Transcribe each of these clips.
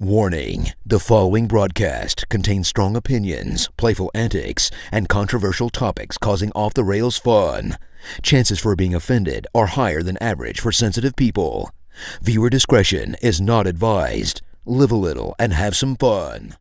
Warning: the following broadcast contains strong opinions, playful antics, and controversial topics causing off-the-rails fun. Chances for being offended are higher than average for sensitive people. Viewer discretion is not advised. Live a little and have some fun.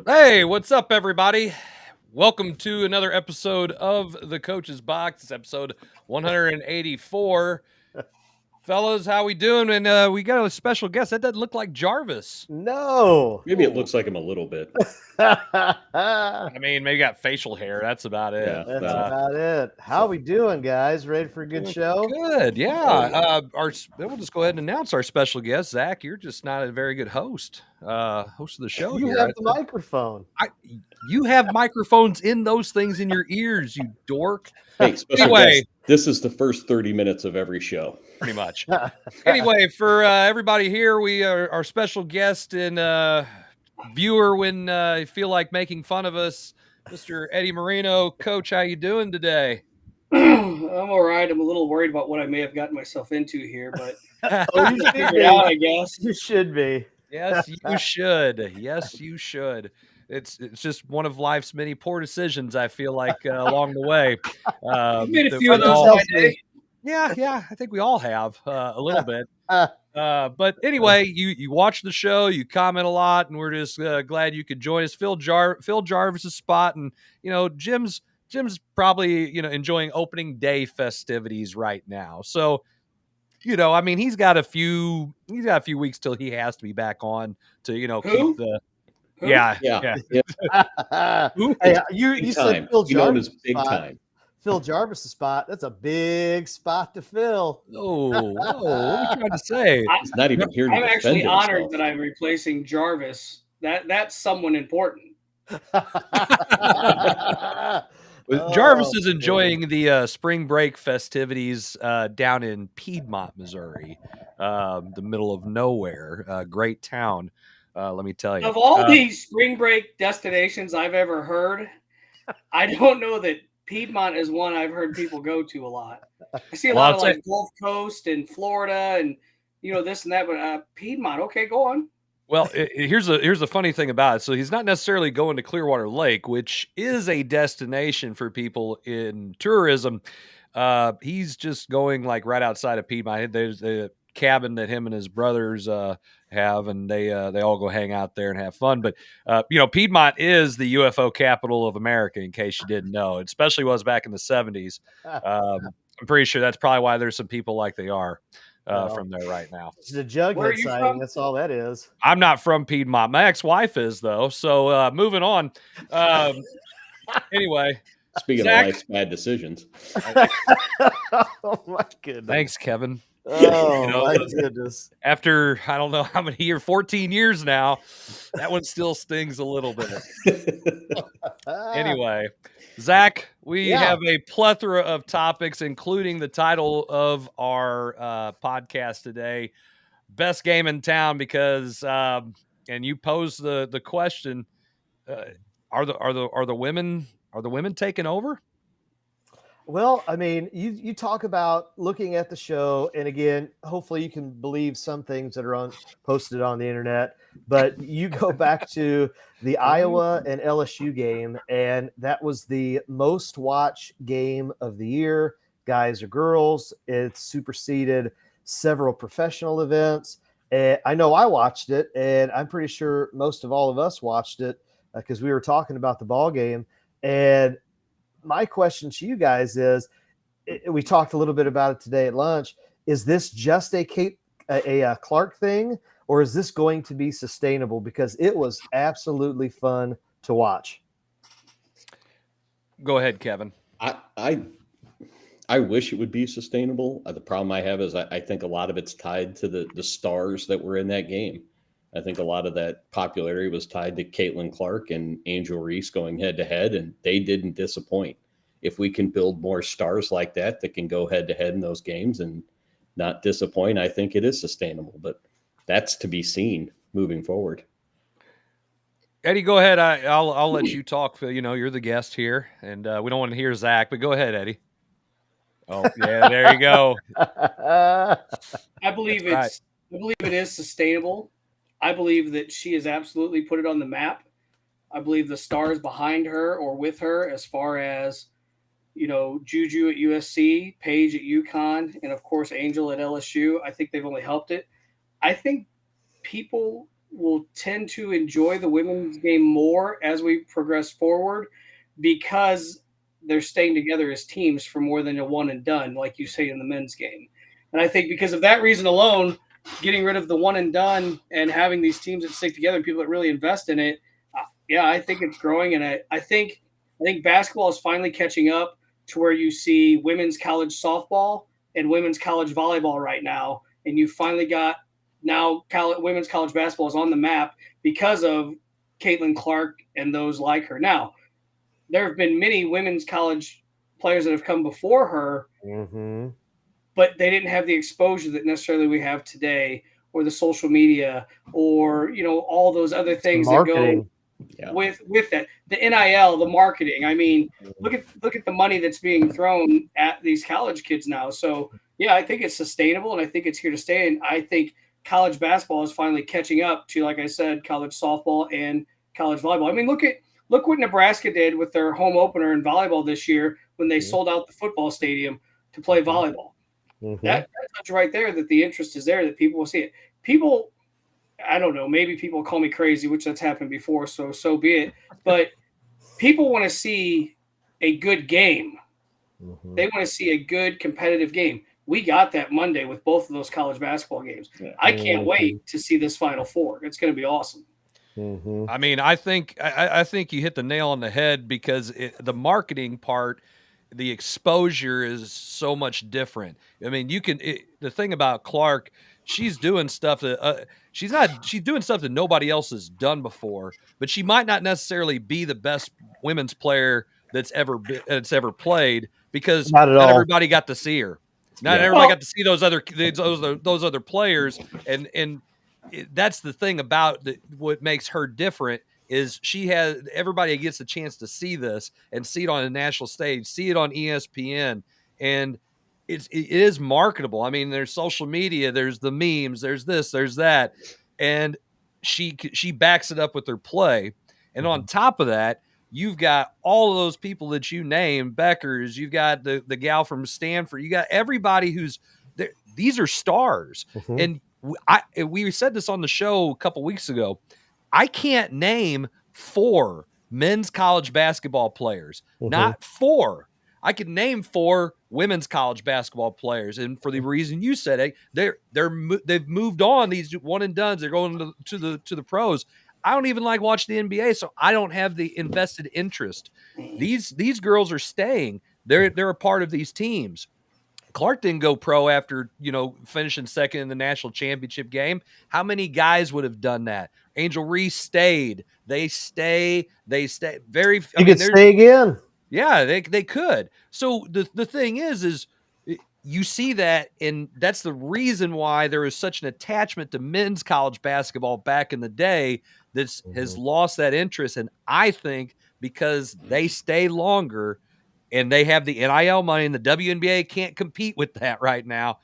Hey, what's up, everybody? Welcome to another episode of the Coach's Box. It's episode 184. Fellas, how we doing? And we got a special guest. That doesn't look like Jarvis. No. Maybe it looks like him a little bit. I mean, maybe got facial hair. That's about it. Yeah, That's about it. How we doing, guys? Ready for a good show? Good, yeah. We'll just go ahead and announce our special guest, Zach. You're just not a very good host. Host of the show. You here. have the microphone. You have microphones in those things in your ears, you dork. Hey, special Anyway. guest, this is the first 30 minutes of every show. Pretty much. Anyway, for everybody here, we are our special guest and viewer when you feel like making fun of us, Mr. Eddie Moreno. Coach, how you doing today? I'm all right. I'm a little worried about what I may have gotten myself into here, but Oh, you should figure it be. out, I guess. You should be. Yes, you should. Yes, you should. It's just one of life's many poor decisions, I feel like, along the way. I've made a that few we of those all- in my day. Yeah, I think we all have a little bit. But anyway, you watch the show, you comment a lot, and we're just glad you could join us. Fill Jarvis's spot, and Jim's probably enjoying opening day festivities right now. So I mean, he's got a few weeks till he has to be back on to keep the Who? yeah. Hey, you Big said time. Phil You know him Jarvis' as big spot. time. Phil Jarvis' spot. That's a big spot to fill. Oh, what are you trying to say? He's not even here to I'm defend actually honored himself. that I'm replacing Jarvis. That's someone important. Jarvis is Oh, enjoying the spring break festivities down in Piedmont, Missouri, the middle of nowhere. Great town, let me tell you. Of all the spring break destinations I've ever heard, I don't know that Piedmont is one I've heard people go to a lot. I see a Well, lot I'll of tell like Gulf Coast and Florida and this and that, but Piedmont. Okay, go on. Well, here's the funny thing about it. So he's not necessarily going to Clearwater Lake, which is a destination for people in tourism. He's just going like right outside of Piedmont. There's a cabin that him and his brothers have, and they all go hang out there and have fun. But Piedmont is the UFO capital of America, in case you didn't know. It especially was back in the 70s. I'm pretty sure that's probably why there's some people like they are from there right now. It's a Where are Jughead you sighting. from? That's all that is. I'm not from Piedmont. My ex-wife is, though. So moving on. Anyway, Speaking Zach? of life's bad decisions. Oh my goodness. thanks, Kevin. Oh You know, my goodness. After, I don't know how many years, 14 years now, that one still stings a little bit. Anyway, Zach, we Yeah. have a plethora of topics, including the title of our podcast today, Best Game in Town, because, and you posed the question, are the women taking over? Well, I mean, you talk about looking at the show, and again, hopefully you can believe some things that are posted on the internet, but you go back to the Iowa and LSU game, and that was the most watched game of the year, guys or girls. It superseded several professional events. And I know I watched it, and I'm pretty sure most of all of us watched it because we were talking about the ball game. And my question to you guys is, we talked a little bit about it today at lunch. Is this just a Clark thing, or is this going to be sustainable? Because it was absolutely fun to watch. Go ahead, Kevin. I wish it would be sustainable. The problem I have is I think a lot of it's tied to the stars that were in that game. I think a lot of that popularity was tied to Caitlin Clark and Angel Reese going head to head, and they didn't disappoint. If we can build more stars like that can go head to head in those games and not disappoint, I think it is sustainable. But that's to be seen moving forward. Eddie, go ahead. I'll let you talk. You're the guest here, and we don't want to hear Zach, but go ahead, Eddie. Oh yeah, there you go. I believe it is sustainable. I believe that she has absolutely put it on the map. I believe the stars behind her or with her, as far as Juju at USC, Paige at UConn, and of course Angel at LSU. I think they've only helped it. I think people will tend to enjoy the women's game more as we progress forward because they're staying together as teams for more than a one and done, like you say in the men's game. And I think because of that reason alone, getting rid of the one and done and having these teams that stick together and people that really invest in it, I think it's growing. And I think basketball is finally catching up to where you see women's college softball and women's college volleyball right now. And you finally got now women's college basketball is on the map because of Caitlin Clark and those like her. Now, there have been many women's college players that have come before her, but they didn't have the exposure that necessarily we have today, or the social media, or all those other things Marketing. that go with that. The NIL, the marketing. I mean, look at the money that's being thrown at these college kids now. So yeah, I think it's sustainable, and I think it's here to stay. And I think college basketball is finally catching up to, like I said, college softball and college volleyball. I mean, look what Nebraska did with their home opener in volleyball this year when they sold out the football stadium to play volleyball. That tells you right there that the interest is there, that people will see it. People, I don't know, maybe people call me crazy, which that's happened before, so be it. But people want to see a good game. They want to see a good competitive game. We got that Monday with both of those college basketball games. I can't wait to see this Final Four. It's going to be awesome. I mean, I think you hit the nail on the head because the marketing part, the exposure is so much different. I mean, the thing about Clark, she's doing stuff that she's doing stuff that nobody else has done before, but she might not necessarily be the best women's player that's ever played because not everybody got to see her. Not everybody got to see those other players, and that's the thing about what makes her different is everybody gets a chance to see this and see it on a national stage, see it on ESPN, and it is marketable. I mean, there's social media, there's the memes, there's this, there's that, and she backs it up with her play. And on top of that, you've got all of those people that you named, Beckers, you've got the gal from Stanford, you got everybody who's there. These are stars. And we said this on the show a couple weeks ago. I can't name 4 men's college basketball players, not 4. I can name 4 women's college basketball players, and for the reason you said, they've moved on. These one and dones, they're going to the pros. I don't even like watching the NBA, so I don't have the invested interest. These girls are staying. They're a part of these teams. Clark didn't go pro after, finishing second in the national championship game. How many guys would have done that? Angel Reese stayed. They stay. Very. You could stay again. Yeah, they could. So the thing is you see that, and that's the reason why there is such an attachment to men's college basketball back in the day that has lost that interest. And I think because they stay longer and they have the NIL money, and the WNBA can't compete with that right now,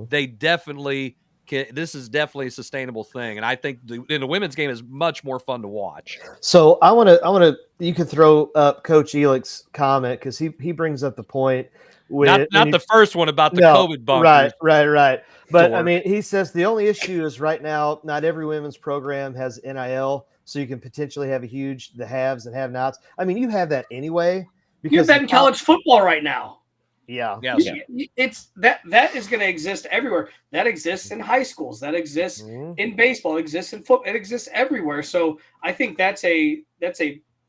they definitely can. This is definitely a sustainable thing. And I think the women's game is much more fun to watch. So I want to, you can throw up Coach Elick's comment, because he brings up the point. Not the first one about the COVID bunkers. Right. But I mean, he says the only issue is right now, not every women's program has NIL, so you can potentially have the haves and have-nots. I mean, you have that anyway, because you have that in college football right now. Yeah. Yes. It's that is going to exist everywhere. That exists in high schools. That exists in baseball. It exists in football. It exists everywhere. So I think that's a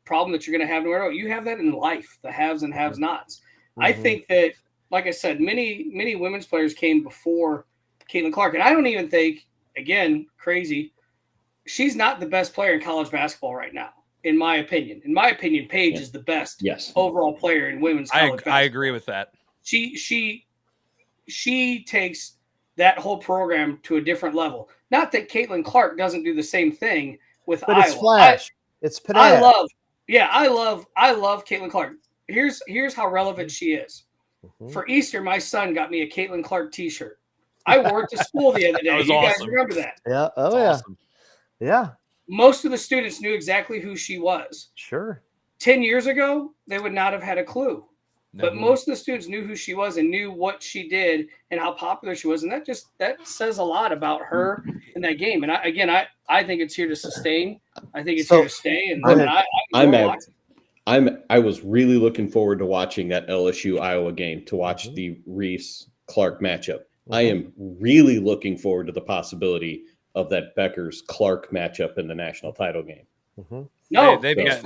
problem that you're going to have no matter what. You have that in life, the haves and have-nots. I think that, like I said, many women's players came before Caitlin Clark, and I don't even think, again, crazy, she's not the best player in college basketball right now. In my opinion, Paige is the best overall player in women's college basketball. I agree with that. She takes that whole program to a different level. Not that Caitlin Clark doesn't do the same thing with Iowa. It's flash. It's panache. I love Caitlin Clark. Here's how relevant she is. For Easter, my son got me a Caitlin Clark T-shirt. I wore it to school the other day. You guys remember that? Yeah. Oh, That's yeah. awesome. Yeah. Most of the students knew exactly who she was. Sure. 10 years ago, they would not have had a clue. But most of the students knew who she was and knew what she did and how popular she was. And that says a lot about her in that game. And I think it's here to sustain. I think it's here to stay. And I was really looking forward to watching that LSU Iowa game, to watch the Reese Clark matchup. I am really looking forward to the possibility of that Beckers Clark matchup in the national title game. No, they got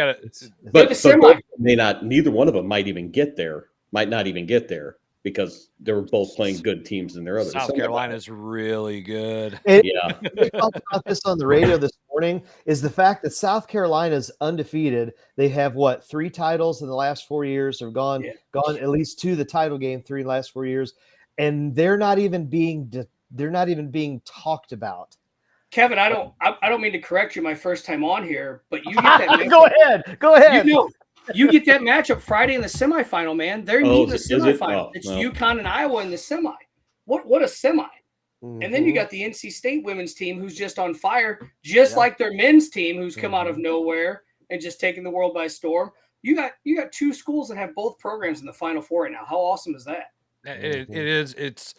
it. But neither one of them might not even get there because they were both playing good teams in their other. South Carolina's really good. We talked about this on the radio this morning, is the fact that South Carolina's undefeated. They have 3 titles in the last 4 years, or gone at least to the title game 3 in the last 4 years, and they're not even being talked about. Kevin, I don't mean to correct you my first time on here, but you get that matchup. Go ahead. You get that matchup Friday in the semifinal, man. They're meeting the semifinal. It's UConn and Iowa in the semi. What a semi. And then you got the NC State women's team who's just on fire, like their men's team who's come out of nowhere and just taken the world by storm. You got 2 schools that have both programs in the Final Four right now. How awesome is that? It is.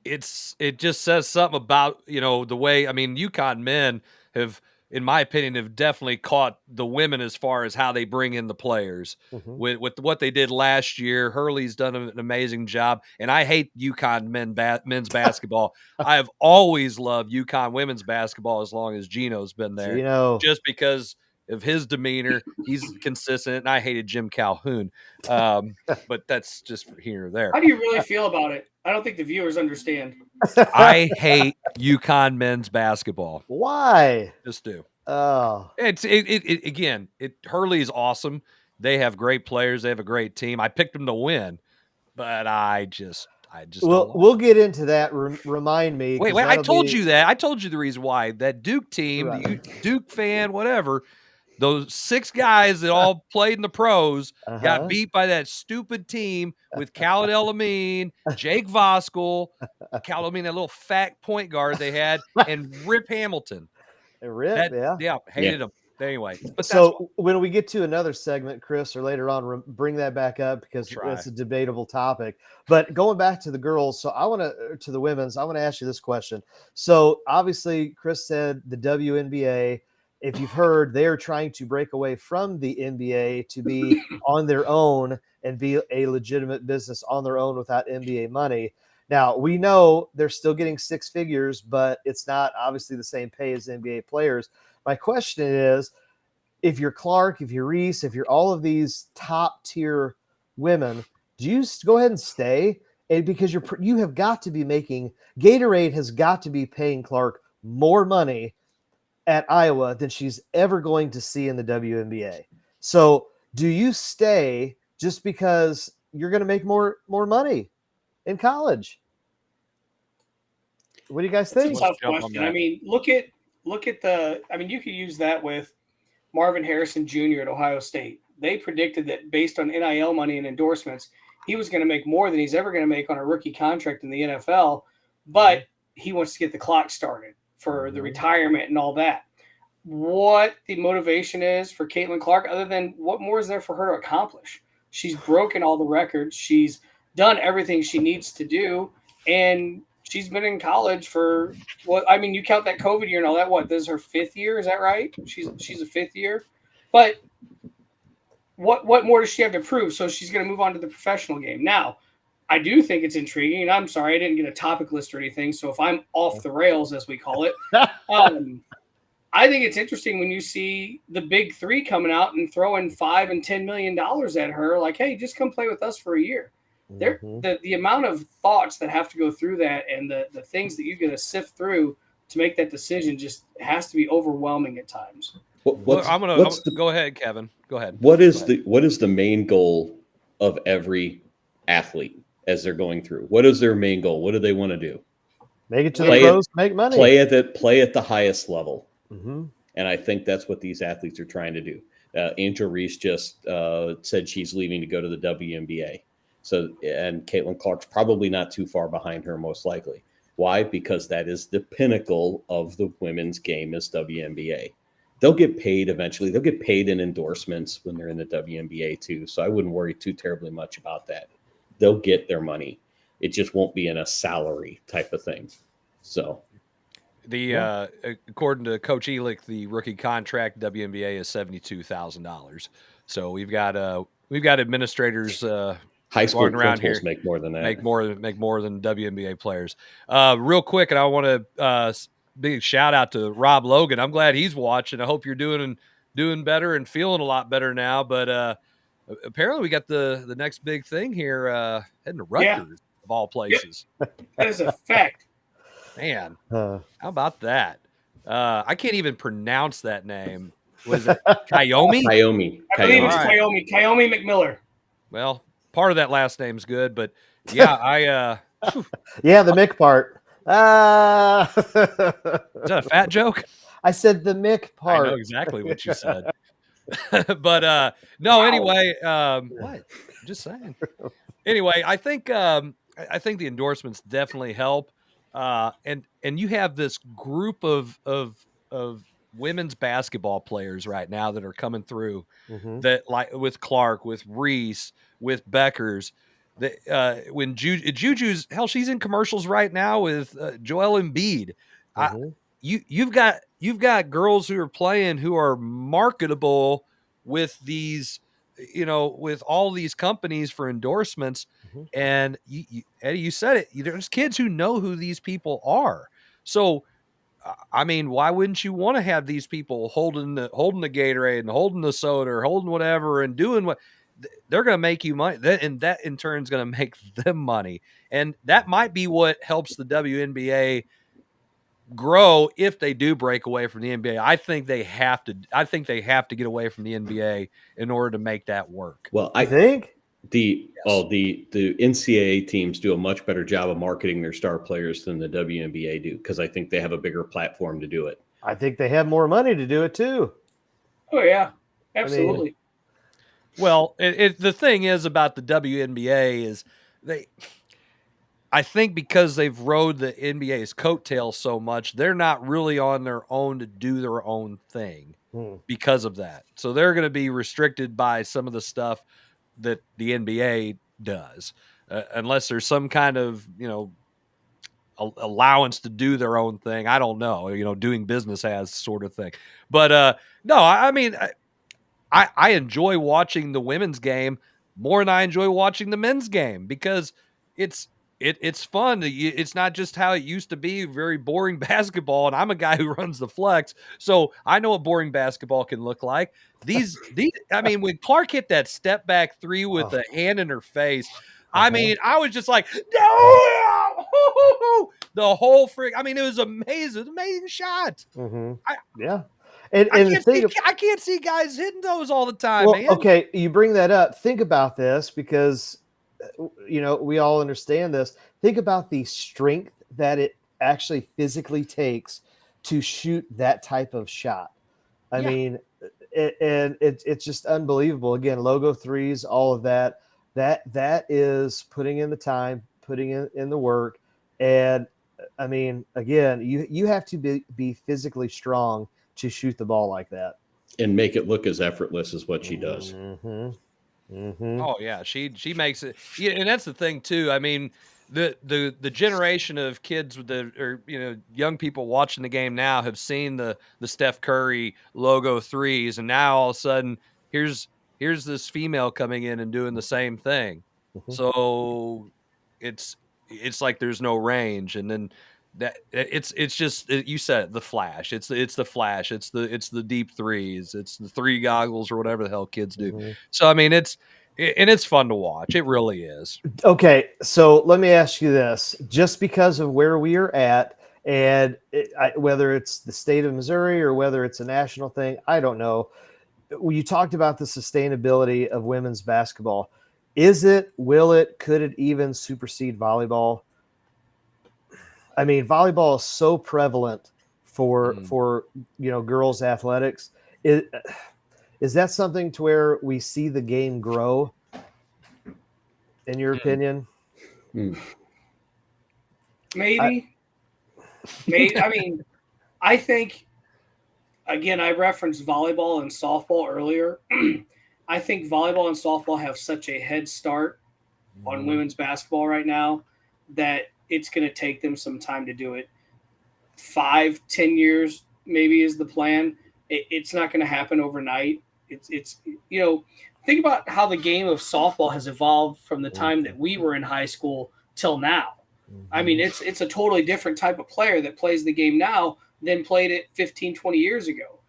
It just says something about, the way, UConn men have, in my opinion, have definitely caught the women as far as how they bring in the players with what they did last year. Hurley's done an amazing job, and I hate UConn men's basketball. I have always loved UConn women's basketball as long as Gino's been there, just because of his demeanor. He's consistent, and I hated Jim Calhoun. But that's just here or there. How do you really feel about it? I don't think the viewers understand. I hate UConn men's basketball. Why? Just do. Oh, again, Hurley is awesome. They have great players. They have a great team. I picked them to win, but I just. We'll get into that. Remind me. Wait! I told you that. I told you the reason why. That Duke team, the Duke fan, whatever. Those 6 guys that all played in the pros got beat by that stupid team with Khaled El-Amin, Jake Voskuhl, Khaled El-Amin, that little fat point guard they had, and Rip Hamilton. Hated him. Anyway, when we get to another segment, Chris, or later on, bring that back up because it's a debatable topic. But going back to the girls, to the women's, I want to ask you this question. So obviously, Chris said the WNBA. If you've heard, they are trying to break away from the NBA to be on their own and be a legitimate business on their own without NBA money. Now, we know they're still getting 6 figures, but it's not obviously the same pay as NBA players. My question is, if you're Clark, if you're Reese, if you're all of these top tier women, do you go ahead and stay? And because you have got to be making, Gatorade has got to be paying Clark more money at Iowa than she's ever going to see in the WNBA. So do you stay just because you're going to make more money in college? What do you guys think? It's a tough question. I mean, look at you could use that with Marvin Harrison Jr. at Ohio State. They predicted that based on NIL money and endorsements, he was going to make more than he's ever going to make on a rookie contract in the NFL, but he wants to get the clock started for the retirement and all that. What the motivation is for Caitlin Clark, other than what more is there for her to accomplish? She's broken all the records. She's done everything she needs to do. And she's been in college for you count that COVID year and all that. This is her 5th year. Is that right? She's a 5th year. But what more does she have to prove? So she's going to move on to the professional game. Now, I do think it's intriguing, and I'm sorry I didn't get a topic list or anything. So if I'm off the rails, as we call it, I think it's interesting when you see the big three coming out and throwing $5 and $10 million at her, like, hey, just come play with us for a year. The amount of thoughts that have to go through that and the things that you're going to sift through to make that decision just has to be overwhelming at times. Go ahead, Kevin. Go ahead. What is the main goal of every athlete as they're going through? What is their main goal? What do they want to do? Make it to the pros, make money. Play at the highest level. Mm-hmm. And I think that's what these athletes are trying to do. Angel Reese just said she's leaving to go to the WNBA. So, and Caitlin Clark's probably not too far behind her, most likely. Why? Because that is the pinnacle of the women's game is WNBA. They'll get paid eventually. They'll get paid in endorsements when they're in the WNBA too. So I wouldn't worry too terribly much about that. They'll get their money. It just won't be in a salary type of thing. So according to Coach Elick, the rookie contract WNBA is $72,000. So we've got administrators high school around principals here make more than that. Make more than WNBA players. Real quick, and I want to big shout out to Rob Logan. I'm glad he's watching. I hope you're doing better and feeling a lot better now. But apparently we got the next big thing here heading to Rutgers of all places. That is a fact. Man, how about that? I can't even pronounce that name. Was it Kayomi? Kayomi. I believe it's Kayomi. Kayomi McMiller. Well, part of that last name's good, but yeah, yeah, the Mick part. Is that a fat joke? I said the Mick part. I know exactly what you said. But no, anyway, what? I'm just saying. Anyway, I think the endorsements definitely help. And you have this group of women's basketball players right now that are coming through that, like with Clark, with Reese, with Beckers. When Juju's hell, she's in commercials right now with Joel Embiid. You've got girls who are playing who are marketable with these, with all these companies for endorsements. And Eddie, you said it. There's kids who know who these people are. So, I mean, why wouldn't you want to have these people holding the Gatorade and holding the soda or holding whatever and doing what they're going to make you money? And that in turn is going to make them money. And that might be what helps the WNBA grow if they do break away from the NBA. I think they have to get away from the NBA in order to make that work. Well, I think the NCAA teams do a much better job of marketing their star players than the WNBA do, because I think they have a bigger platform to do it. I think they have more money to do it too. Oh yeah, absolutely. Well, the thing is about the WNBA is I think because they've rode the NBA's coattails so much, they're not really on their own to do their own thing because of that. So they're going to be restricted by some of the stuff that the NBA does, unless there's some kind of, allowance to do their own thing. I don't know, doing business as sort of thing. But no, I mean, I enjoy watching the women's game more than I enjoy watching the men's game because it's fun. It's not just how it used to be, very boring basketball. And I'm a guy who runs the flex, so I know what boring basketball can look like. These, I mean, when Clark hit that step back three with the hand in her face, I mean, I was just like, no, the whole freak. I mean, it was amazing, shot. Yeah. I can't see guys hitting those all the time, man. Okay, you bring that up. Think about this because, we all understand this. Think about the strength that it actually physically takes to shoot that type of shot. I mean, it's just unbelievable. Again, logo threes, all of that. That is putting in the time, putting in the work. And I mean, again, you have to be physically strong to shoot the ball like that and make it look as effortless as what she does. Oh yeah, she makes it. Yeah, and that's the thing too. I mean, the generation of kids young people watching the game now have seen the Steph Curry logo threes, and now all of a sudden here's here's this female coming in and doing the same thing. So it's like there's no range, and then that it's just you said it, the flash. It's the flash. It's the deep threes. It's the three goggles or whatever the hell kids do. So I mean, it's fun to watch. It really is. Okay, so let me ask you this: just because of where we are at, and whether it's the state of Missouri or whether it's a national thing, I don't know. You talked about the sustainability of women's basketball. Is it, will it, could it even supersede volleyball? I mean, volleyball is so prevalent for girls' athletics. Is that something to where we see the game grow, in your opinion? Maybe. I mean, I think, again, I referenced volleyball and softball earlier. I think volleyball and softball have such a head start on women's basketball right now that it's going to take them some time to do it. 5-10 years maybe is the plan. It's not going to happen overnight. It's think about how the game of softball has evolved from the time that we were in high school till now. I mean, it's a totally different type of player that plays the game now than played it 15, 20 years ago.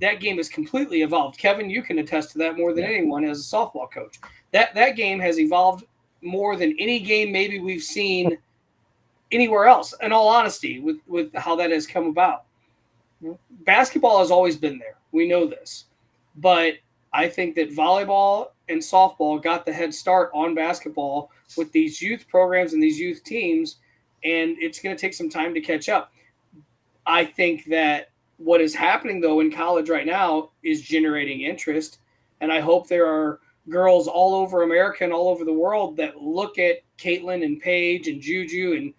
That game has completely evolved. Kevin, you can attest to that more than anyone as a softball coach. That game has evolved more than any game maybe we've seen anywhere else, in all honesty, with how that has come about. Basketball has always been there. We know this. But I think that volleyball and softball got the head start on basketball with these youth programs and these youth teams, and it's going to take some time to catch up. I think that what is happening, though, in college right now is generating interest, and I hope there are girls all over America and all over the world that look at Caitlin and Paige and Juju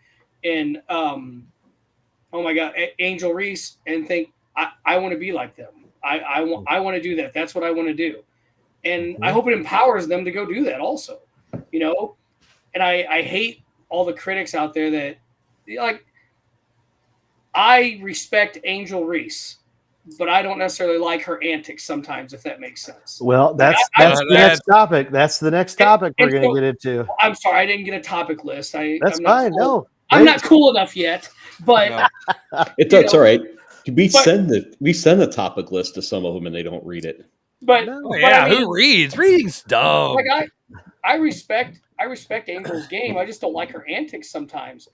and oh my God, Angel Reese and think, I want to be like them. I want to do that. That's what I want to do. And I hope it empowers them to go do that also, and I hate all the critics out there that I respect Angel Reese, but I don't necessarily like her antics sometimes, if that makes sense. Well, that's the next topic. That's the next topic we're going to get into. I'm sorry, I didn't get a topic list. That's fine. Cool. No, I'm not cool enough yet, but it's all right. We send the topic list to some of them and they don't read it. But who reads? Reading's dumb. Like I respect Angel's game. I just don't like her antics sometimes.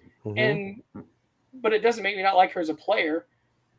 But it doesn't make me not like her as a player.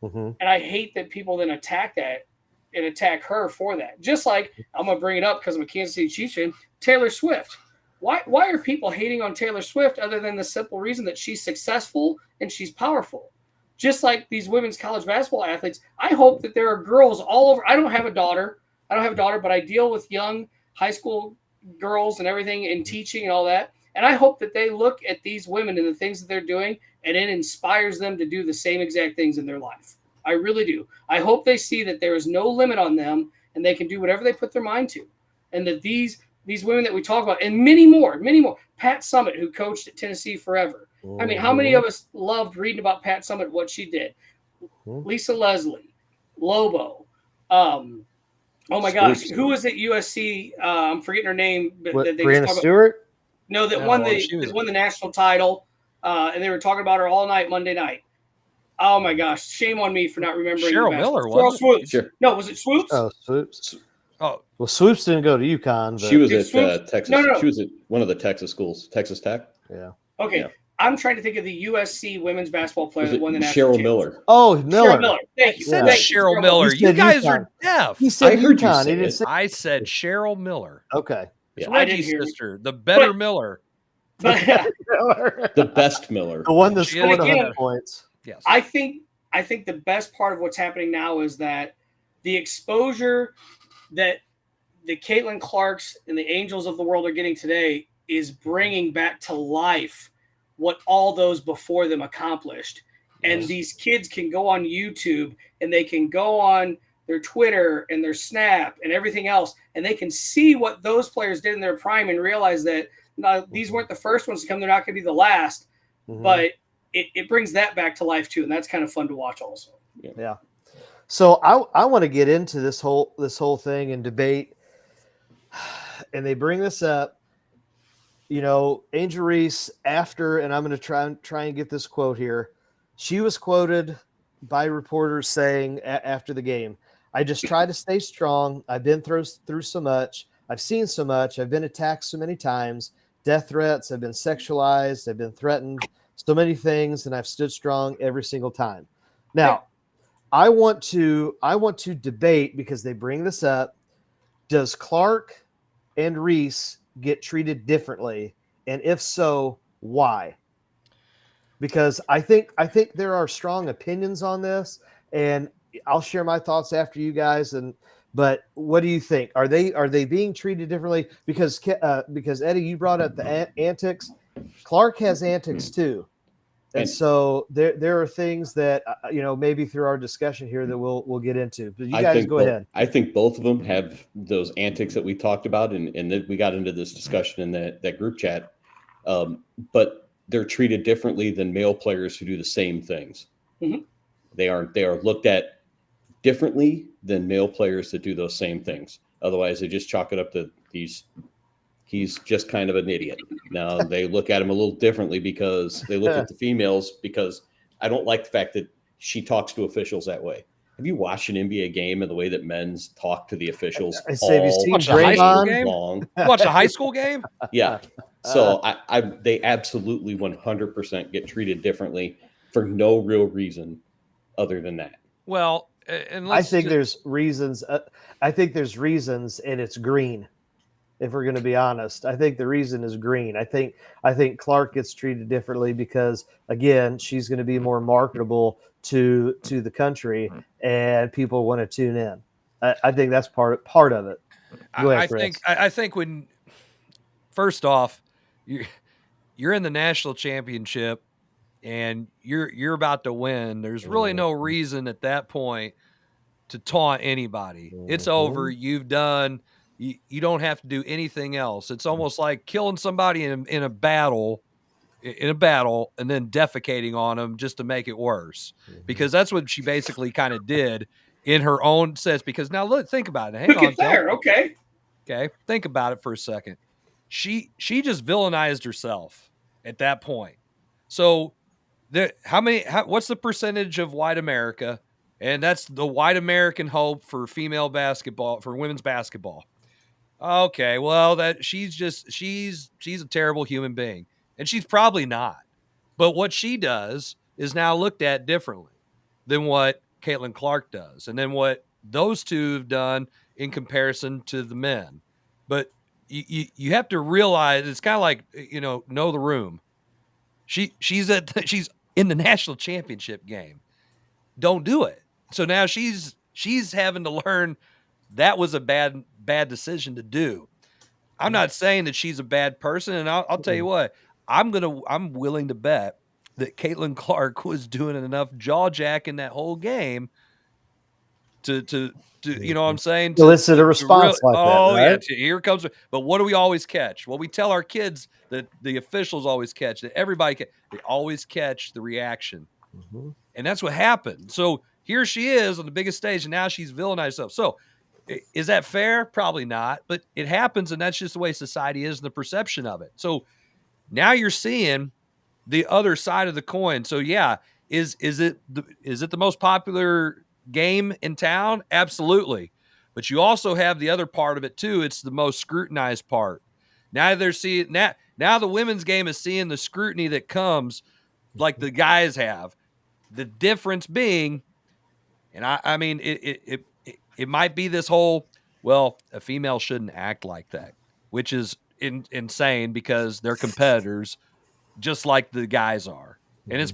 And I hate that people then attack that and attack her for that. Just like, I'm going to bring it up because I'm a Kansas City Chiefs fan, Taylor Swift. Why are people hating on Taylor Swift other than the simple reason that she's successful and she's powerful? Just like these women's college basketball athletes, I hope that there are girls all over. I don't have a daughter, but I deal with young high school girls and everything in teaching and all that. And I hope that they look at these women and the things that they're doing, and it inspires them to do the same exact things in their life. I really do. I hope they see that there is no limit on them and they can do whatever they put their mind to. And that these women that we talk about, and many more, Pat Summitt, who coached at Tennessee forever. I mean, how many of us loved reading about Pat Summitt, what she did? Lisa Leslie, Lobo. Oh my gosh, who was at USC? I'm forgetting her name. But Brianna Stewart? No, that won the national title, and they were talking about her all night Monday night. Oh my gosh, shame on me for not remembering. Cheryl Miller, Cheryl Swoops. Sure. No, was it Swoops? Oh, Swoops. Oh, well, Swoops didn't go to UConn. But... She was at Texas. No. She was at one of the Texas schools, Texas Tech. Yeah. Okay. Yeah. I'm trying to think of the USC women's basketball player that won the national Cheryl Miller. Oh, Miller. Cheryl Miller. Thank you. Said Cheryl Miller. You guys are deaf. He said UConn. I said Cheryl Miller. Okay. Yeah. Reggie's sister, the better Miller. The best Miller. The one that scored 100 points. Yes. I think the best part of what's happening now is that the exposure that the Caitlin Clarks and the Angels of the world are getting today is bringing back to life what all those before them accomplished. Yes. And these kids can go on YouTube and they can go on their Twitter and their Snap and everything else, and they can see what those players did in their prime and realize that these weren't the first ones to come. They're not going to be the last, but it brings that back to life too. And that's kind of fun to watch also. Yeah. So I want to get into this whole thing and debate. and they bring this up. Angel Reese after, and I'm going to try and get this quote here. She was quoted by reporters saying after the game, "I just try to stay strong. I've been through so much. I've seen so much. I've been attacked so many times. Death threats. I've been sexualized. I've been threatened. So many things, and I've stood strong every single time." Now, I want to debate, because they bring this up. Does Clark and Reese get treated differently, and if so, why? Because I think there are strong opinions on this, and I'll share my thoughts after you guys. But what do you think? Are they being treated differently? Because Eddie, you brought up the antics. Clark has antics too, and so there are things that maybe through our discussion here that we'll get into. But you guys go ahead. I think both of them have those antics that we talked about, and then we got into this discussion in that group chat. But they're treated differently than male players who do the same things. Mm-hmm. They are looked at differently than male players that do those same things. Otherwise, they just chalk it up to he's just kind of an idiot. Now they look at him a little differently because they look at the females, because I don't like the fact that she talks to officials that way. Have you watched an NBA game and the way that men's talk to the officials all long? Watch a high school game? Yeah. So they absolutely 100% get treated differently for no real reason other than that. Well, I think there's reasons. I think there's reasons, and it's green. If we're going to be honest, I think the reason is green. I think Clark gets treated differently because, again, she's going to be more marketable to the country, and people want to tune in. I think that's part of it. Go ahead, Chris. I think when first off, you're in the national championship and you're about to win. There's really no reason at that point to taunt anybody. It's over. You've done. You don't have to do anything else. It's almost like killing somebody in a battle, and then defecating on them just to make it worse, because that's what she basically kind of did in her own sense. Because now look, think about it. Hang on. There. Okay. Think about it for a second. She just villainized herself at that point. So what's the percentage of white America? And that's the white American hope for female basketball, for women's basketball. Okay, well, she's a terrible human being, and she's probably not. But what she does is now looked at differently than what Caitlin Clark does, and then what those two have done in comparison to the men. But you have to realize it's kind of like know the room. She's in the national championship game. Don't do it. So now she's having to learn that was a bad decision to do. I'm not saying that she's a bad person, and I'll tell you what, I'm willing to bet that Caitlin Clark was doing enough jaw jacking that whole game to you know what I'm saying? To elicit a response like that. Oh, right? Yeah, here comes. But what do we always catch? Well, we tell our kids that the officials always catch, that everybody they always catch the reaction. Mm-hmm. And that's what happened. So here she is on the biggest stage, and now she's villainized herself. So is that fair? Probably not, but it happens, and that's just the way society is and the perception of it. So now you're seeing the other side of the coin. So yeah, is it the most popular game in town? Absolutely. But you also have the other part of it too. It's the most scrutinized part. Now they're seeing now the women's game is seeing the scrutiny that comes like the guys have. The difference being, and I mean, it might be this whole, well, a female shouldn't act like that, which is insane because they're competitors just like the guys are. And that's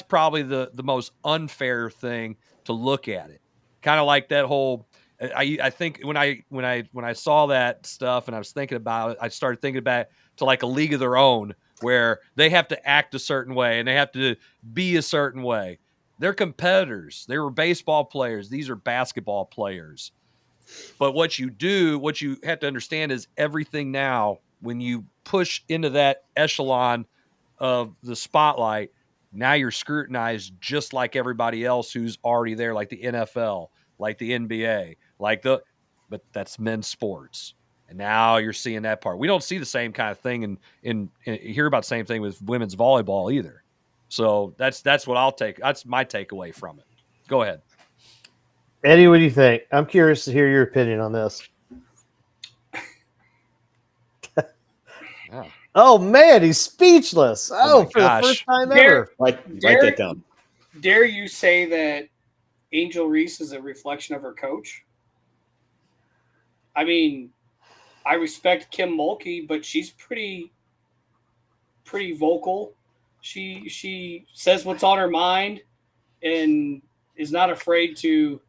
probably the most unfair thing to look at it. Kind of like that whole, I think when I saw that stuff and I was thinking about it, I started thinking about it to like a league of their own where they have to act a certain way and they have to be a certain way. They're competitors. They were baseball players. These are basketball players. But what you have to understand is everything now, when you push into that echelon of the spotlight, now you're scrutinized just like everybody else who's already there, like the NFL, like the NBA, but that's men's sports. And now you're seeing that part. We don't see the same kind of thing and hear about the same thing with women's volleyball either. So that's what I'll take. That's my takeaway from it. Go ahead. Eddie, what do you think? I'm curious to hear your opinion on this. Yeah. Oh man, he's speechless. Oh, for gosh. the first time ever. Write that down. Dare you say that Angel Reese is a reflection of her coach? I mean, I respect Kim Mulkey, but she's pretty vocal. She says what's on her mind and is not afraid to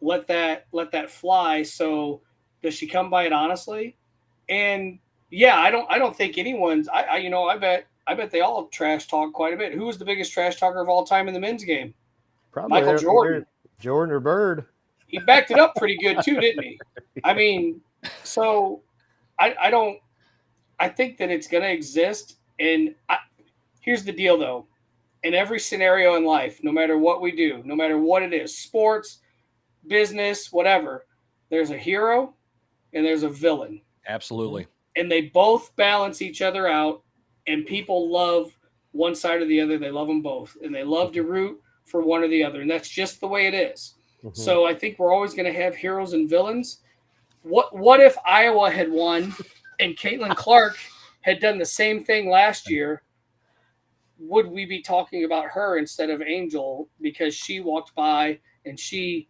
let that fly. So does she come by it honestly? And yeah, I don't think anyone's. I bet they all trash talk quite a bit. Who was the biggest trash talker of all time in the men's game? Probably Michael Jordan. Jordan or Bird. He backed it up pretty good too, didn't he? I mean, so I think that it's going to exist. And here's the deal, though. In every scenario in life, no matter what we do, no matter what it is, sports, business, whatever, there's a hero and there's a villain. Absolutely. And they both balance each other out, and people love one side or the other. They love them both, and they love to root for one or the other, and that's just the way it is. Mm-hmm. So I think we're always going to have heroes and villains. What if Iowa had won and Caitlin Clark had done the same thing last year? Would we be talking about her instead of Angel because she walked by and she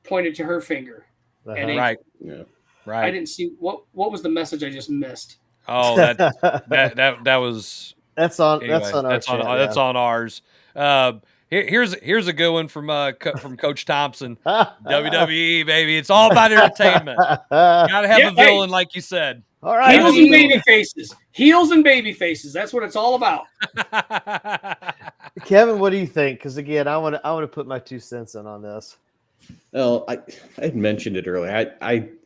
pointed to her finger? Right. Yeah. Right. I didn't see what was the message I just missed. Oh, that was that's on ours. Here's a good one from Coach Thompson. WWE, baby, it's all about entertainment. Gotta have a villain, like you said. All right, heels and baby faces. Heels and baby faces. That's what it's all about. Kevin, what do you think? Because again, I want to put my 2 cents in on this. Well, I had mentioned it earlier.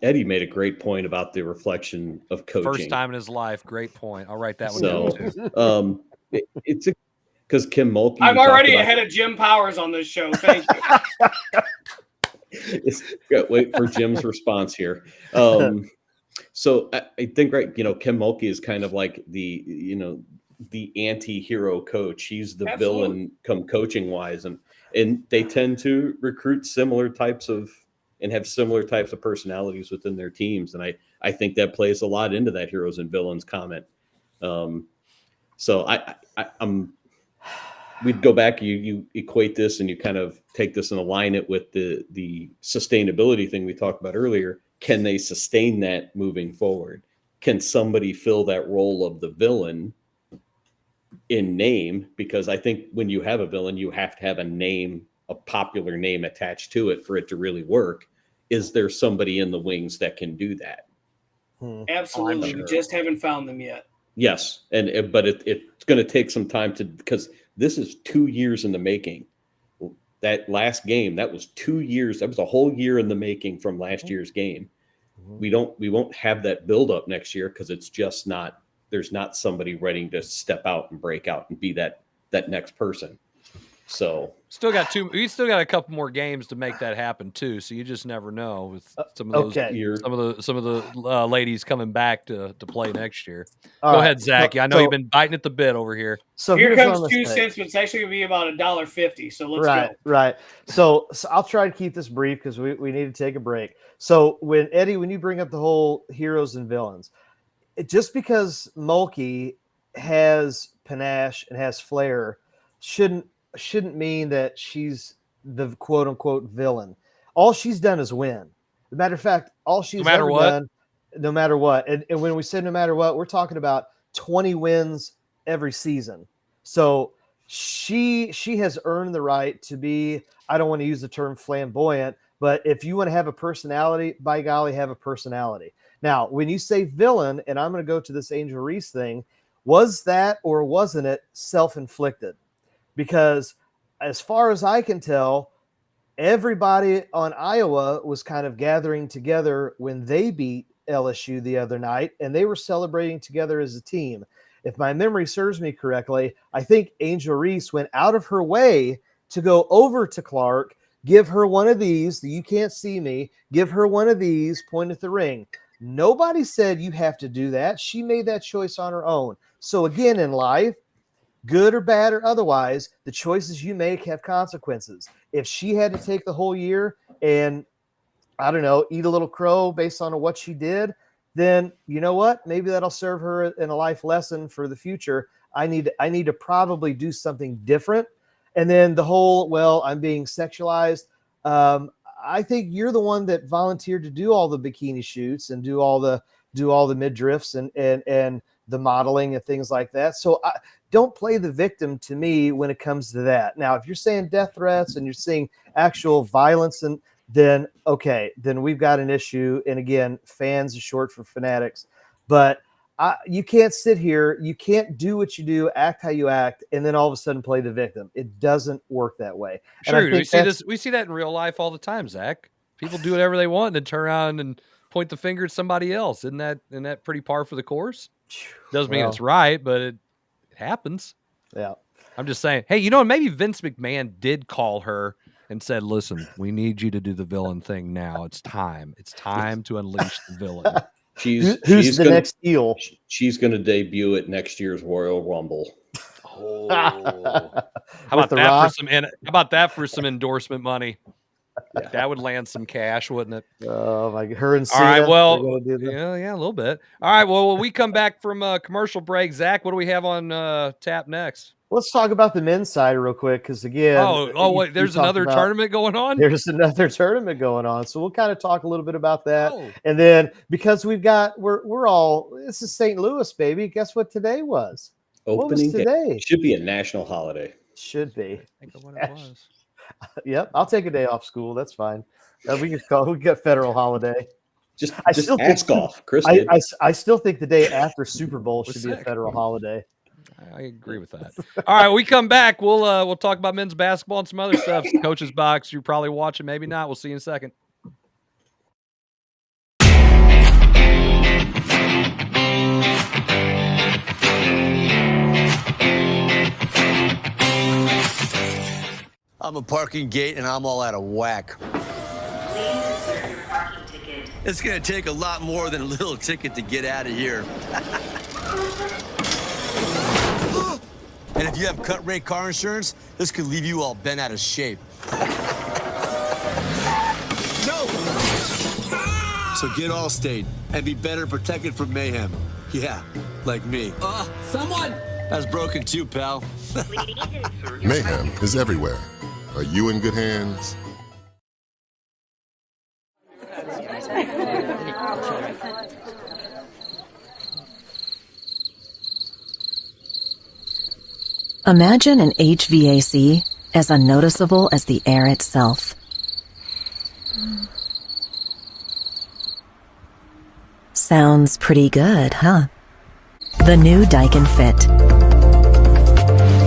Eddie made a great point about the reflection of coaching. First time in his life. Great point. I'll write that one down too. It's because Kim Mulkey. I'm already ahead of Jim Powers on this show. Thank you. Wait for Jim's response here. So I think Kim Mulkey is kind of like the anti-hero coach. He's the villain come coaching wise, and they tend to recruit similar types of and have similar types of personalities within their teams. And I think that plays a lot into that heroes and villains comment. So we'd go back, you equate this and you kind of take this and align it with the sustainability thing we talked about earlier. Can they sustain that moving forward? Can somebody fill that role of the villain in name? Because I think when you have a villain, you have to have a name, a popular name attached to it for it to really work. Is there somebody in the wings that can do that? Absolutely. We just haven't found them yet. Yes. But it's going to take some time because this is 2 years in the making. That last game, that was 2 years. That was a whole year in the making from last year's game. We won't have that build up next year because it's just not. There's not somebody ready to step out and break out and be that next person. So we still got a couple more games to make that happen too. So you just never know with some of those some of the ladies coming back to play next year. Go ahead, Zach. I know you've been biting at the bit over here. So here comes 2 cents, but it's actually going to be about $1.50. So let's go. Right. So I'll try to keep this brief because we need to take a break. So when you bring up the whole heroes and villains, just because Mulkey has panache and has flair shouldn't mean that she's the quote unquote villain. All she's done is win. As a matter of fact, all she's ever done, no matter what. And when we say no matter what, we're talking about 20 wins every season. So she has earned the right to be, I don't want to use the term flamboyant, but if you want to have a personality, by golly, have a personality. Now, when you say villain, and I'm going to go to this Angel Reese thing, was that or wasn't it self-inflicted? Because as far as I can tell, everybody on Iowa was kind of gathering together when they beat LSU the other night, and they were celebrating together as a team. If my memory serves me correctly, I think Angel Reese went out of her way to go over to Clark, give her one of these, you can't see me, give her one of these, point at the ring. Nobody said you have to do that. She made that choice on her own. So again, in life, good or bad or otherwise, the choices you make have consequences. If she had to take the whole year and, I don't know, eat a little crow based on what she did, then you know what? Maybe that'll serve her in a life lesson for the future. I need to probably do something different. And then the whole, well, I'm being sexualized. I think you're the one that volunteered to do all the bikini shoots and do all the midriffs and the modeling and things like that. So don't play the victim to me when it comes to that. Now, if you're saying death threats and you're seeing actual violence, and then okay, then we've got an issue. And again, fans is short for fanatics, but you can't sit here. You can't do what you do, act how you act, and then all of a sudden play the victim. It doesn't work that way. Sure, we see that in real life all the time, Zach. People do whatever they want and then turn around and point the finger at somebody else. Isn't that pretty par for the course? Doesn't mean it's right, but it happens. Yeah. I'm just saying, hey, maybe Vince McMahon did call her and said, listen, we need you to do the villain thing now. It's time. It's time to unleash the villain. Who's the next heel? She's going to debut at next year's Royal Rumble. Oh, how about that for some endorsement money? Yeah. That would land some cash, wouldn't it? Oh my! Her and Cena. All right, well, yeah, a little bit. All right, well, when we come back from a commercial break, Zach, what do we have on tap next? Let's talk about the men's side real quick, because again, wait, there's another tournament going on. There's another tournament going on, so we'll kind of talk a little bit about that, and then because we're all, this is St. Louis, baby. Guess what today was? Opening today. Should be a national holiday. Should be. I think of what it was. Yep, I'll take a day off school. That's fine. We got federal holiday. Just ask off, Chris. I still think the day after Super Bowl should be a federal holiday. I agree with that. All right, we come back. We'll talk about men's basketball and some other stuff. Coach's Box. You're probably watching, maybe not. We'll see you in a second. I'm a parking gate and I'm all out of whack. Please insert your parking ticket. It's gonna take a lot more than a little ticket to get out of here. And if you have cut rate car insurance, this could leave you all bent out of shape. No! So get Allstate and be better protected from mayhem. Yeah, like me. Someone! That's broken too, pal. Mayhem is everywhere. Are you in good hands? Imagine an HVAC as unnoticeable as the air itself. Sounds pretty good, huh? The new Daikin Fit.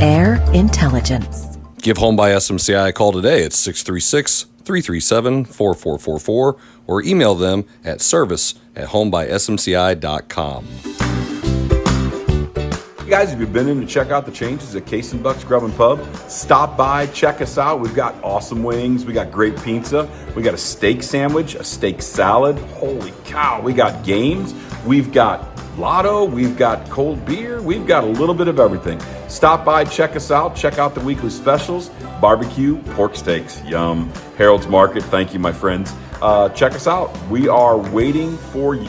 Air intelligence. Give Home by SMCI a call today at 636-337-4444 or email them at service@homebysmci.com. Hey guys, if you've been in to check out the changes at Case & Buck's Grub and Pub, stop by, check us out. We've got awesome wings. We got great pizza. We got a steak sandwich, a steak salad. Holy cow. We got games. We've got lotto. We've got cold beer. We've got a little bit of everything. Stop by, check us out. Check out the weekly specials. Barbecue, pork steaks. Yum. Harold's Market. Thank you, my friends. Check us out. We are waiting for you.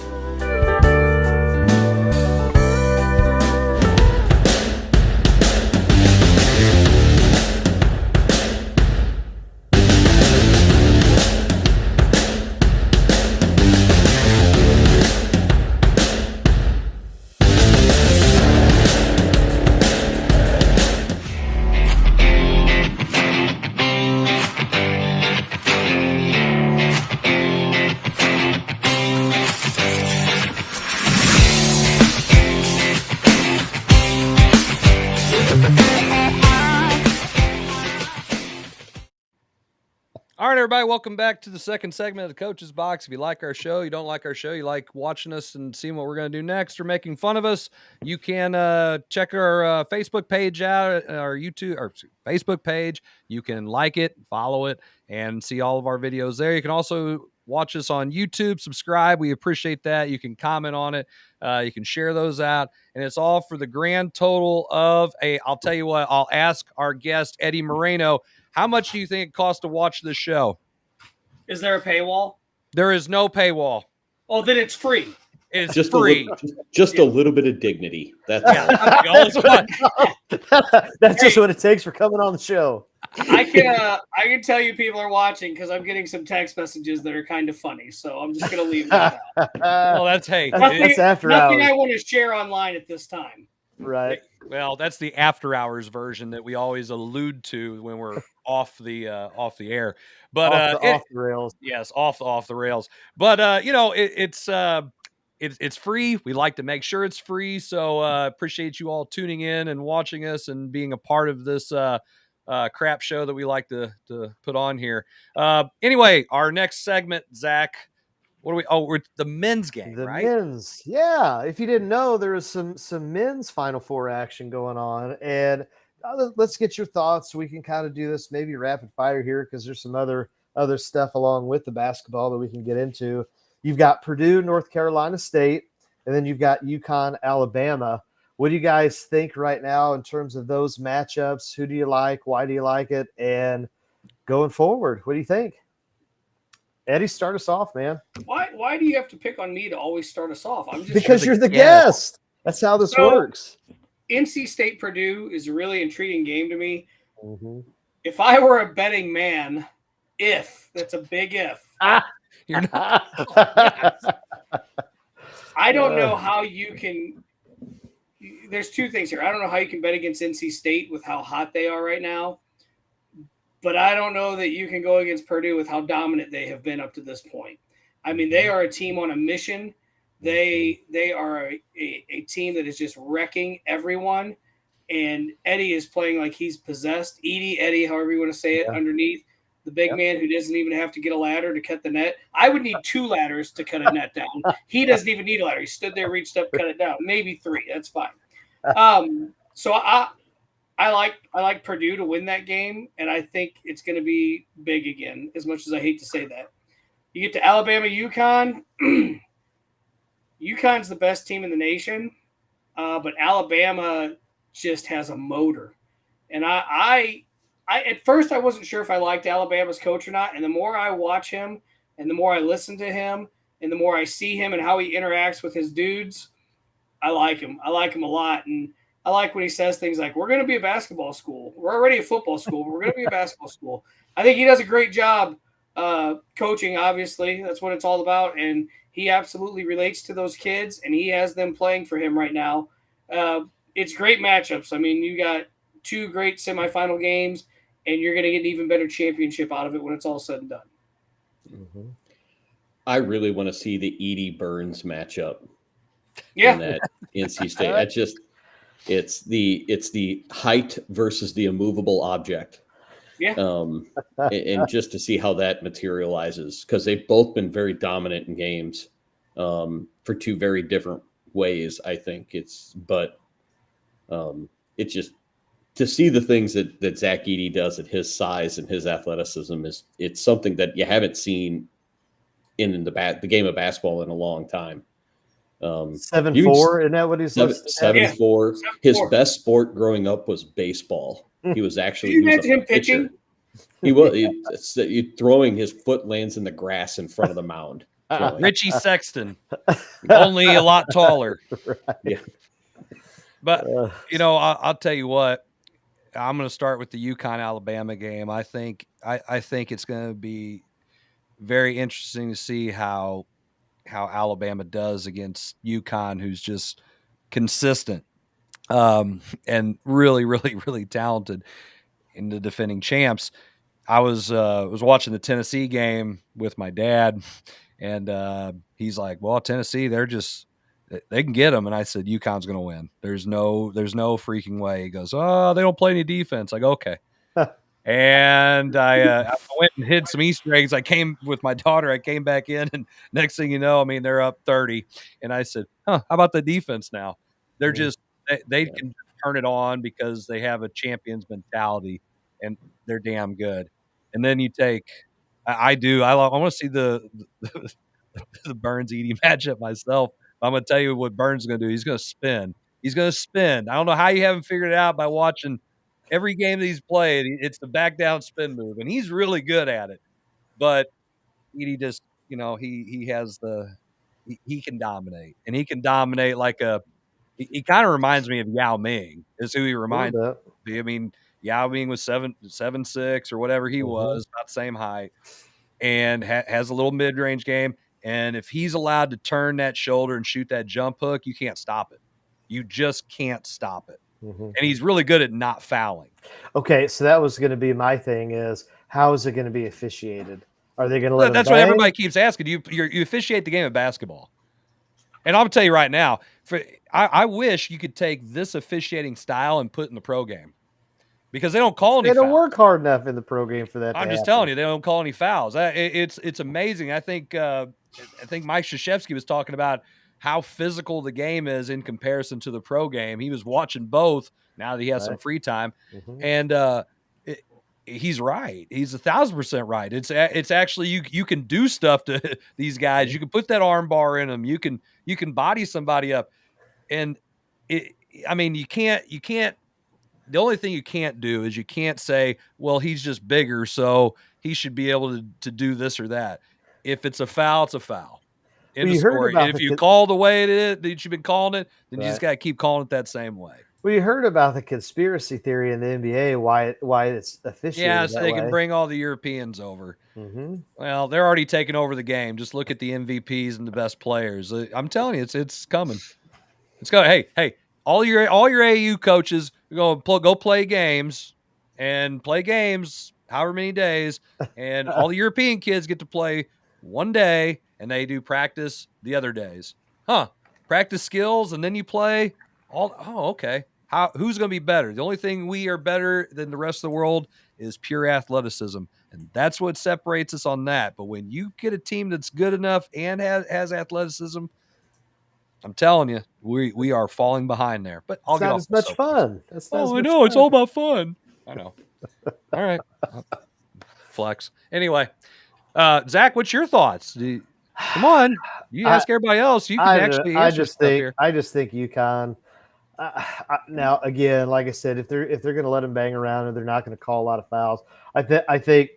All right, everybody, welcome back to the second segment of the Coach's Box. If you like our show, you don't like our show, you like watching us and seeing what we're going to do next or making fun of us, you can check our Facebook page out, our YouTube or Facebook page. You can like it, follow it, and see all of our videos there. You can also watch us on YouTube, subscribe. We appreciate that. You can comment on it. You can share those out. And it's all for the grand total of I'll tell you what, I'll ask our guest, Eddie Moreno, how much do you think it costs to watch this show? Is there a paywall? There is no paywall. Oh, then it's free. It's just free. A little bit of dignity. That's all. That's just what it takes for coming on the show. I can tell you people are watching because I'm getting some text messages that are kind of funny. So I'm just going to leave that out. Well, that's after nothing hours. I want to share online at this time. Right. Well, that's the after hours version that we always allude to when we're off the air. But off the rails. Yes, off the rails. But it's free. We like to make sure it's free. So appreciate you all tuning in and watching us and being a part of this crap show that we like to put on here. Anyway, our next segment, Zach. What are we? Oh, we're the men's game, the right? Men's, yeah. If you didn't know, there is some men's Final Four action going on, and let's get your thoughts. We can kind of do this maybe rapid fire here because there's some other stuff along with the basketball that we can get into. You've got Purdue, North Carolina State, and then you've got UConn, Alabama. What do you guys think right now in terms of those matchups? Who do you like? Why do you like it? And going forward, what do you think? Eddie, start us off, man. Why do you have to pick on me to always start us off? I'm just because you're the guest. That's how this works. NC State Purdue is a really intriguing game to me. Mm-hmm. If I were a betting man, that's a big if. You're not. I don't know how you can. There's two things here. I don't know how you can bet against NC State with how hot they are right now. But I don't know that you can go against Purdue with how dominant they have been up to this point. I mean, they are a team on a mission. They are a team that is just wrecking everyone. And Eddie is playing like he's possessed. Eddie, however you want to say it, underneath the big man who doesn't even have to get a ladder to cut the net. I would need 2 ladders to cut a net down. He doesn't even need a ladder. He stood there, reached up, cut it down. Maybe 3. That's fine. So I like Purdue to win that game, and I think it's going to be big again, as much as I hate to say that. You get to Alabama, UConn. UConn's the best team in the nation, but Alabama just has a motor. And I at first I wasn't sure if I liked Alabama's coach or not, and the more I watch him and the more I listen to him and the more I see him and how he interacts with his dudes, I like him. I like him a lot, and I like when he says things like, we're going to be a basketball school. We're already a football school, but we're going to be a basketball school. I think he does a great job coaching, obviously. That's what it's all about. And he absolutely relates to those kids, and he has them playing for him right now. It's great matchups. I mean, you got 2 great semifinal games, and you're going to get an even better championship out of it when it's all said and done. Mm-hmm. I really want to see the Edie Burns matchup. Yeah. In that NC State. That's just – It's the height versus the immovable object. Yeah. And just to see how that materializes, because they've both been very dominant in games for 2 very different ways, I think. It's just to see the things that Zach Edey does at his size and his athleticism it's something that you haven't seen in the game of basketball in a long time. 7'4", isn't that what he's 7'4". His best sport growing up was baseball. He was actually Can you imagine him pitching? He was throwing. His foot lands in the grass in front of the mound. Richie Sexton, only a lot taller. Right. Yeah. But I'll tell you what. I'm going to start with the UConn Alabama game. I think it's going to be very interesting to see how Alabama does against UConn, who's just consistent and really, really, really talented in the defending champs. I was watching the Tennessee game with my dad, and he's like, "Well, Tennessee, they can get them." And I said, "UConn's going to win. There's no freaking way." He goes, "Oh, they don't play any defense." I go, "Okay." And I went and hid some Easter eggs. I came with my daughter. I came back in, and next thing you know, I mean, they're up 30. And I said, "How about the defense now?" They're just they can turn it on because they have a champion's mentality, and they're damn good. And then you take I do. I want to see the Burns Edie matchup myself. I'm going to tell you what Burns is going to do. He's going to spin. He's going to spin. I don't know how you haven't figured it out by watching every game that he's played. It's the back down spin move, and he's really good at it. But Edie just, he has he can dominate, and he can dominate like he kind of reminds me of Yao Ming is who he reminds me. I mean, Yao Ming was 7'6" or whatever he was, about the same height, and has a little mid-range game. And if he's allowed to turn that shoulder and shoot that jump hook, you can't stop it. You just can't stop it. And he's really good at not fouling. Okay, so that was going to be my thing is, how is it going to be officiated? Are they going to let That's what everybody keeps asking. You officiate the game of basketball. And I'll tell you right now, I wish you could take this officiating style and put it in the pro game. Because they don't call any fouls. They don't work hard enough in the pro game for that. I'm just telling you, they don't call any fouls. It's amazing. I think Mike Krzyzewski was talking about how physical the game is in comparison to the pro game. He was watching both now that he has some free time, and he's right. He's 1,000% right. It's actually you can do stuff to these guys. You can put that arm bar in them. You can body somebody up, and you can't. The only thing you can't do is you can't say, well, he's just bigger, so he should be able to do this or that. If it's a foul, it's a foul. End of story. And if you call the way it is that you've been calling it, then you just got to keep calling it that same way. Well, you heard about the conspiracy theory in the NBA, why it's officiated. Yeah, so they can bring all the Europeans over. Well, they're already taking over the game. Just look at the MVPs and the best players. I'm telling you, it's coming. It's going. Hey, all your AU coaches go play games however many days, and all the European kids get to play one day, and they do practice the other days. Practice skills, and then you play all. Oh, okay. Who's going to be better? The only thing we are better than the rest of the world is pure athleticism, and that's what separates us on that. But when you get a team that's good enough and has athleticism, I'm telling you, we are falling behind there. But I'll get off as much fun. I know. It's all about fun. I know. All right. Flex. Anyway, Zach, what's your thoughts? Come on. You ask everybody else. You can actually answer I just think UConn. Now, again, like I said, if they're going to let them bang around and they're not going to call a lot of fouls, I think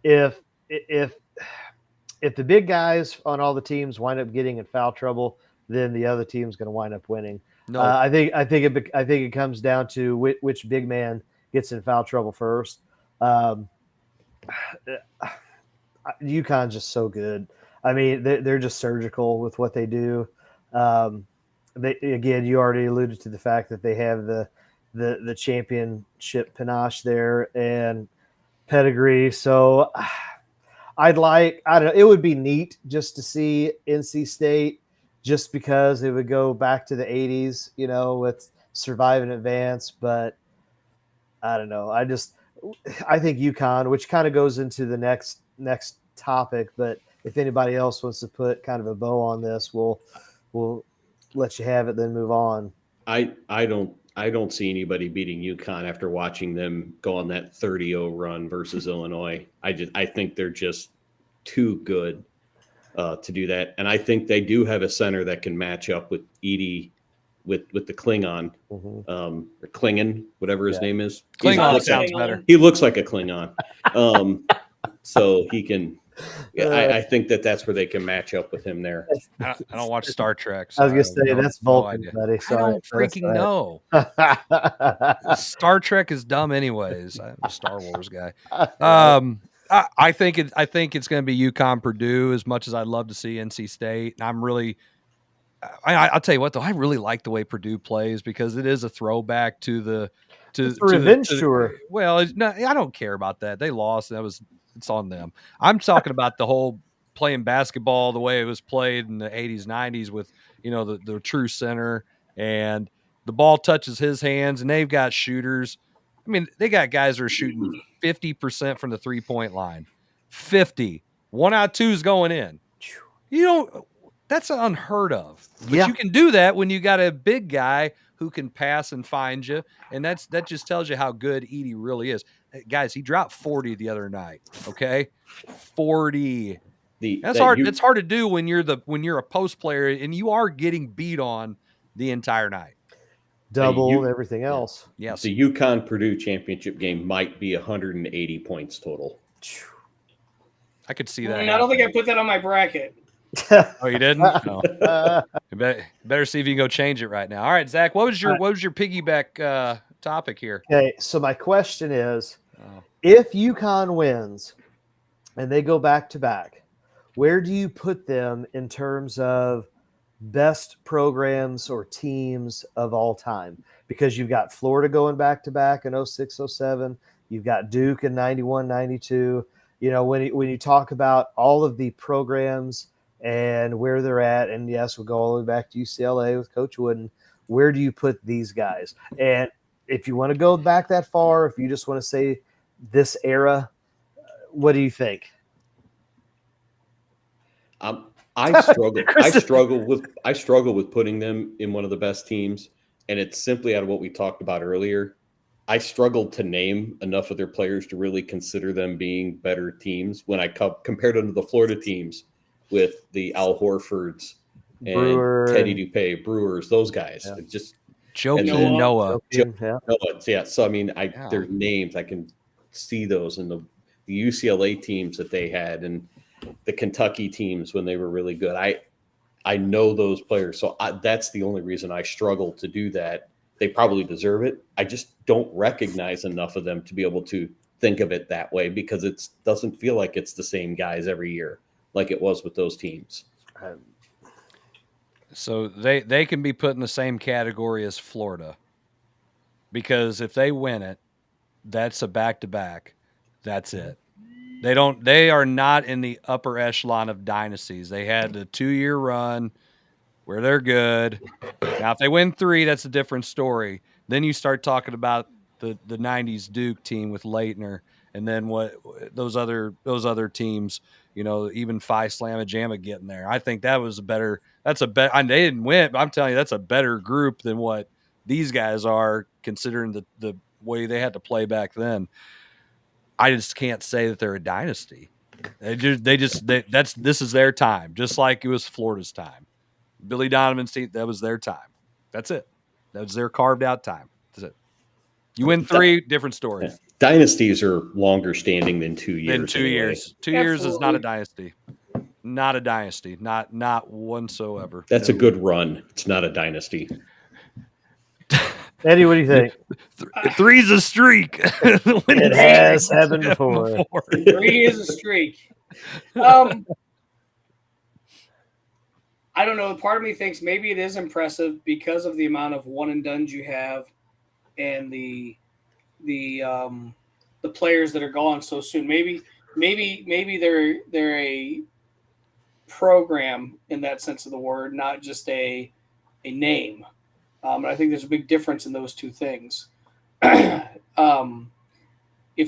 if the big guys on all the teams wind up getting in foul trouble, then the other team's going to wind up winning. No, I think it comes down to which big man gets in foul trouble first. UConn's just so good. I mean, they're just surgical with what they do. Again, you already alluded to the fact that they have the championship panache there and pedigree. So I don't know. It would be neat just to see NC State, just because it would go back to the 80s, with survive and advance. But I don't know. I think UConn, which kind of goes into the next topic, but if anybody else wants to put kind of a bow on this, we'll let you have it, then move on. I don't see anybody beating UConn after watching them go on that 30-0 run versus Illinois. I think they're just too good to do that. And I think they do have a center that can match up with Edie with the Klingon, or Klingon, whatever his name is. Klingon sounds better. He looks like a Klingon. So he can, I think that's where they can match up with him there. I don't watch Star Trek. So I was going to say, that's Vulcan, buddy. Sorry, I don't freaking know. Star Trek is dumb anyways. I'm a Star Wars guy. I think it's going to be UConn Purdue, as much as I'd love to see NC State. And I'm really, I'll tell you what though, I really like the way Purdue plays, because it is a throwback to the revenge tour. Well, no, I don't care about that. They lost. It's on them. I'm talking about the whole playing basketball the way it was played in the 80s, 90s with, the true center, and the ball touches his hands, and they've got shooters. I mean, they got guys that are shooting 50% from the 3-point line. 50. 1 out of 2 is going in. That's unheard of. But you can do that when you got a big guy who can pass and find you. And that just tells you how good Edey really is. Guys, he dropped 40 the other night. Okay. 40. That's hard. It's hard to do when you're a post player and you are getting beat on the entire night. Double and everything else. Yes. The UConn Purdue championship game might be 180 points total. I could see that. I don't think I put that on my bracket. Oh, you didn't? No. Better see if you can go change it right now. All right, Zach, what was your piggyback topic here? Okay, so my question is, if UConn wins and they go back to back, where do you put them in terms of best programs or teams of all time? Because you've got Florida going back to back in 06, 07. You've got Duke in 91, 92. You know, when you talk about all of the programs and where they're at, and yes, we'll go all the way back to UCLA with Coach Wooden, where do you put these guys? And if you want to go back that far, if you just want to say this era, what do you think? I struggle with putting them in one of the best teams, and it's simply out of what we talked about earlier. I struggled to name enough of their players to really consider them being better teams when I compared them to the Florida teams with the Al Horfords and Teddy Dupay, Brewers, those guys. Yeah. Just Noah. Yeah. So I mean, their names, I can see those in the UCLA teams that they had and the Kentucky teams when they were really good. I know those players, so that's the only reason I struggle to do that. They probably deserve it. I just don't recognize enough of them to be able to think of it that way because it doesn't feel like it's the same guys every year like it was with those teams. So they can be put in the same category as Florida because if they win it, that's a back-to-back. That's it. They are not in the upper echelon of dynasties. They had the 2-year run where they're good. Now, if they win 3, that's a different story. Then you start talking about the 90s Duke team with Leitner, and then what those other teams, you know, even Phi Slamma Jamma getting there. I think that was they didn't win, but I'm telling you, that's a better group than what these guys are, considering the way they had to play back then. I just can't say that they're a dynasty. This is their time, just like it was Florida's time. Billy Donovan's team, that was their time. That's it. That was their carved out time. That's it. You win 3, different story. Dynasties are longer standing than 2 years. Than 2 years. 2 years is not a dynasty. Not a dynasty. Not whatsoever. That's a good run. It's not a dynasty. Eddie, what do you think? 3's a streak. It has happened before. 3 is a streak. I don't know. Part of me thinks maybe it is impressive because of the amount of one and dones you have, and the players that are gone so soon. Maybe they're a program in that sense of the word, not just a name. And I think there's a big difference in those two things. If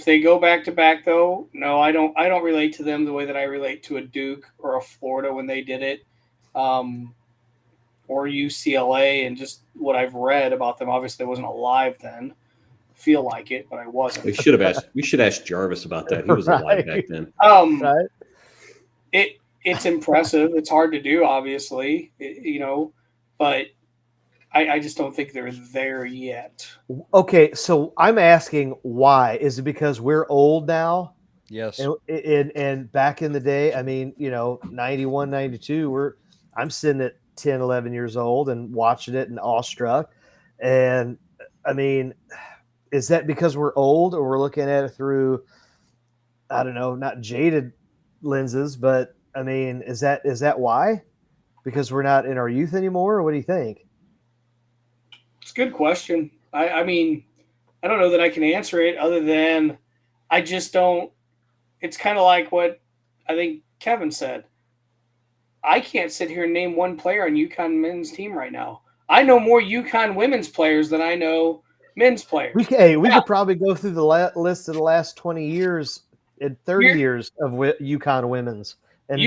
they go back to back, though, no, I don't relate to them the way that I relate to a Duke or a Florida when they did it. Or UCLA, and just what I've read about them. Obviously, I wasn't alive then. Feel like it, but I wasn't. We should ask Jarvis about that. He was alive back then. It's impressive. It's hard to do, obviously, but I just don't think they're there yet. Okay, so I'm asking why. Is it because we're old now? Yes. And back in the day, I mean, 91, 92, I'm sitting at 10, 11 years old and watching it and awestruck. And I mean, is that because we're old or we're looking at it through, I don't know, not jaded lenses, but I mean, is that why? Because we're not in our youth anymore? Or what do you think? It's a good question. I mean, I don't know that I can answer it other than I just don't. It's kind of like what I think Kevin said. I can't sit here and name one player on UConn men's team right now. I know more UConn women's players than I know men's players. We could probably go through the list of the last 20 years and 30 years of UConn women's. And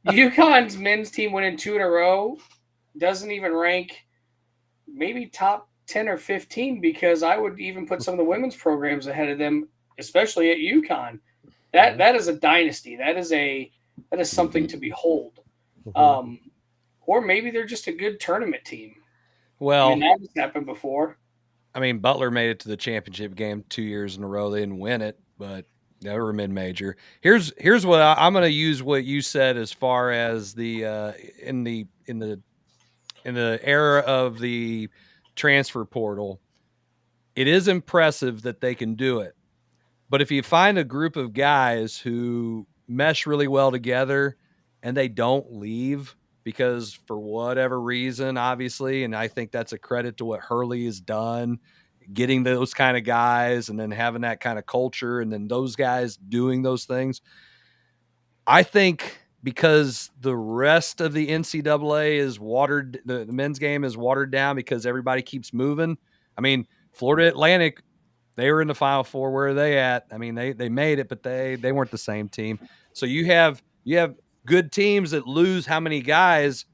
UConn's men's team winning 2 in a row doesn't even rank maybe top 10 or 15, because I would even put some of the women's programs ahead of them, especially at UConn. That is a dynasty. That is something to behold. Or maybe they're just a good tournament team. Well, I mean, that has happened before. I mean, Butler made it to the championship game 2 years in a row. They didn't win it, but they were mid-major. Here's what I'm going to use what you said as far as the in the era of the transfer portal. It is impressive that they can do it. But if you find a group of guys who mesh really well together and they don't leave because for whatever reason, obviously, and I think that's a credit to what Hurley has done, getting those kind of guys and then having that kind of culture and then those guys doing those things. I think because the rest of the NCAA is watered, the men's game is watered down because everybody keeps moving. I mean, Florida Atlantic, they were in the Final Four. Where are they at? I mean, they made it, but they weren't the same team. So you have good teams that lose how many guys?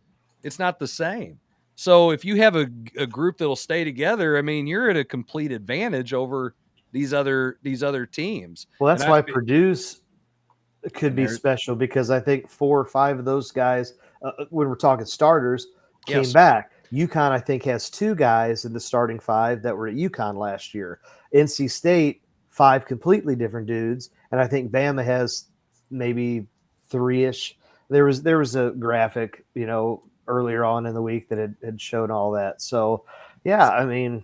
It's not the same. So if you have a group that'll stay together, I mean, you're at a complete advantage over these other teams. Well, that's why Purdue's could be special, because I think 4 or 5 of those guys, when we're talking starters, came back. UConn, I think, has 2 guys in the starting 5 that were at UConn last year. NC State, 5 completely different dudes, and I think Bama has maybe 3-ish. There was a graphic, earlier on in the week that had shown all that. So, yeah, I mean,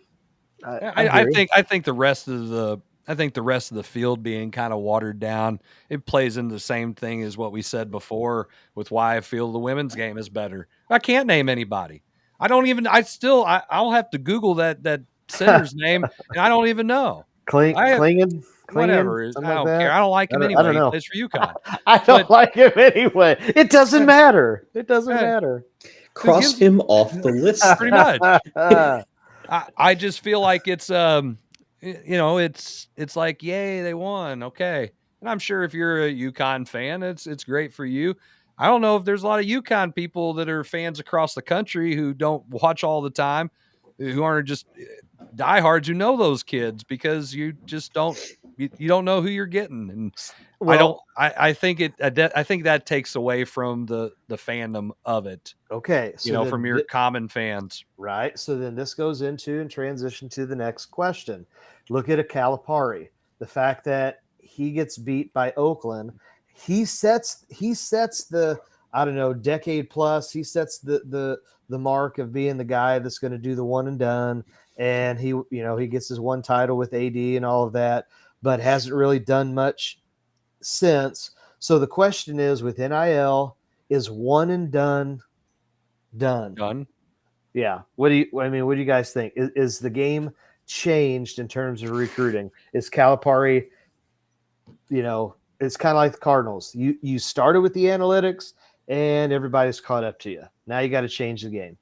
I think the rest of the field being kind of watered down, it plays into the same thing as what we said before with why I feel the women's game is better. I can't name anybody. I'll have to Google that center's name, and I don't even know. Klingen? Whatever. I don't care. I don't like him anyway. I don't know. He plays for UConn. I don't like him anyway. It doesn't matter. It doesn't matter. Cross him off the list. Pretty much. I just feel like it's it's like, yay, they won. Okay. And I'm sure if you're a UConn fan, it's great for you. I don't know if there's a lot of UConn people that are fans across the country who don't watch all the time, who aren't just diehards who know those kids, because you just don't know who you're getting. And I think that takes away from the fandom of it. Okay. So from your common fans. Right. So then this goes into and transition to the next question. Look at a Calipari. The fact that he gets beat by Oakland, he sets the, I don't know, decade plus. He sets the mark of being the guy that's going to do the one and done. And he gets his one title with AD and all of that, but hasn't really done much since. So the question is, with NIL, is one and done? Yeah. What do you guys think? Is the game changed in terms of recruiting? Is Calipari, it's kind of like the Cardinals. You started with the analytics and everybody's caught up to you. Now you got to change the game.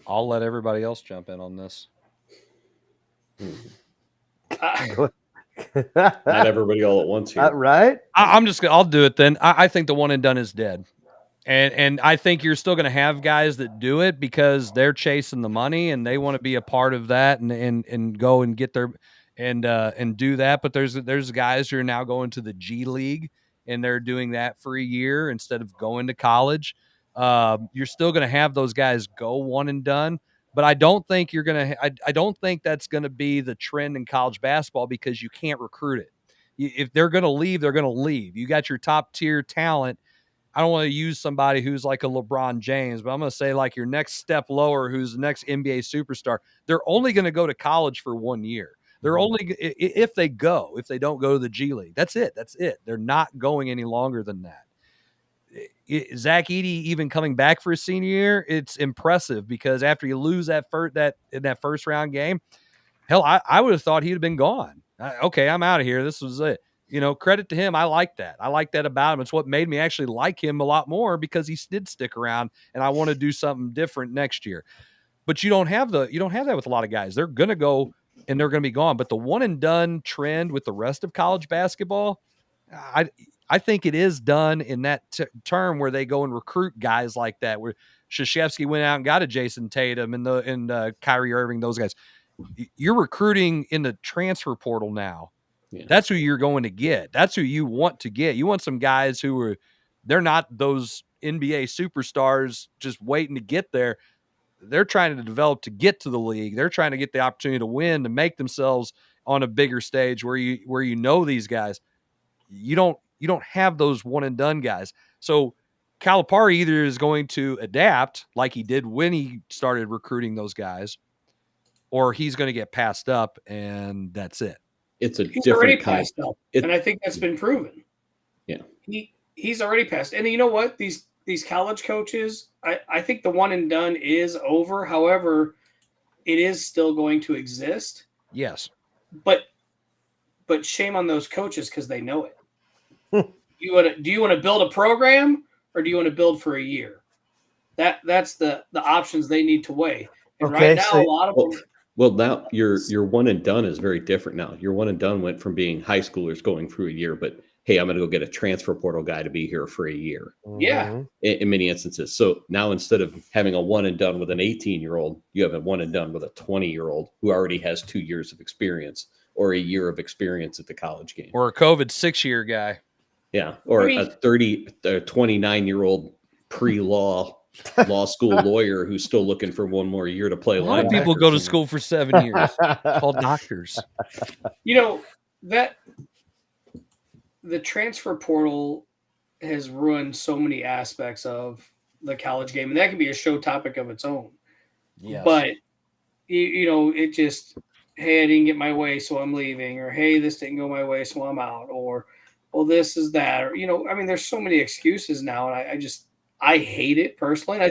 I'll let everybody else jump in on this. Not everybody all at once here. Right? I'll do it then. I think the one and done is dead. And I think you're still going to have guys that do it because they're chasing the money and they want to be a part of that and go and get their and do that. But there's guys who are now going to the G League and they're doing that for a year instead of going to college. You're still going to have those guys go one and done, but I don't think I don't think that's going to be the trend in college basketball because you can't recruit it. If they're going to leave, they're going to leave. You got your top tier talent. I don't want to use somebody who's like a LeBron James, but I'm going to say like your next step lower, who's the next NBA superstar. They're only going to go to college for 1 year. They're only, if they don't go to the G League, that's it. They're not going any longer than that. Zach Edey even coming back for his senior year, it's impressive because after you lose that first round game, hell, I would have thought he'd have been gone. Okay, I'm out of here. This was it. Credit to him. I like that. I like that about him. It's what made me actually like him a lot more because he did stick around, and I want to do something different next year. But you don't have that with a lot of guys. They're gonna go and they're gonna be gone. But the one and done trend with the rest of college basketball, I think it is done in that term where they go and recruit guys like that, where Krzyzewski went out and got a Jason Tatum and Kyrie Irving, those guys. You're recruiting in the transfer portal now. Yeah. That's who you're going to get. That's who you want to get. You want some guys they're not those NBA superstars just waiting to get there. They're trying to develop to get to the league. They're trying to get the opportunity to win, to make themselves on a bigger stage where you know these guys. You don't have those one and done guys. So Calipari either is going to adapt like he did when he started recruiting those guys, or he's going to get passed up, and that's it. He's different already passed up, and I think that's been proven. Yeah, he's already passed. And you know what? These college coaches, I think the one and done is over. However, it is still going to exist. Yes, but shame on those coaches because they know it. Do you want to build a program, or do you want to build for a year? That's the options they need to weigh. And right now, a lot of them. Well, now your one and done is very different now. Your one and done went from being high schoolers going through a year, but hey, I'm going to go get a transfer portal guy to be here for a year. Yeah. In many instances. So now instead of having a one and done with an 18-year-old, you have a one and done with a 20-year-old who already has 2 years of experience or a year of experience at the college game. Or a COVID 6-year guy. Yeah. Or a 29-year-old pre-law law school lawyer who's still looking for one more year to play. A lot of people go to school for 7 years, called doctors. You know, that the transfer portal has ruined so many aspects of the college game, and that can be a show topic of its own. Yes. But you know, it just, hey, I didn't get my way, so I'm leaving, or hey, this didn't go my way, so I'm out, or well, this is that, or I mean, there's so many excuses now, and I hate it personally. And I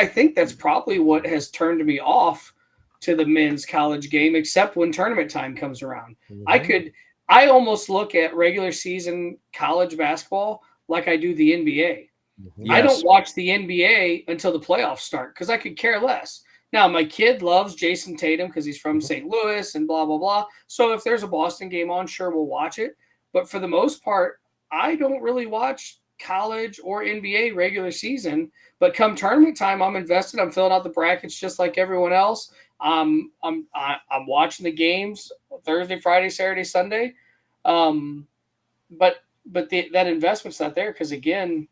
think that's probably what has turned me off to the men's college game, except when tournament time comes around. Mm-hmm. I almost look at regular season college basketball like I do the NBA. Mm-hmm. Yes. I don't watch the NBA until the playoffs start because I could care less. Now, my kid loves Jason Tatum because he's from St. Louis and blah, blah, blah. So if there's a Boston game on, sure, we'll watch it. But for the most part, I don't really watch college or NBA regular season, but come tournament time, I'm invested. I'm filling out the brackets just like everyone else. I'm watching the games Thursday, Friday, Saturday, Sunday. But that investment's not there because again,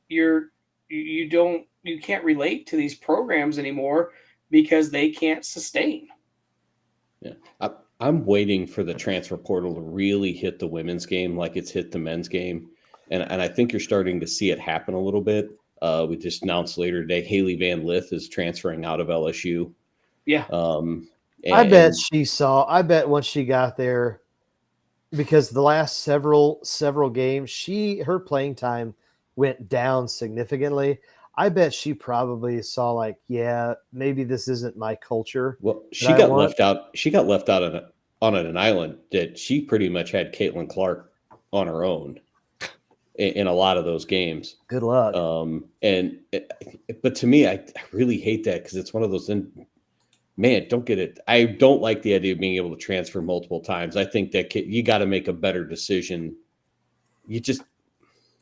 you can't relate to these programs anymore because they can't sustain. Yeah. I'm waiting for the transfer portal to really hit the women's game like it's hit the men's game. And I think you're starting to see it happen a little bit. We just announced later today, Haley Van Lith is transferring out of LSU. Yeah. I bet once she got there, because the last several games, her playing time went down significantly. I bet she probably saw like, yeah, maybe this isn't my culture. Well, she got left out. She got left out on an island that she pretty much had Caitlin Clark on her own in a lot of those games. Good luck. But to me, I really hate that because it's one of those. Man, don't get it. I don't like the idea of being able to transfer multiple times. I think that you got to make a better decision. You just.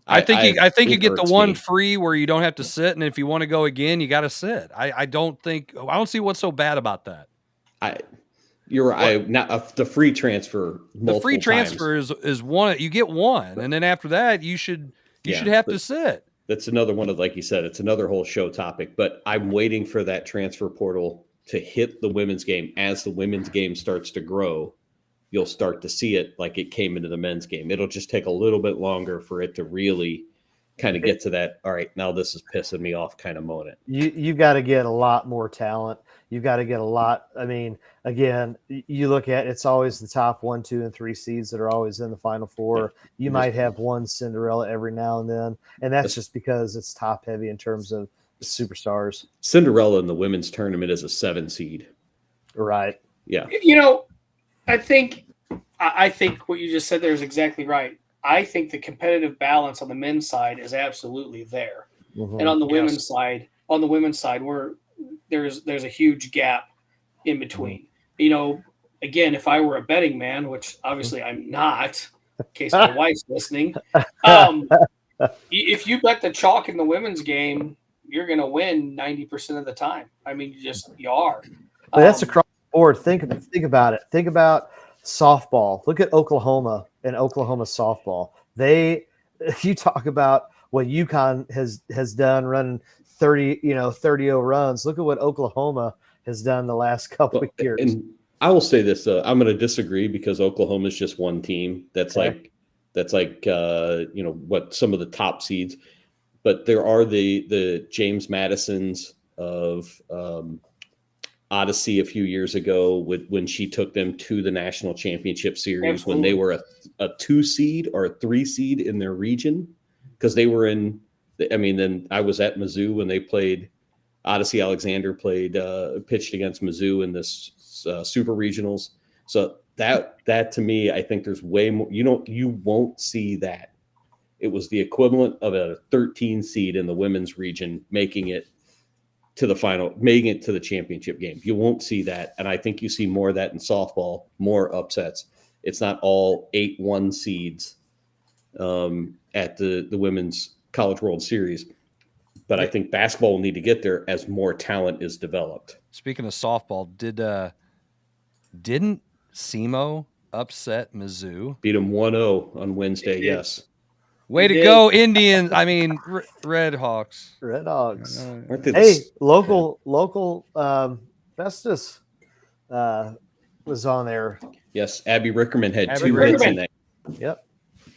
I think you get the one free where you don't have to sit, and if you want to go again, you got to sit. I don't see what's so bad about that. You're right. Not the free transfer. The free transfer is one. You get one, and then after that, you should have to sit. That's another one of, like you said, it's another whole show topic. But I'm waiting for that transfer portal to hit the women's game. As the women's game starts to grow, you'll start to see it like it came into the men's game. It'll just take a little bit longer for it to really kind of get to that, all right, now this is pissing me off kind of moment. You've got to get a lot more talent. You've got to get a lot. I mean, again, you look at it's always the top 1, 2, and 3 seeds that are always in the Final Four. You might have one Cinderella every now and then, and that's just because it's top heavy in terms of superstars. Cinderella in the women's tournament is a 7 seed. Right. Yeah. I think what you just said there is exactly right. I think the competitive balance on the men's side is absolutely there. Mm-hmm. And on the women's side, there's a huge gap in between. Mm-hmm. Again, if I were a betting man, which obviously I'm not, in case my wife's listening. If you bet the chalk in the women's game, you're going to win 90% of the time. I mean, you are. But that's across the board. Think about it. Think about softball. Look at Oklahoma and Oklahoma softball. You talk about what UConn has done running 30-0 runs. Look at what Oklahoma has done the last couple of years. And I will say this, I'm going to disagree because Oklahoma is just one team. That's like what some of the top seeds, but there are the James Madisons of Odyssey a few years ago when she took them to the national championship series. Absolutely. When they were a 2 seed or a 3 seed in their region, because they were then I was at Mizzou when they played. Odyssey Alexander pitched against Mizzou in this super regionals. So that to me, I think there's way more. You won't see that. It was the equivalent of a 13 seed in the women's region making it to the final, making it to the championship game. You won't see that, and I think you see more of that in softball, more upsets. It's not all 8-1 seeds at the Women's College World Series. But I think basketball will need to get there as more talent is developed. Speaking of softball, didn't SEMO upset Mizzou? Beat them 1-0 on Wednesday, yes. Way to go, Indians. I mean, Red Hawks. Red Hawks. Hey, local Festus was on there. Yes, Abby Rickerman had 2 hits in that. Yep.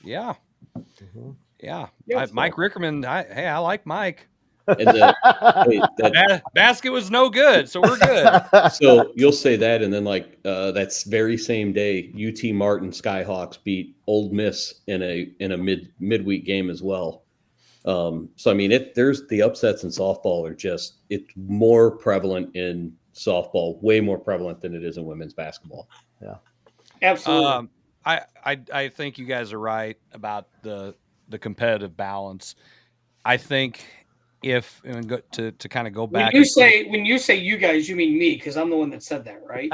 Yeah. Mm-hmm. Yeah. Mike Rickerman, I like Mike. And basket was no good, so we're good. So you'll say that, and then that's very same day, UT Martin Skyhawks beat Ole Miss in a midweek game as well. So I mean, there's the upsets in softball it's more prevalent in softball, way more prevalent than it is in women's basketball. Yeah, absolutely. I think you guys are right about the competitive balance. I think. To kind of go back, when you say you guys, you mean me, because I'm the one that said that, right?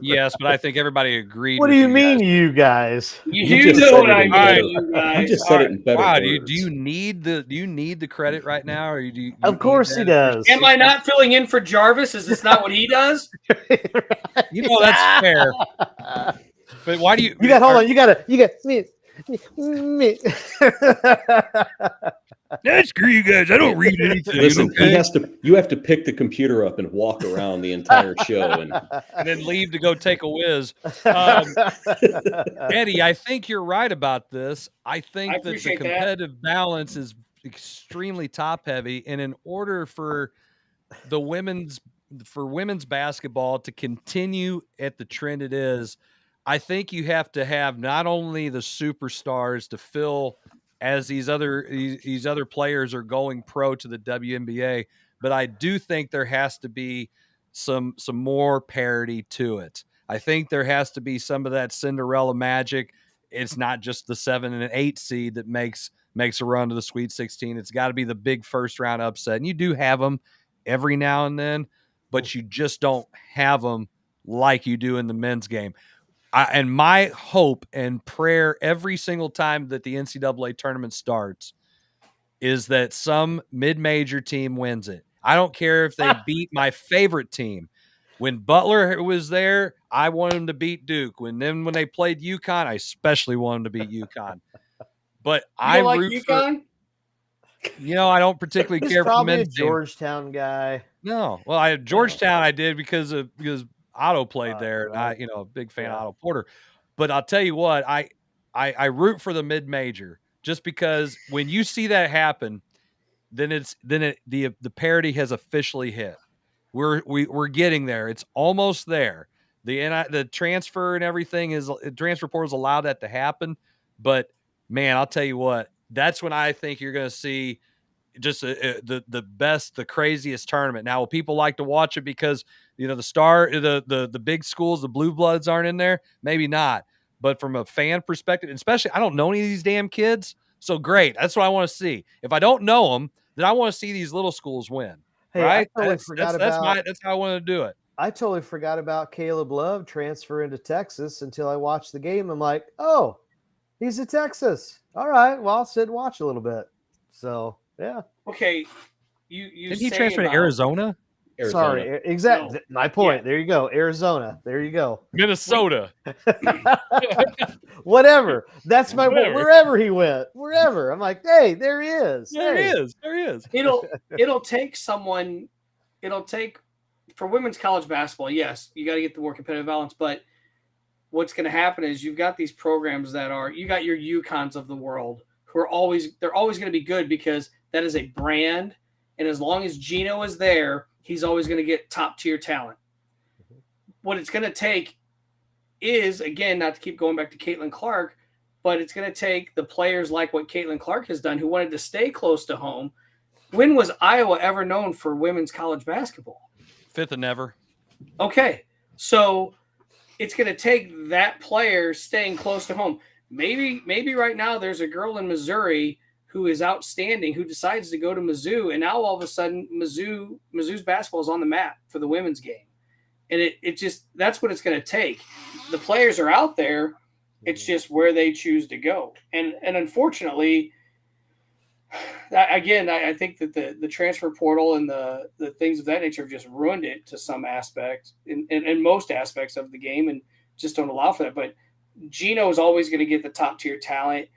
Yes, but I think everybody agreed. What do you mean, you guys? You know what I mean. You guys. You just said it in better words. Do you need the credit right now, or do you? Of course he does. Am I not filling in for Jarvis? Is this not what he does? That's fair. But why do you? Hold on. You got me. Screw you guys. I don't read anything. Listen, you have to pick the computer up and walk around the entire show and then leave to go take a whiz. Eddie, I think you're right about this. I think that the competitive balance is extremely top heavy, and in order for women's basketball to continue at the trend it is, I think you have to have not only the superstars to fill as these other players are going pro to the WNBA, but I do think there has to be some more parity to it. I think there has to be some of that Cinderella magic. It's not just the 7 and 8 seed that makes a run to the Sweet 16. It's got to be the big first round upset, and you do have them every now and then, but you just don't have them like you do in the men's game. And my hope and prayer every single time that the NCAA tournament starts is that some mid-major team wins it. I don't care if they beat my favorite team. When Butler was there, I wanted them to beat Duke. When they played UConn, I especially wanted them to beat UConn. But I root UConn? I don't particularly care for the men's team. Georgetown guy. No, well, Georgetown I did because Otto played there, and I, a big fan of Otto Porter. But I'll tell you what, I root for the mid-major just because when you see that happen, then the parity has officially hit. We're getting there. It's almost there. The transfer and everything transfer portals allow that to happen. But man, I'll tell you what, that's when I think you're going to see just the best, the craziest tournament. Now, will people like to watch it because the big schools, the blue bloods aren't in there? Maybe not. But from a fan perspective, especially, I don't know any of these damn kids. So great. That's what I want to see. If I don't know them, then I want to see these little schools win. Hey, right? That's how I want to do it. I totally forgot about Caleb Love transferring to Texas until I watched the game. I'm like, oh, He's at Texas. All right. Well, I'll sit and watch a little bit. So, yeah. Okay. You Did he transfer to Arizona? Sorry, exactly. No. My point. Yeah. There you go. Arizona. There you go. Minnesota. Whatever. That's my Whatever. wherever he went. Wherever. I'm like, hey, there he is. There Hey. he is. There he is. It'll take someone. It'll take for women's college basketball. Yes, you got to get the more competitive balance. But what's going to happen is you've got these programs that are you got your UConns of the world who are always going to be good because that is a brand, and as long as Gino is there, he's always going to get top tier talent. What it's going to take is, again, not to keep going back to Caitlin Clark, but it's going to take the players like what Caitlin Clark has done who wanted to stay close to home. When was Iowa ever known for women's college basketball? Fifth and never. Okay. So it's going to take that player staying close to home. Maybe right now there's a girl in Missouri who is outstanding who decides to go to Mizzou, and now all of a sudden Mizzou's basketball is on the map for the women's game. And it just that's what it's going to take. The players are out there. It's just where they choose to go. And unfortunately, again, I think that the transfer portal and the things of that nature have just ruined it to some aspect in most aspects of the game and just don't allow for that. But Gino is always going to get the top tier talent.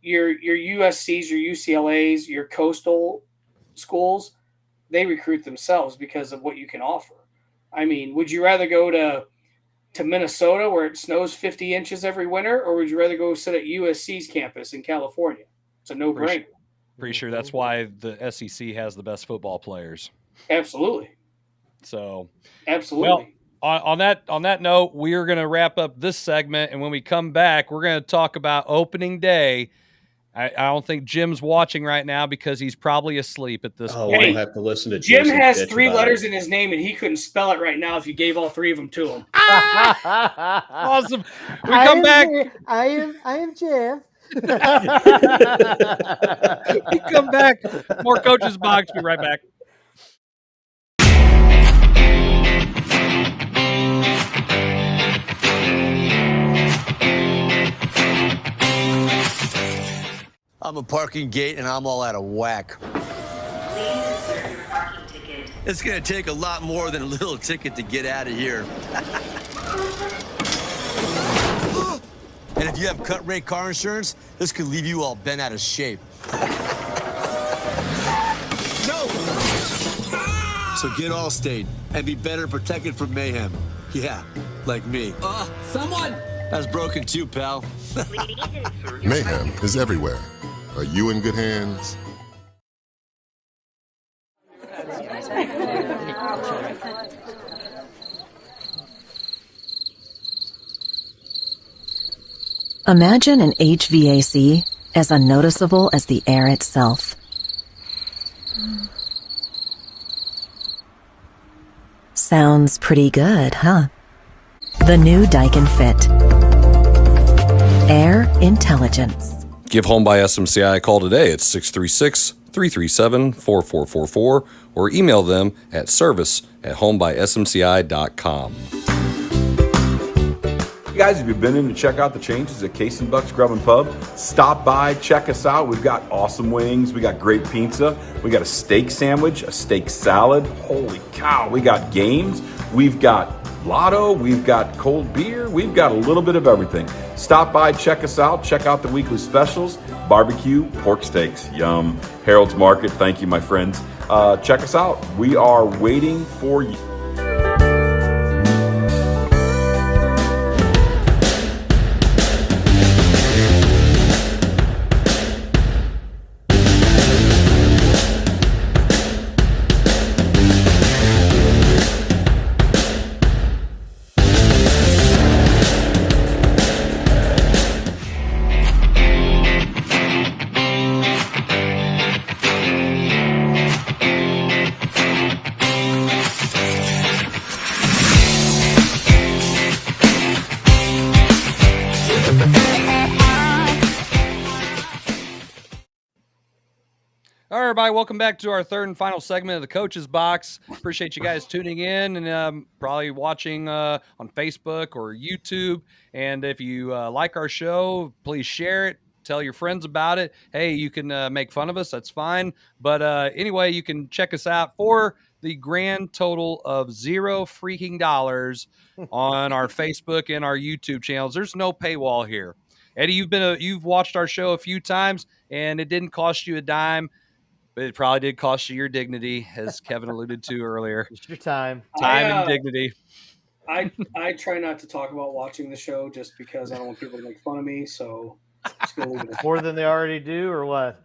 Your USCs, your UCLAs, your coastal schools, they recruit themselves because of what you can offer. I mean, would you rather go to Minnesota where it snows 50 inches every winter, or would you rather go sit at USC's campus in California? It's a no-brainer. Pretty sure that's why the SEC has the best football players. Absolutely. So, absolutely. Well, on that note, we are going to wrap up this segment, and when we come back, we're going to talk about opening day. I don't think Jim's watching right now because he's probably asleep at this point. We'll have to listen to Jim Jason has bitch 3 about letters it. in his name, and he couldn't spell it right now if you gave all 3 of them to him. Awesome. We come back. I am Jeff. We come back. More Coach's Box. Be right back. I'm a parking gate and I'm all out of whack. Please insert your parking ticket. It's gonna take a lot more than a little ticket to get out of here. And if you have cut rate car insurance, this could leave you all bent out of shape. No! So get Allstate and be better protected from mayhem. Yeah, like me. Someone! That's broken too, pal. Please insert your Mayhem is everywhere. Are you in good hands? Imagine an HVAC as unnoticeable as the air itself. Sounds pretty good, huh? The new Daikin Fit. Air intelligence. Give Home by SMCI a call today at 636-337-4444 or email them at service@homebysmci.com. Hey guys, if you've been in to check out the changes at Case & Buck's Grub and Pub, stop by, check us out. We've got awesome wings. We got great pizza. We got a steak sandwich, a steak salad. Holy cow, we got games. We've got lotto. We've got cold beer. We've got a little bit of everything. Stop by, check us out. Check out the weekly specials. Barbecue, pork steaks, yum. Harold's Market, thank you, my friends. Check us out. We are waiting for you. everybody. Welcome back to our third and final segment of the Coach's Box. Appreciate you guys tuning in and probably watching on Facebook or YouTube. And if you like our show, please share it. Tell your friends about it. Hey, you can make fun of us. That's fine. But anyway, you can check us out for the grand total of $0 freaking dollars on our Facebook and our YouTube channels. There's no paywall here. Eddie, you've watched our show a few times, and it didn't cost you a dime, but it probably did cost you your dignity, as Kevin alluded to earlier. Just your time. And dignity. I try not to talk about watching the show just because I don't want people to make fun of me. So just gonna leave it. More than they already do, or what?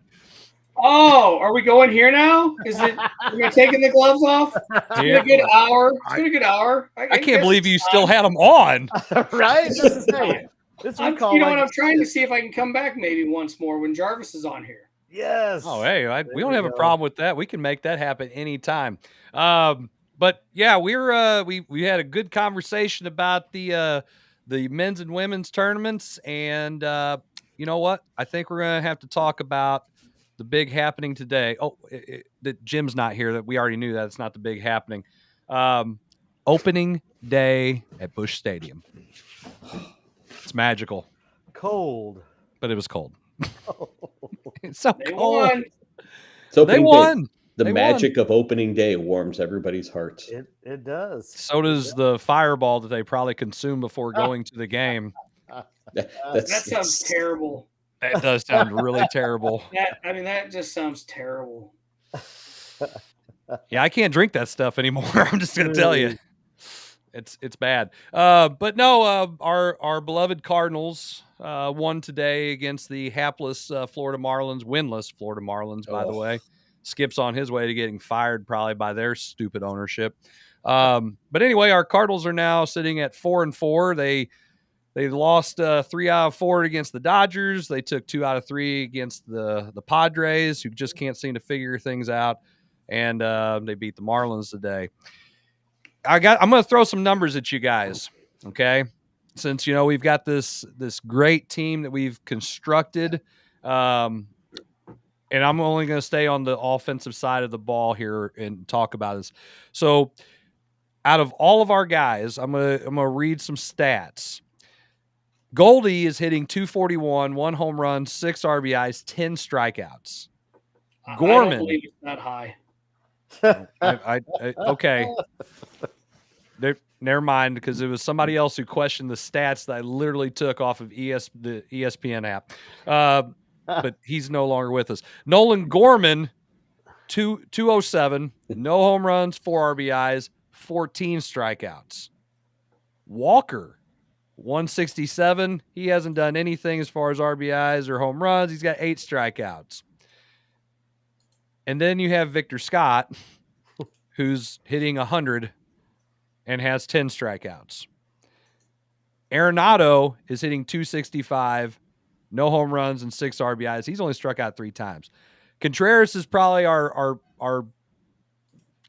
Oh, are we going here now? Is it? We're taking the gloves off? It's been a good hour. It's been a good hour. I can't believe you still had them on. Right? Just to say. I'm trying to see if I can come back maybe once more when Jarvis is on here. Yes. Oh, hey, we don't have a problem with that. We can make that happen anytime. But yeah, we had a good conversation about the men's and women's tournaments, and you know what? I think we're gonna have to talk about the big happening today. Oh, that Jim's not here. That we already knew that it's not the big happening. Opening day at Busch Stadium. It's magical. Cold. But it was cold. It's so They cold. won. They won. The They magic of opening day warms everybody's hearts. It does. So does the fireball that they probably consume before going to the game. That sounds terrible. That does sound really terrible. That just sounds terrible. Yeah, I can't drink that stuff anymore. I'm just going to tell you. It's bad. But no, our beloved Cardinals won today against the hapless Florida Marlins, winless Florida Marlins, by the way. Skip's on his way to getting fired probably by their stupid ownership. But anyway, our Cardinals are now sitting at 4-4. They lost 3 out of 4 against the Dodgers. They took 2 out of 3 against the Padres, who just can't seem to figure things out. And they beat the Marlins today. I'm going to throw some numbers at you guys, okay? Since, we've got this great team that we've constructed, and I'm only going to stay on the offensive side of the ball here and talk about this. So, out of all of our guys, I'm going to read some stats. Goldie is hitting .241, 1 home run, 6 RBIs, 10 strikeouts. Gorman, I don't believe it's that high. Okay. Never mind, because it was somebody else who questioned the stats that I literally took off of the ESPN app. But he's no longer with us. Nolan Gorman, 207, no home runs, 4 RBIs, 14 strikeouts. Walker, 167. He hasn't done anything as far as RBIs or home runs. He's got 8 strikeouts. And then you have Victor Scott, who's hitting 100 and has 10 strikeouts. Arenado is hitting .265, no home runs and 6 RBIs. He's only struck out 3 times. Contreras is probably our I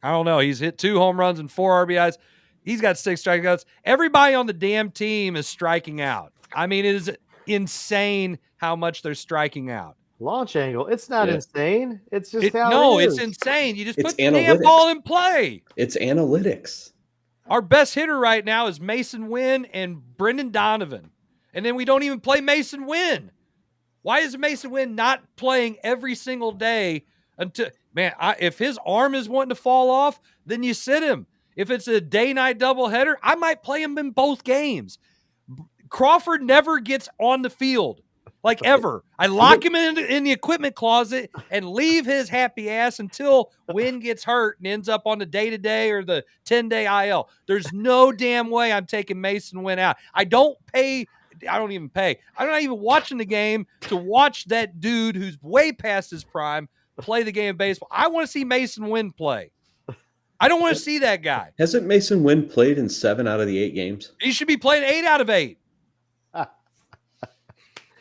don't know. He's hit 2 home runs and 4 RBIs. He's got 6 strikeouts. Everybody on the damn team is striking out. I mean, it is insane how much they're striking out. Launch angle. It's not insane. It's just it's insane. You just put the damn ball in play. It's analytics. Our best hitter right now is Mason Wynn and Brendan Donovan. And then we don't even play Mason Wynn. Why is Mason Wynn not playing every single day until if his arm is wanting to fall off, then you sit him. If it's a day-night doubleheader, I might play him in both games. Crawford never gets on the field. Like ever. I lock him in the equipment closet and leave his happy ass until Wynn gets hurt and ends up on the day-to-day or the 10-day IL. There's no damn way I'm taking Mason Wynn out. I'm not even watching the game to watch that dude who's way past his prime play the game of baseball. I want to see Mason Wynn play. I don't want to see that guy. Hasn't Mason Wynn played in 7 out of the 8 games? He should be playing 8 out of 8.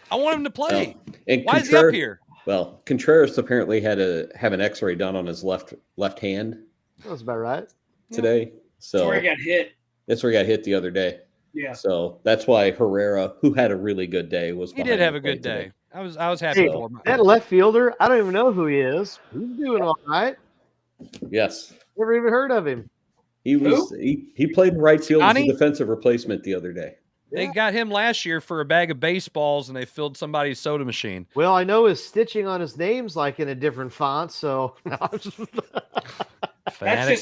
I want him to play. Why is he up here? Well, Contreras apparently had to have an X-ray done on his left hand. That was about right. Today. So that's where he got hit. That's where he got hit the other day. Yeah. So that's why Herrera, who had a really good day, was. He did have a good day. I was happy Hey, for him. that left fielder, I don't even know who he is. He's doing all right. Yes. Never even heard of him. He played in right field as a Johnny? defensive replacement the other day. They got him last year for a bag of baseballs, and they filled somebody's soda machine. Well, I know his stitching on his name's like in a different font, so That's just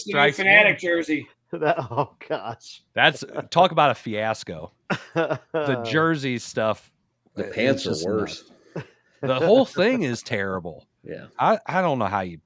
the new Fanatic jersey. Oh gosh, that's talk about a fiasco. The jersey stuff. The pants are worse. The whole thing is terrible. Yeah, I don't know how you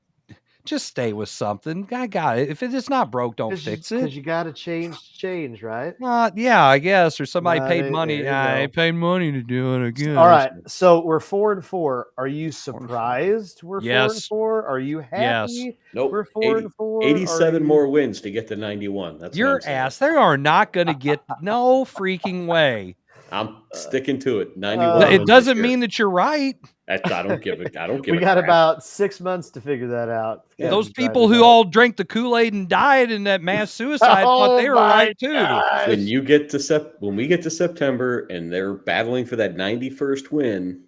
just stay with something. I got it. If it's not broke, don't fix it. Because you got to change, right? Yeah, I guess. Or somebody paid Right, money. there you I go. paid money to do it again. All right, so we're 4-4. Are you surprised we're Yes. 4-4? Are you happy? Yes. Nope. We're 4-4. 87 more wins to get to 91. That's what Your I'm saying. ass. They are not going to get no freaking way. I'm sticking to it. 91. It wins doesn't this year. mean that you're right. I don't give it. I don't give. We a got crap. about 6 months to figure that out. Those people who all drank the Kool-Aid and died in that mass suicide thought they were right too. When you get to when we get to September and they're battling for that 91st win,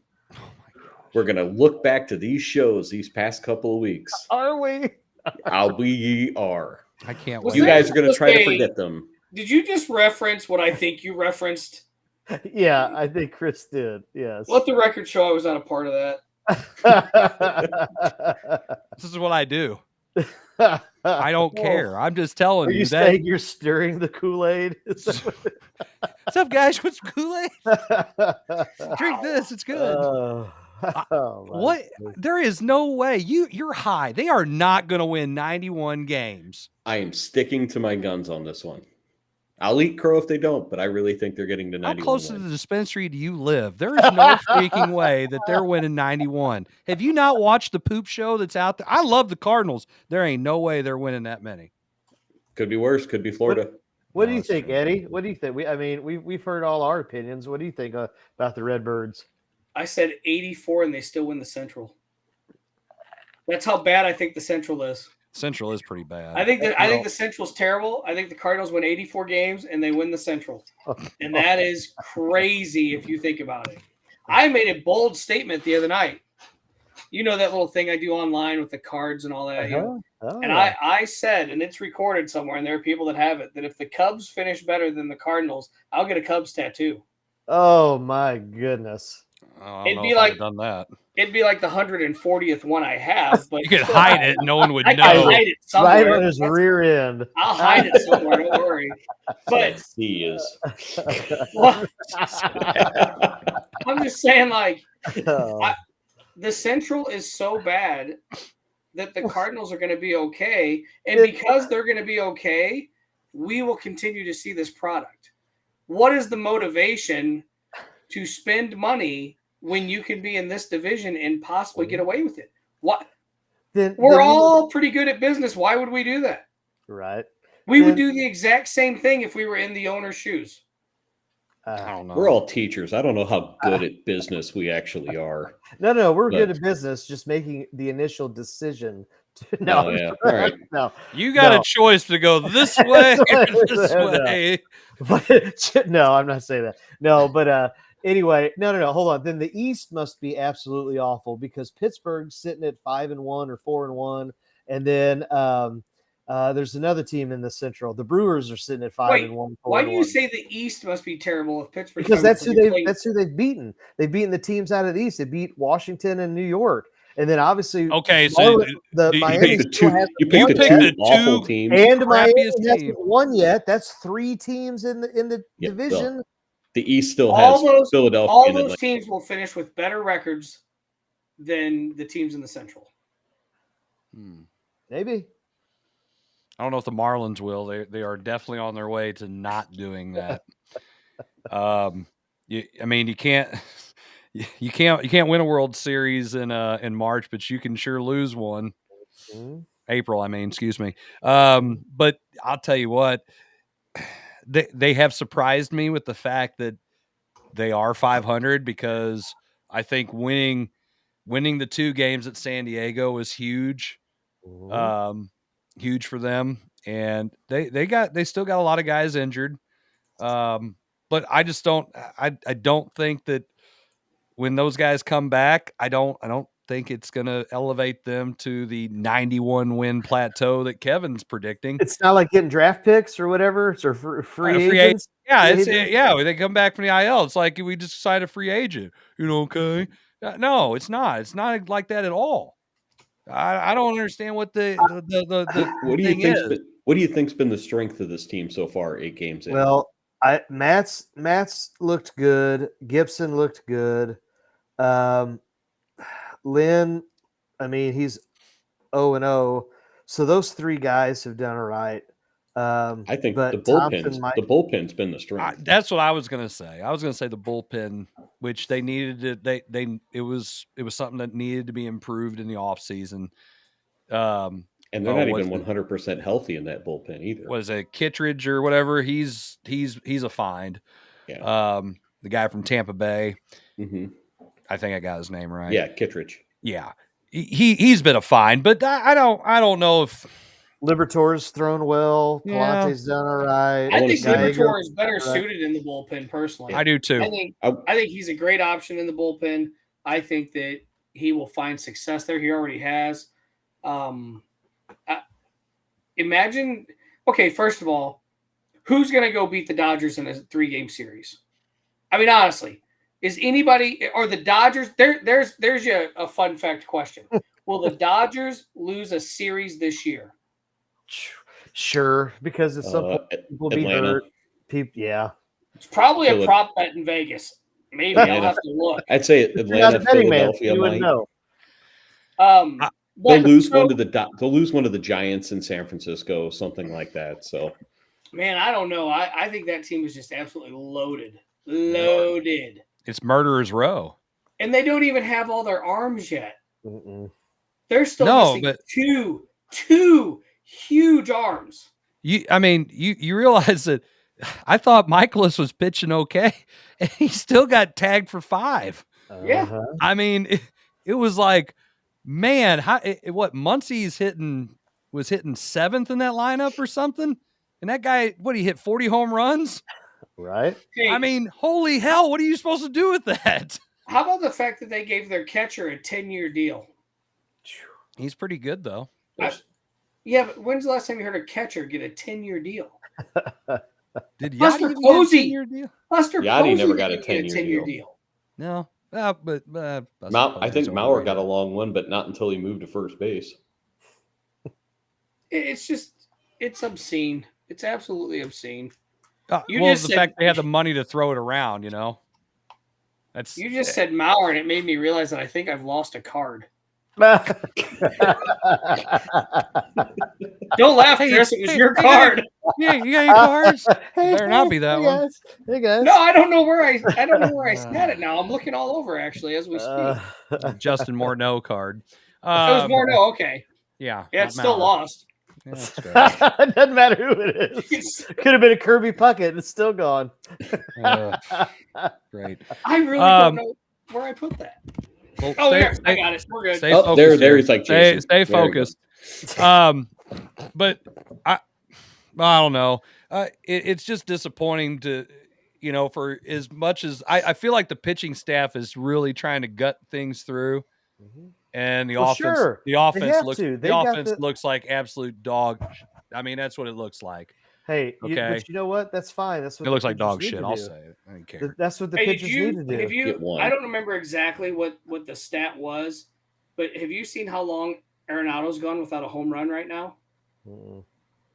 we're gonna look back to these shows these past couple of weeks. Are we? We are. I can't Was wait. You there guys are gonna just try to a- forget them. Did you just reference what I think you referenced? Yeah, I think Chris did. Yes. Let the record show I was not a part of that. This is what I do. I don't care. I'm just telling Are you you that. saying you're stirring the Kool-Aid? What's up, guys? What's Kool-Aid? Drink this. It's good. What? There is no way. You're high. They are not going to win 91 games. I am sticking to my guns on this one. I'll eat crow if they don't, but I really think they're getting to How 91 close to wins. the dispensary do you live? There is no freaking way that they're winning 91. Have you not watched the poop show that's out there? I love the Cardinals. There ain't no way they're winning that many. Could be worse. Could be Florida. What do you think, Eddie? What do you think? We've heard all our opinions. What do you think about the Redbirds? I said 84 and they still win the Central. That's how bad I think the Central is. Central is pretty bad. I think the Central's terrible. I think the Cardinals win 84 games and they win the Central. And that is crazy if you think about it. I made a bold statement the other night. You know that little thing I do online with the cards and all that. And I said, and it's recorded somewhere, and there are people that have it, that if the Cubs finish better than the Cardinals, I'll get a Cubs tattoo. Oh my goodness! It'd be like done that. It'd be like the 140th one I have, but you could hide it; no one would know. I can hide it somewhere. Right on his rear end. I'll hide it somewhere. Don't worry. But he is. Well, I'm just saying, like, the Central is so bad that the Cardinals are going to be okay, and because they're going to be okay, we will continue to see this product. What is the motivation to spend money when you can be in this division and possibly get away with it? What? We're all pretty good at business. Why would we do that? Right. We would do the exact same thing if we were in the owner's shoes. I don't know. We're all teachers. I don't know how good at business we actually are. No, we're good at business. Just making the initial decision. No, yeah. All right. No, you got a choice to go this way or this way. But, no, I'm not saying that. No, but anyway, no. Hold on. Then the East must be absolutely awful because Pittsburgh's sitting at 5-1 or 4-1, and then there's another team in the Central. The Brewers are sitting at 5-1. Why do you say the East must be terrible if Pittsburgh? Because that's who they've beaten. They've beaten the teams out of the East. They beat Washington and New York. And then obviously, okay, so Miami you picked the awful two teams, and Miami hasn't team. won yet. That's 3 teams in the division. Well, the East still has Philadelphia. All those teams will finish with better records than the teams in the Central. Maybe. I don't know if the Marlins will. They are definitely on their way to not doing that. You can't. You can't win a World Series in March, but you can sure lose one. April, excuse me. But I'll tell you what, they have surprised me with the fact that they are 500 because I think winning the 2 games at San Diego was huge, huge for them, and they still got a lot of guys injured, but I just don't think that. when those guys come back, I don't think it's going to elevate them to the 91 win plateau that Kevin's predicting. It's not like getting draft picks or whatever. It's or free agents. Yeah, when they come back from the IL, it's like we just signed a free agent. Okay. No, it's not. It's not like that at all. I don't understand what the what do you thing think? is. What do you think's been the strength of this team so far? 8 games in. Well, Matt's looked good. Gibson looked good. Lynn, I mean, he's 0-0. So those 3 guys have done all right. I think but the bullpen's been the strength. That's what I was going to say. I was going to say the bullpen, which they needed to, it was something that needed to be improved in the offseason. And they're not even 100% healthy in that bullpen either. Was it Kittredge or whatever? He's a find. Yeah. The guy from Tampa Bay. Mm-hmm. I think I got his name right. Yeah, Kittredge. Yeah, he's been a find, but I don't know if Libertor's thrown well. Palante's done all right. I think Libertor is better suited in the bullpen. Personally, I do too. I think he's a great option in the bullpen. I think that he will find success there. He already has. Imagine. Okay, first of all, who's going to go beat the Dodgers in a 3-game series? I mean, honestly. Is anybody or the Dodgers? There's a fun fact question. Will the Dodgers lose a series this year? Sure, because at some point people be hurt. It's probably a prop bet in Vegas. Maybe I'll have to look. I'd say Atlanta, Philadelphia might. Know. They'll lose one to the Giants in San Francisco, something like that. So, man, I don't know. I think that team is just absolutely loaded. It's murderer's row, and they don't even have all their arms yet. Mm-mm. They're still missing two huge arms. You realize that I thought Michaelis was pitching okay, and he still got tagged for 5. Yeah, I mean, it was like, man, Muncy was hitting 7th in that lineup or something, and that guy, he hit 40 home runs. Right. I mean, holy hell, what are you supposed to do with that? How about the fact that they gave their catcher a 10-year deal? He's pretty good, though. Yeah, but when's the last time you heard a catcher get a 10-year deal? Did Buster Posey? Buster Posey never got a 10-year deal. No, I think Mauer got a long one, but not until he moved to first base. It's obscene. It's absolutely obscene. The fact they had the money to throw it around, You just said Mauer, and it made me realize that I think I've lost a card. Don't laugh, Chris. It was your card. Yeah, you got your cards. Better not be that one. Hey guys. No, I don't know where I sat it now. I'm looking all over actually as we speak. Justin Moreno card. It was Moreno. Okay. Yeah. Yeah, it's still lost. Yeah, it doesn't matter who it is. Could have been a Kirby Puckett. It's still gone. Great. I really don't know where I put that. Well, I got it. We're good. Stay focused. There he's like Jason. Stay focused. But I don't know. It's just disappointing to, for as much as I feel like the pitching staff is really trying to gut things through. Mm-hmm. And the the offense looks like absolute dog. I mean, that's what it looks like. Hey, but you know what? That's fine. That's what it looks like dog shit. I'll say it. I don't care. That's what the pitchers need to do. I don't remember exactly what the stat was, but have you seen how long Arenado's gone without a home run right now?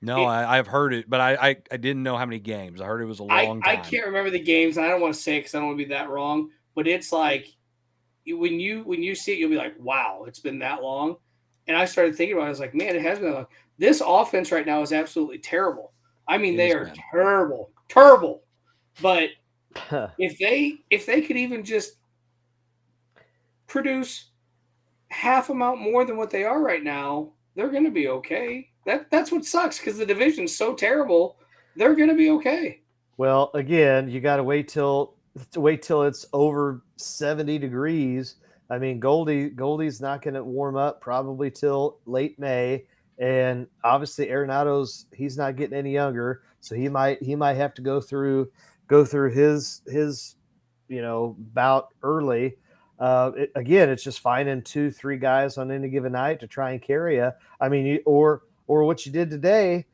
No, I've heard it, but I didn't know how many games. I heard it was a long time. I can't remember the games, and I don't want to say it because I don't want to be that wrong. But it's like when you see it, you'll be like, "Wow, it's been that long." And I started thinking about it. I was like, "Man, it has been that long." This offense right now is absolutely terrible. I mean, they are terrible. But if they could even just produce half amount more than what they are right now, they're going to be okay. That's what sucks because the division's so terrible. They're going to be okay. Well, again, you got to wait till it's over 70 degrees. I mean, Goldie's not going to warm up probably till late May. And obviously Arenado's he's not getting any younger, so he might have to go through his bout early. Again, it's just finding 2-3 guys on any given night to try and carry you. I mean, or what you did today.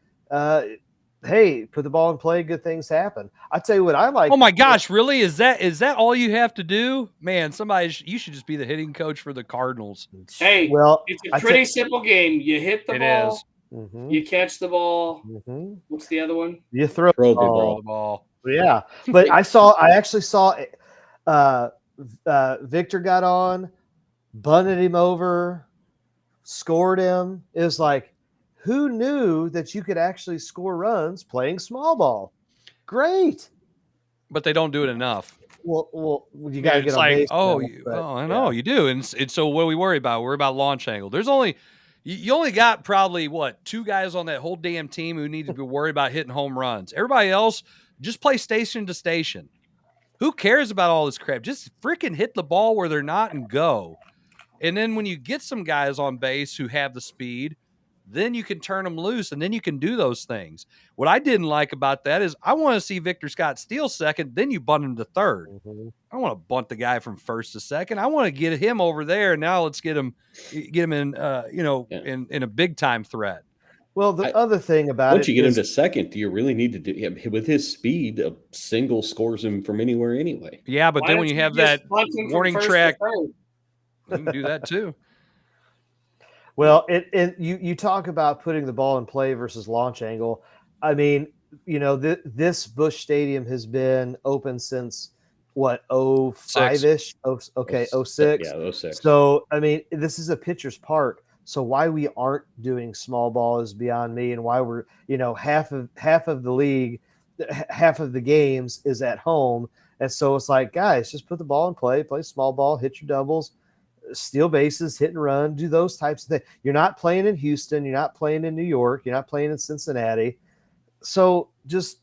Hey, put the ball in play, good things happen. I tell you what I like. Oh my gosh, really? Is that all you have to do? Man, you should just be the hitting coach for the Cardinals. Hey, well, it's a pretty simple game. You hit the ball, is. You catch the ball. What's the other one? You throw the ball. Yeah, but I actually saw Victor got on, bunted him over, scored him. It was like, who knew that you could actually score runs playing small ball? Great. But they don't do it enough. Well, you got to get on like, base. I know you do. And so what do we worry about? We're about launch angle. There's only you only got probably 2 guys on that whole damn team who need to be worried about hitting home runs. Everybody else just play station to station. Who cares about all this crap? Just freaking hit the ball where they're not and go. And then when you get some guys on base who have the speed, then you can turn them loose and then you can do those things. What I didn't like about that is I want to see Victor Scott steal second, then you bunt him to third. I want to bunt the guy from first to second. I want to get him over there. And now let's get him in, in a big time threat. Well, the other thing about once you get him to second, do you really need to do with his speed? A single scores him from anywhere anyway. Yeah, but then when you have that warning track, you can do that too. Well, you talk about putting the ball in play versus launch angle. I mean, this Busch Stadium has been open since what, 05-ish? 06. Yeah, 06. So, I mean, this is a pitcher's park. So why we aren't doing small ball is beyond me, and why we're, half of the league, half of the games is at home. And so it's like, guys, just put the ball in play small ball, hit your doubles, steal bases, hit and run, do those types of things. You're not playing in Houston. You're not playing in New York. You're not playing in Cincinnati. So just,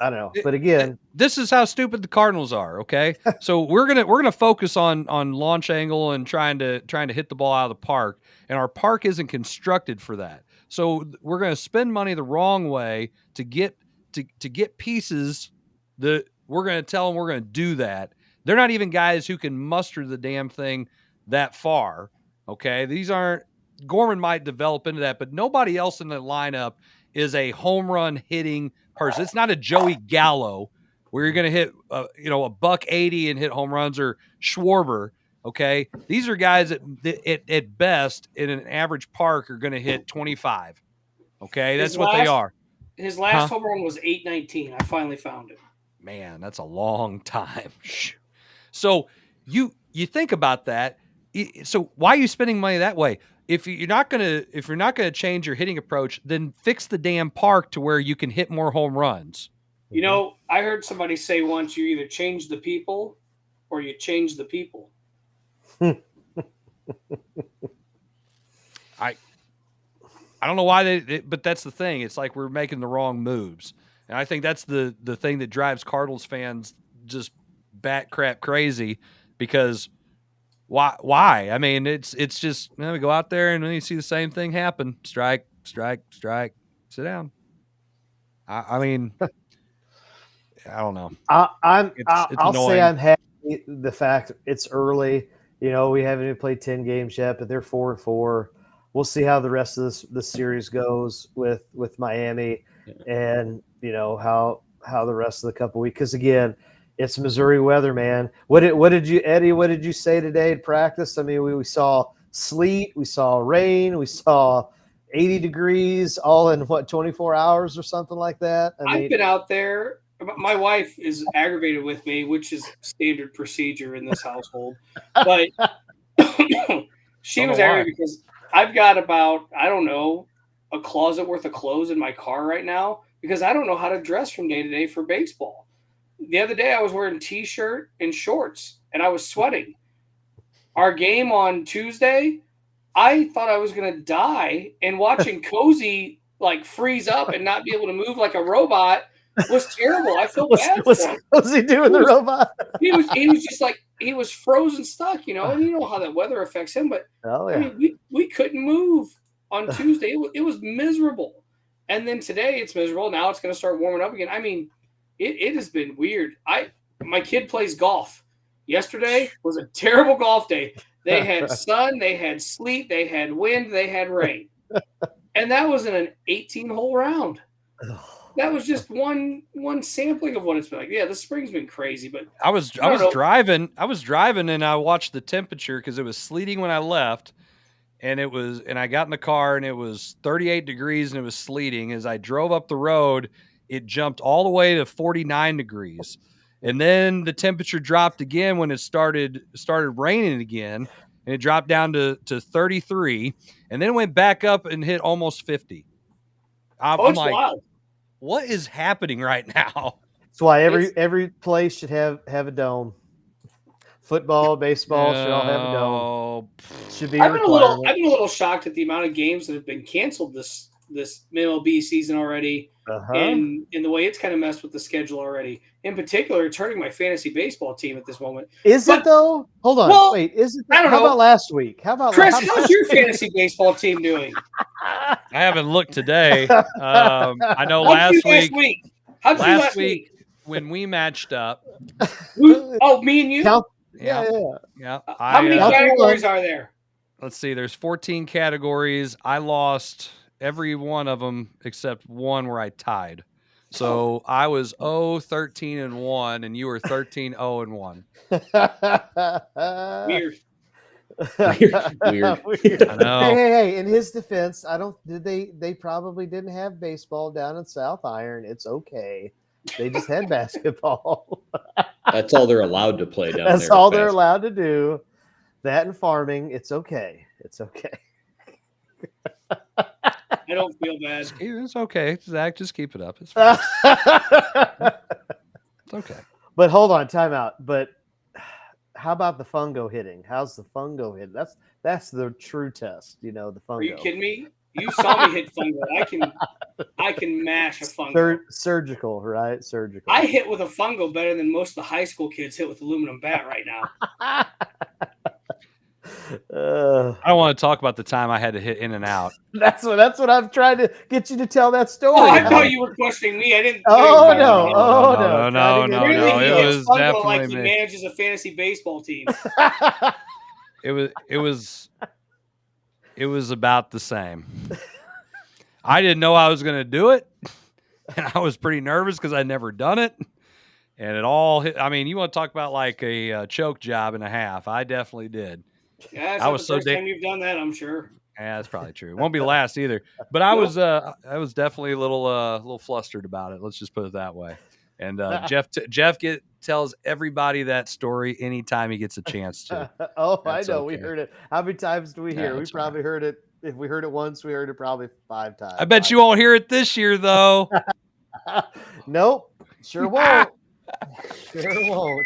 I don't know. But again, this is how stupid the Cardinals are. Okay. So we're going to focus on launch angle and trying to hit the ball out of the park. And our park isn't constructed for that. So we're going to spend money the wrong way to get pieces that we're going to tell them we're going to do that. They're not even guys who can muster the damn thing that far. Okay. Gorman might develop into that, but nobody else in the lineup is a home run hitting person. It's not a Joey Gallo where you're going to hit, a $180 and hit home runs, or Schwarber. Okay. These are guys that at best in an average park are going to hit 25. Okay. That's what they are. His last home run was 819. I finally found it. Man, that's a long time. So you think about that. So why are you spending money that way? If you're not gonna change your hitting approach, then fix the damn park to where you can hit more home runs. I heard somebody say once, you either change the people or you change the people. I don't know why but that's the thing. It's like we're making the wrong moves. And I think that's the thing that drives Cardinals fans just bat crap crazy, because why? I mean, it's just, we go out there and then you see the same thing happen. Strike, strike, strike, sit down. I mean, I don't know. I'll say I'm happy the fact it's early. We haven't even played 10 games yet, but they're 4-4. We'll see how the rest of this series goes with Miami, and how the rest of the couple weeks. Because again, it's Missouri weather, man. What did you say today in practice? I mean, we saw sleet, we saw rain, we saw 80 degrees all in 24 hours or something like that. I've been out there. My wife is aggravated with me, which is standard procedure in this household. But she was aggravated because I've got about, I don't know, a closet worth of clothes in my car right now, because I don't know how to dress from day to day for baseball. The other day I was wearing t-shirt and shorts and I was sweating. Our game on Tuesday, I thought I was going to die, and watching Cozy freeze up and not be able to move like a robot was terrible. I felt bad for him. What's he doing, the robot? He was just he was frozen stuck, and you know how that weather affects him. But I mean, we couldn't move on Tuesday. It was miserable. And then today it's miserable. Now it's going to start warming up again. I mean, it has been weird. My kid plays golf. Yesterday was a terrible golf day. They had sun, they had sleet, they had wind, they had rain. And that was in an 18-hole round. That was just one sampling of what it's been like. Yeah, the spring's been crazy, but I was driving and I watched the temperature because it was sleeting when I left, and I got in the car and it was 38 degrees and it was sleeting. As I drove up the road, it jumped all the way to 49 degrees. And then the temperature dropped again when it started raining again, and it dropped down to 33, and then it went back up and hit almost 50. I'm like, wild. What is happening right now? That's why every place should have a dome. Football, baseball should all have a dome. Should be. I've been a little shocked at the amount of games that have been canceled this MLB season already, and the way it's kind of messed with the schedule already. In particular, it's hurting my fantasy baseball team at this moment. Is it though? Hold on, wait. Is it? I don't know. How about last week? Chris? How's your fantasy baseball team doing? I haven't looked today. I know last week. How'd you last week when we matched up. Me and you. Yeah. How many categories are there? Let's see. There's 14 categories. I lost every one of them except one where I tied. So I was 13-1, and you were 13-0-1. Weird. Weird. I know. Hey! In his defense, they probably didn't have baseball down in South Iron. It's okay. They just had basketball. That's all they're allowed to play down there. That's all they're allowed to do. That and farming. It's okay. It's okay. I don't feel bad. It's okay, Zach. Just keep it up. It's fine. It's okay. But hold on, time out. But how about the fungo hitting? How's the fungo hitting? That's the true test. The fungo. Are you kidding me? You saw me hit fungo. I can mash a fungo. Surgical, right? Surgical. I hit with a fungo better than most of the high school kids hit with aluminum bat right now. I don't want to talk about the time I had to hit in and out. That's what I'm trying to get you to tell that story. Oh, I thought you were questioning me. I didn't. No. It was definitely like me. He manages a fantasy baseball team. It was about the same. I didn't know I was going to do it, and I was pretty nervous because I'd never done it. And it all hit. I mean, you want to talk about like a choke job and a half? I definitely did. Yeah, I was the first time you've done that, I'm sure. Yeah, that's probably true. It won't be the last either. But I was definitely a little flustered about it. Let's just put it that way. And Jeff tells everybody that story anytime he gets a chance to. I know. Okay. We heard it. How many times do we hear? We probably heard it. If we heard it once, we heard it probably 5 times. I bet you won't hear it this year, though. Nope. Sure won't. Sure won't.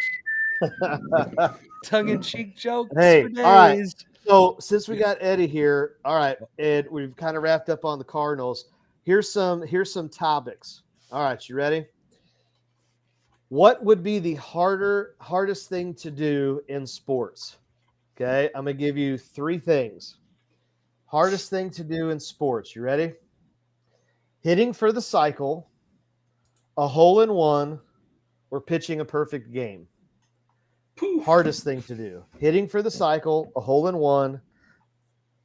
Tongue-in-cheek joke. Hey, all right. So since we got Eddie here, all right, and we've kind of wrapped up on the Cardinals. Here's some topics. All right, you ready? What would be the hardest thing to do in sports? Okay, I'm gonna give you 3 things. Hardest thing to do in sports. You ready? Hitting for the cycle, a hole-in-one, or pitching a perfect game. Hardest thing to do. Hitting for the cycle, a hole-in-one,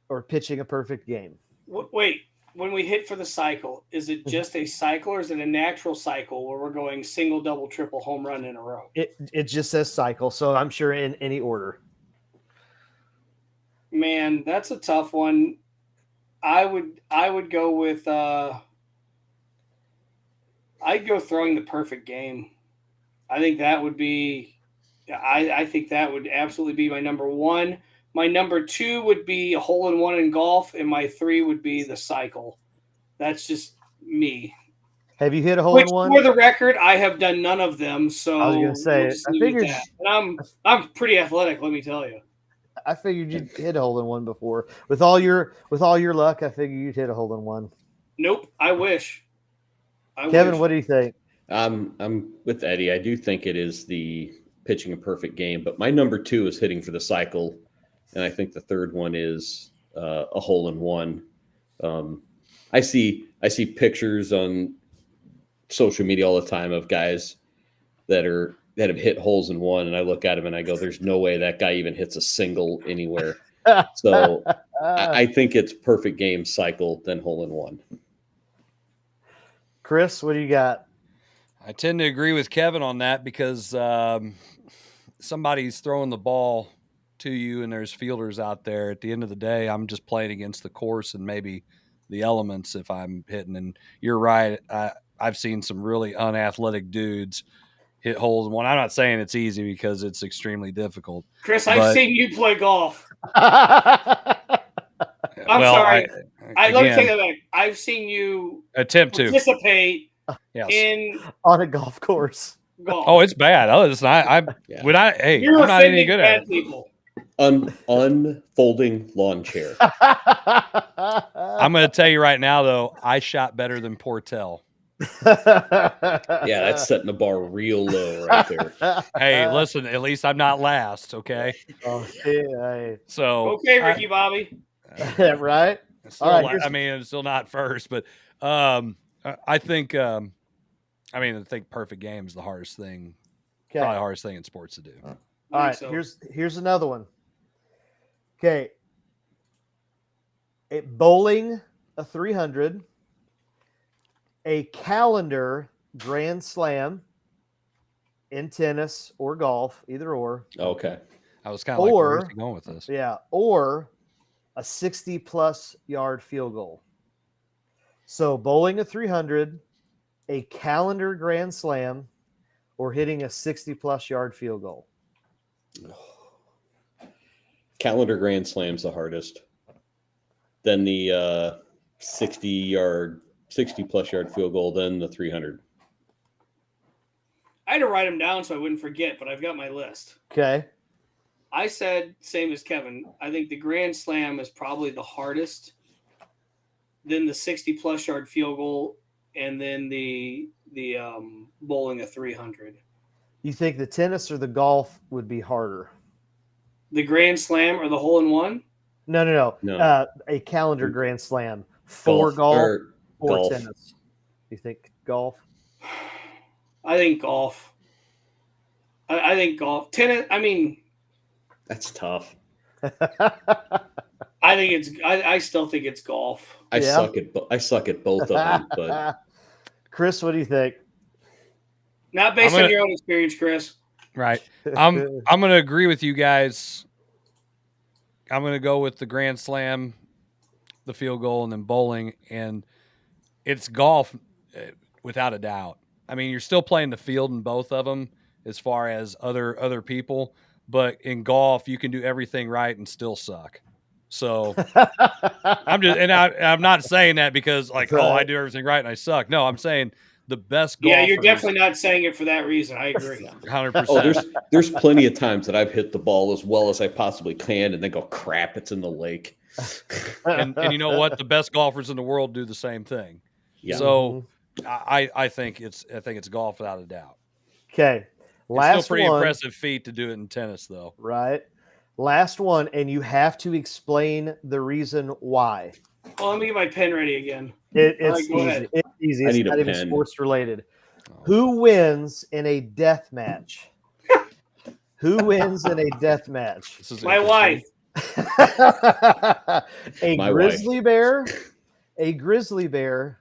or pitching a perfect game. Wait, when we hit for the cycle, is it just a cycle or is it a natural cycle where we're going single, double, triple, home run in a row? It just says cycle, so I'm sure in any order. Man, that's a tough one. I would go with I'd go throwing the perfect game. I think that would be I think that would absolutely be my number 1. My number 2 would be a hole-in-one in golf, and my 3 would be the cycle. That's just me. Have you hit a hole-in-one? For the record, I have done none of them. So I was going to say, I figured I'm pretty athletic. Let me tell you. I figured you'd hit a hole-in-one before. With all your luck, I figured you'd hit a hole-in-one. Nope. I wish. Kevin, what do you think? I'm with Eddie. I do think it is the pitching a perfect game, but my number 2 is hitting for the cycle, and I think the third one is a hole-in-one. I see pictures on social media all the time of guys that are that have hit holes in one, and I look at him and I go, "There's no way that guy even hits a single anywhere." So I think it's perfect game cycle, then hole in one. Chris, what do you got? I tend to agree with Kevin on that because somebody's throwing the ball to you and there's fielders out there. At the end of the day, I'm just playing against the course and maybe the elements if I'm hitting. And you're right. I've seen some really unathletic dudes hit holes in one. I'm not saying it's easy because it's extremely difficult. Chris, I've seen you play golf. I'm well, sorry. Let me take that back. I've seen you attempt to participate in on a golf course. Golf. Oh, it's bad. Oh, it's not. You're I'm not any good at it. People. Unfolding lawn chair. I'm going to tell you right now, though, I shot better than Portel. Yeah, that's setting the bar real low right there. Hey, listen, at least I'm not last, okay? Oh, yeah. So okay, Ricky Bobby. Right? All right, I mean, I'm still not first, but I think perfect game is the hardest thing. Okay. Probably the hardest thing in sports to do. All right, here's another one. Okay. Bowling a 300, a calendar grand slam in tennis or golf, either or. Okay. I was kind of like, where's he going with this? Yeah, or a 60-plus yard field goal. So bowling a 300, a calendar grand slam, or hitting a 60-plus yard field goal. Calendar grand slam's the hardest. Then the 60-plus yard field goal, then the 300. I had to write them down so I wouldn't forget, but I've got my list. Okay. I said, same as Kevin, I think the grand slam is probably the hardest, then the 60-plus yard field goal, and then the bowling a 300. You think the tennis or the golf would be harder? The grand slam or the hole in one? No. A calendar grand slam for golf or tennis. You think golf? I think golf. I think golf. Tennis, I mean, that's tough. I still think it's golf. I suck at both of them, but Chris, what do you think? Not based on your own experience, Chris. Right. I'm going to agree with you guys. I'm going to go with the grand slam, the field goal, and then bowling. And it's golf without a doubt. I mean, you're still playing the field in both of them as far as other people. But in golf, you can do everything right and still suck. So I'm not saying that because I do everything right and I suck. No, I'm saying the best golfers. Yeah, you're definitely not saying it for that reason. I agree. 100%. Oh, there's plenty of times that I've hit the ball as well as I possibly can and then go, crap, it's in the lake. and you know what? The best golfers in the world do the same thing. Yeah. So I think it's golf without a doubt. Okay. It's still pretty impressive feat to do it in tennis, though. Right. Last one, and you have to explain the reason why. Well, let me get my pen ready again. It's easy. Ahead. It's easy. I It's need a not even pen. sports related. Who wins in a death match? Who wins in a death match? My wife. A grizzly bear,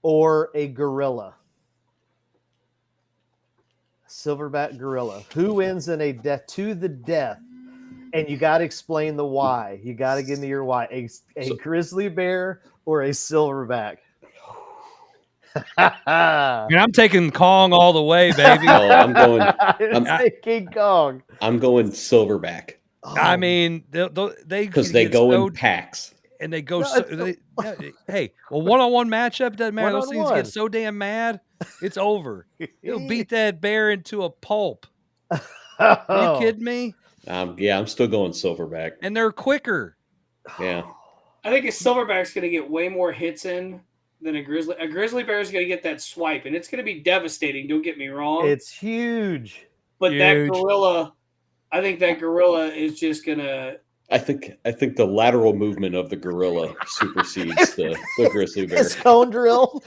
or a gorilla? Silverback gorilla. Who wins in a death to the death? And you got to explain the why. You got to give me your why. A grizzly bear or a silverback? I'm taking Kong all the way, baby. Oh, I'm King Kong. I'm going silverback. I mean, they go in packs. And they go. Hey, one-on-one matchup doesn't matter. Those things get so damn mad, it's over. He'll beat that bear into a pulp. Are you kidding me? I'm still going silverback. And they're quicker. Yeah. I think a silverback's going to get way more hits in than a grizzly. A grizzly bear is going to get that swipe, and it's going to be devastating. Don't get me wrong. It's huge. But that gorilla, I think that gorilla is just going to. I think the lateral movement of the gorilla supersedes the grizzly bear. His cone drill.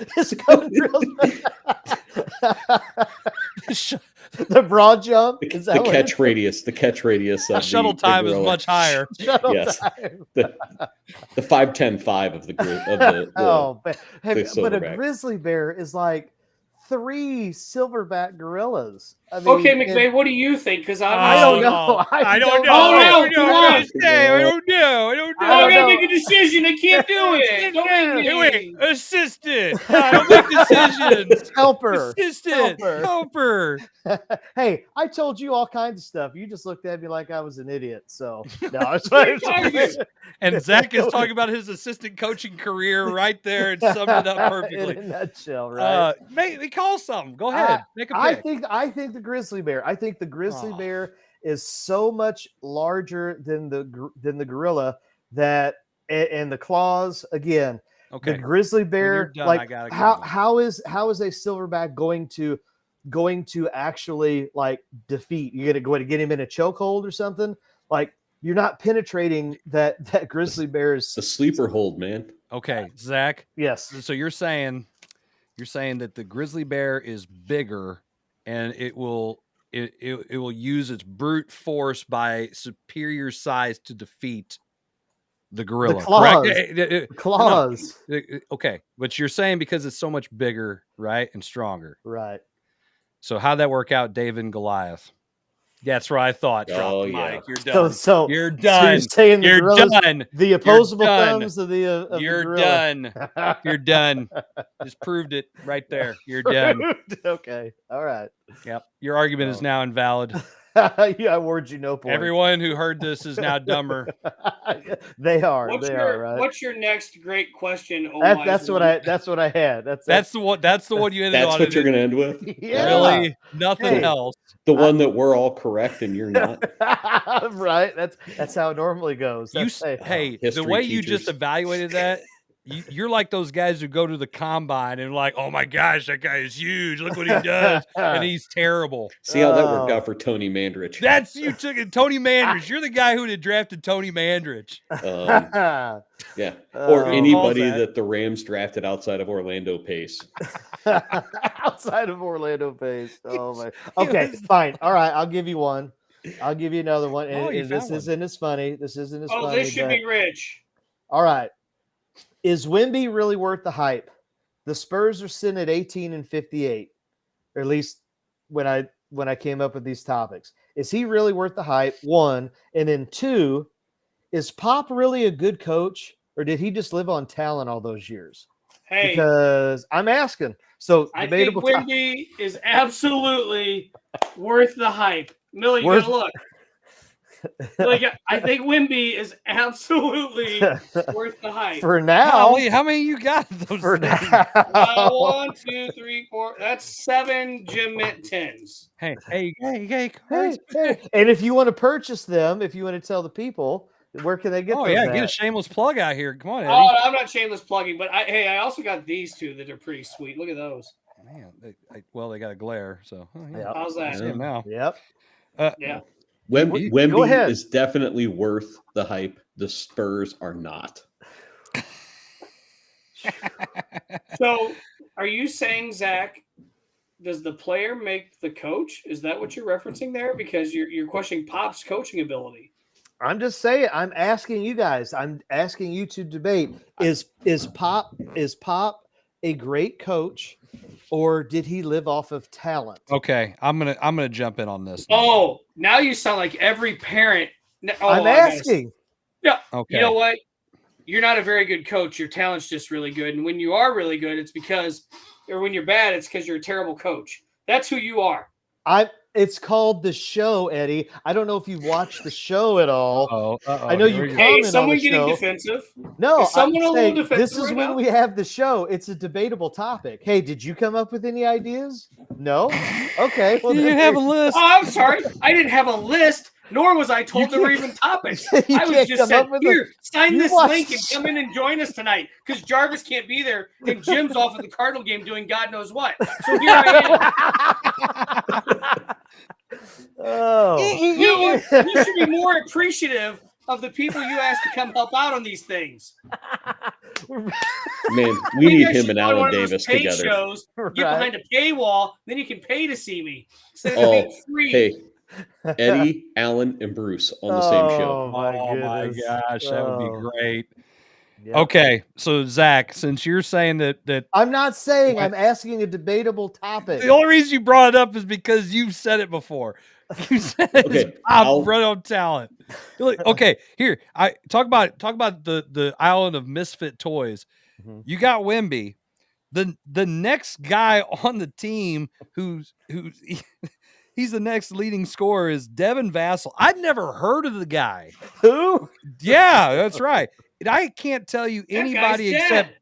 The broad jump. The catch radius. The catch radius of shuttle time is much higher. Shuttle time. The 5'10" of the but a silverback. grizzly bear is like 3 silverback gorillas. I mean, Okay, McVey, what do you think? Because I don't know. I don't know. Oh, no, I don't know. I gotta make a decision. I can't do it. Don't make me. Wait, assistant. Don't make decisions. Helper. Assistant. Helper. Hey, I told you all kinds of stuff. You just looked at me like I was an idiot. So no, it's fine. And Zach is talking about his assistant coaching career right there and summed it up perfectly. In a nutshell, right? Maybe call something. Go ahead. Make a pick. I think the grizzly bear. I think the grizzly bear is so much larger than the gorilla that, and the claws again. Okay. The grizzly bear, like how is a silverback going to actually like defeat? You're going to get him in a chokehold or something? Like you're not penetrating that grizzly bear is the sleeper hold, man. Okay, Zach. Yes. So you're saying that the grizzly bear is bigger and it will use its brute force by superior size to defeat the gorilla. The claws. No. Okay, but you're saying because it's so much bigger, right, and stronger. Right. So how'd that work out, David and Goliath? That's what I thought. Oh, Mike, you're done. So you're done. So you're saying you're done. The opposable thumbs of the you're done. You're done. Just proved it right there. You're done. Okay. All right. Yep. Your argument is now invalid. Yeah, I award you no point. Everyone who heard this is now dumber. They are. What's your next great question? That's what I had. That's the one you ended on. That's what you're going to end with? Yeah. Really? Nothing else. The one that we're all correct and you're not. Right. That's how it normally goes. Hey, the way you just evaluated that, you're like those guys who go to the combine and like, oh my gosh, that guy is huge. Look what he does. And he's terrible. See how that worked out for Tony Mandrich. That's you took it, Tony Mandrich. You're the guy who had drafted Tony Mandrich. Yeah. Or anybody that the Rams drafted outside of Orlando Pace. Outside of Orlando Pace. Oh my. Okay, fine. All right, I'll give you one. I'll give you another one. And this isn't as funny. This isn't as funny. Oh, this should be rich. All right. Is Wemby really worth the hype? The Spurs are sitting at 18-58, or at least when I came up with these topics. Is he really worth the hype? 1, and then 2, is Pop really a good coach, or did he just live on talent all those years? Hey, because I'm asking. So I think Wemby is absolutely worth the hype. Millie, you gotta look. Like, I think Wemby is absolutely worth the hype. For now. Halley, how many you got? Those for things? now. 1, 2, 3, 4. That's 7 Gym Mint 10s. Hey. And if you want to purchase them, if you want to tell the people, where can they get those get a shameless plug out here. Come on, Eddie. Oh, I'm not shameless plugging, but I also got these two that are pretty sweet. Look at those. Man, they got a glare. So how's that? See 'em now. Yep. Yeah. Wemby is definitely worth the hype. The Spurs are not. So, are you saying, Zach, does the player make the coach? Is that what you're referencing there? Because you're questioning Pop's coaching ability. I'm just saying. I'm asking you guys. I'm asking you to debate. Is Pop a great coach, or did he live off of talent? Okay, I'm gonna jump in on this. Oh, now you sound like every parent. I'm asking. Yeah. Okay. You know what? You're not a very good coach. Your talent's just really good, and when you are really good, it's because, or when you're bad, it's because you're a terrible coach. That's who you are. It's called The Show, Eddie. I don't know if you've watched the show at all. Uh-oh. I know you comment Hey, someone on the getting show. defensive. No, is someone I'm a little saying defensive this is right when now? we have the show. It's a debatable topic. Hey, did you come up with any ideas? No? Okay. Well, you have a list. Oh, I'm sorry. I didn't have a list, nor was I told there were even topips. I was just said, here, sign this link and come in and join us tonight, because Jarvis can't be there and Jim's off at the Cardinal game doing God knows what. So here I am. Oh, you should be more appreciative of the people you asked to come help out on these things. Man, we need him and Alan Davis together. Shows, get behind a paywall, then you can pay to see me instead of being free. Hey, Eddie, Alan, and Bruce on the same show. Oh my gosh, that would be great. Yep. Okay, so Zach, since you're saying that I'm not saying, I'm asking a debatable topic. The only reason you brought it up is because you've said it before. You said I've run on talent. Okay, here I talk about the island of misfit toys. Mm-hmm. You got Wemby. The next guy on the team who's he's the next leading scorer is Devin Vassell. I'd never heard of the guy. Who? Yeah, that's right. I can't tell you anybody except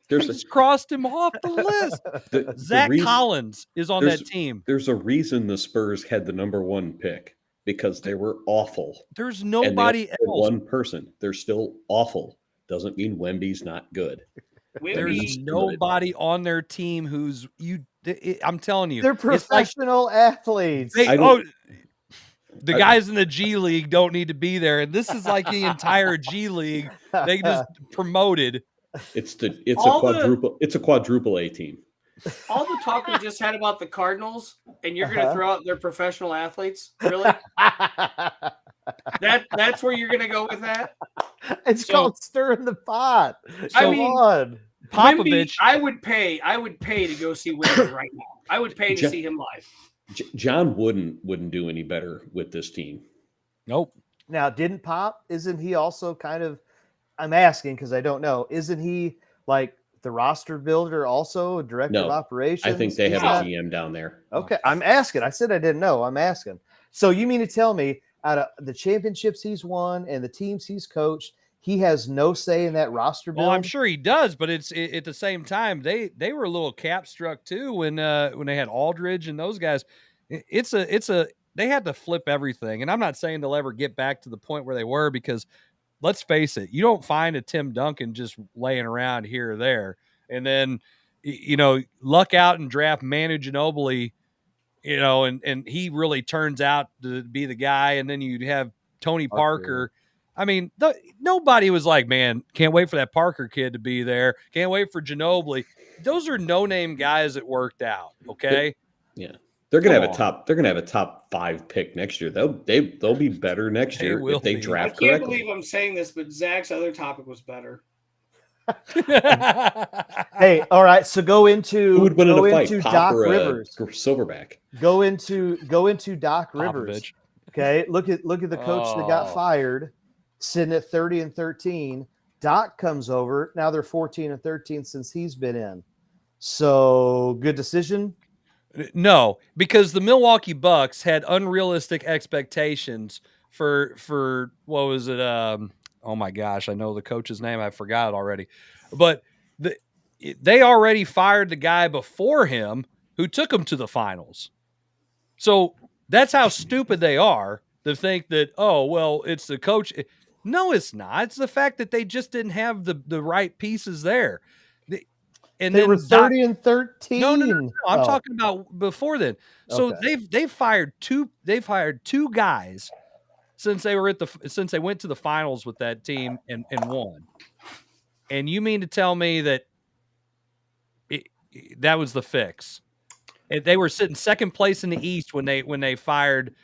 there's crossed him off the list. Zach Collins is on that team. There's a reason the Spurs had the number 1 pick because they were awful. There's nobody else. One person. They're still awful. Doesn't mean Wemby's not good. There's nobody on their team who's I'm telling you, they're professional athletes. The guys in the G League don't need to be there, and this is like the entire G League. They just promoted. It's a quadruple A team. All the talk we just had about the Cardinals, and you're going to throw out their professional athletes, really? That's where you're going to go with that? It's called stirring the pot. Popovich. I would pay to go see Wemby right now. I would pay to see him live. John wouldn't do any better with this team. Nope. Now, didn't Pop? Isn't he also kind of? I'm asking because I don't know. Isn't he like the roster builder, also a director of operations? I think they have a GM down there. Okay, I'm asking. I said I didn't know. I'm asking. So you mean to tell me out of the championships he's won and the teams he's coached, he has no say in that roster build? Well, I'm sure he does, but it's at the same time they were a little cap struck too when they had Aldridge and those guys. They had to flip everything, and I'm not saying they'll ever get back to the point where they were because let's face it, you don't find a Tim Duncan just laying around here or there, and then luck out and draft Manu Ginobili, and he really turns out to be the guy, and then you have Tony Parker. I mean, nobody was like, man, can't wait for that Parker kid to be there. Can't wait for Ginobili. Those are no-name guys that worked out. Okay. Yeah. They're gonna have a top 5 pick next year. They'll be better next year if they draft correctly. I can't believe I'm saying this, but Zach's other topic was better. Hey, all right. So go into who would win in a fight, Pop Doc or Rivers. Silverback. Go into Doc Rivers. Popovich. Okay, look at the coach that got fired, sitting at 30-13. Doc comes over. Now they're 14-13 since he's been in. So good decision. No, because the Milwaukee Bucks had unrealistic expectations for what was it? Oh my gosh, I know the coach's name. I forgot it already. But they already fired the guy before him who took them to the finals. So that's how stupid they are to think that, oh, well, it's the coach. No, it's not. It's the fact that they just didn't have the right pieces there. And they were 30-13. No. I'm talking about before then. So they've hired two guys since they went to the finals with that team and won. And you mean to tell me that that was the fix? They were sitting second place in the East when they fired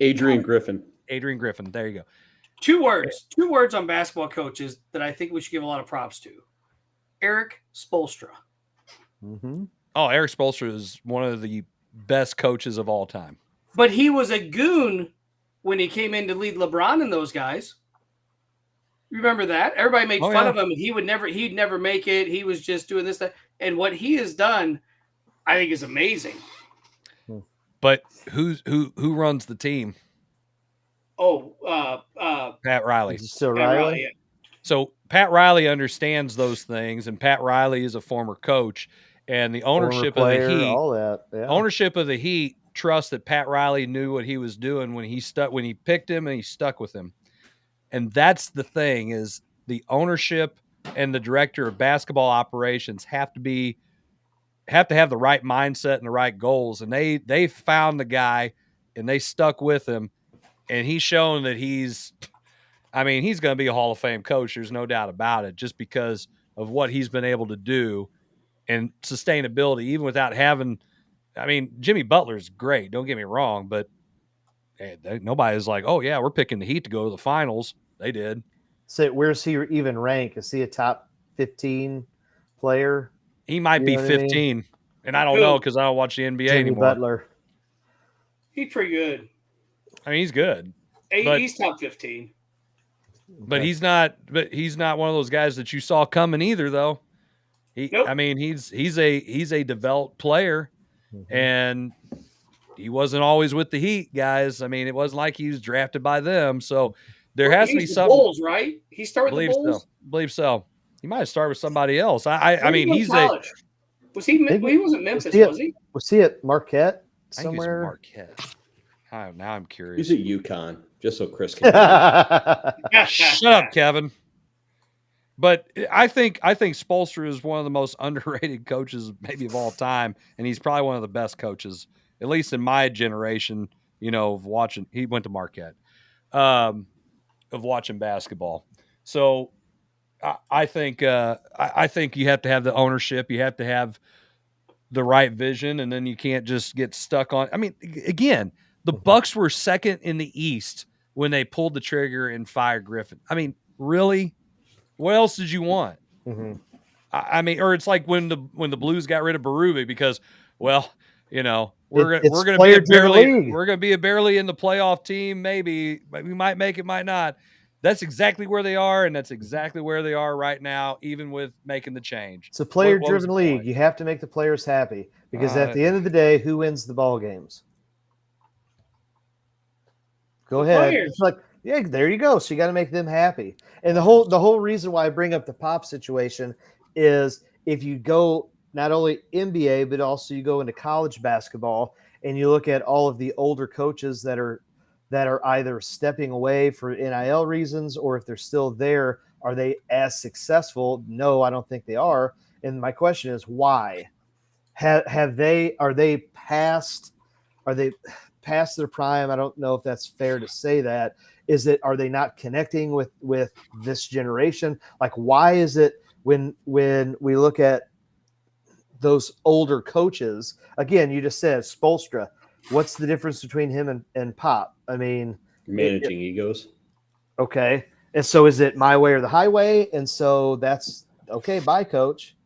Adrian Griffin. Adrian Griffin. There you go. Two words on basketball coaches that I think we should give a lot of props to. Eric Spoelstra. Mm-hmm. Oh, Eric Spoelstra is one of the best coaches of all time. But he was a goon when he came in to lead LeBron and those guys. Remember that? Everybody made fun of him, and he'd never make it. He was just doing this, that. And what he has done, I think, is amazing. But who runs the team? Pat Riley. Still Riley? Yeah. So Pat Riley understands those things, and Pat Riley is a former coach, and the ownership of the Heat, all that, ownership of the Heat trusts that Pat Riley knew what he was doing when he picked him and he stuck with him. And that's the thing, is the ownership and the director of basketball operations have to have the right mindset and the right goals. And they found the guy and they stuck with him, and he's shown that he's I mean, he's going to be a Hall of Fame coach. There's no doubt about it, just because of what he's been able to do and sustainability, even without having. I mean, Jimmy Butler's great. Don't get me wrong, but nobody's like, oh yeah, we're picking the Heat to go to the finals. They did. So where's he even rank? Is he a top 15 player? He might be 15, and I don't know because I don't watch the NBA Jimmy anymore. Butler. He's pretty good. I mean, he's good. He's top 15. But he's not. But he's not one of those guys that you saw coming either, though. Nope. I mean, he's a developed player, and he wasn't always with the Heat, guys. I mean, it wasn't like he was drafted by them. So there has to be some Bulls, right? He started with the Bulls. Believe so. He might have started with somebody else. I mean, he's college? Was he? He wasn't Memphis, was he? Was he at Marquette somewhere? Marquette. Now I'm curious. He's at UConn, just so Chris can. Shut up, Kevin. But I think Spoelstra is one of the most underrated coaches maybe of all time, and he's probably one of the best coaches, at least in my generation. Of watching. He went to Marquette, of watching basketball. So I think you have to have the ownership. You have to have the right vision, and then you can't just get stuck on. I mean, again, the Bucks were second in the East when they pulled the trigger and fired Griffin. I mean, really? What else did you want? Mm-hmm. I mean, or it's like when the Blues got rid of Berube because, well, we're going to be barely in the playoff team. Maybe we might make it, might not. That's exactly where they are, and that's exactly where they are right now, even with making the change. It's a player-driven league. You have to make the players happy because at the end of the day, who wins the ball games? Go ahead. It's like, yeah, there you go. So you got to make them happy. And the whole reason why I bring up the Pop situation is if you go not only NBA, but also you go into college basketball and you look at all of the older coaches that are either stepping away for NIL reasons, or if they're still there, are they as successful? No, I don't think they are. And my question is why? Are they past their prime? I don't know if that's fair to say that. Are they not connecting with this generation? Like, why is it when we look at those older coaches, again, you just said Spoelstra, what's the difference between him and Pop? I mean, managing egos. Okay. And so is it my way or the highway? And so that's okay. Bye, coach.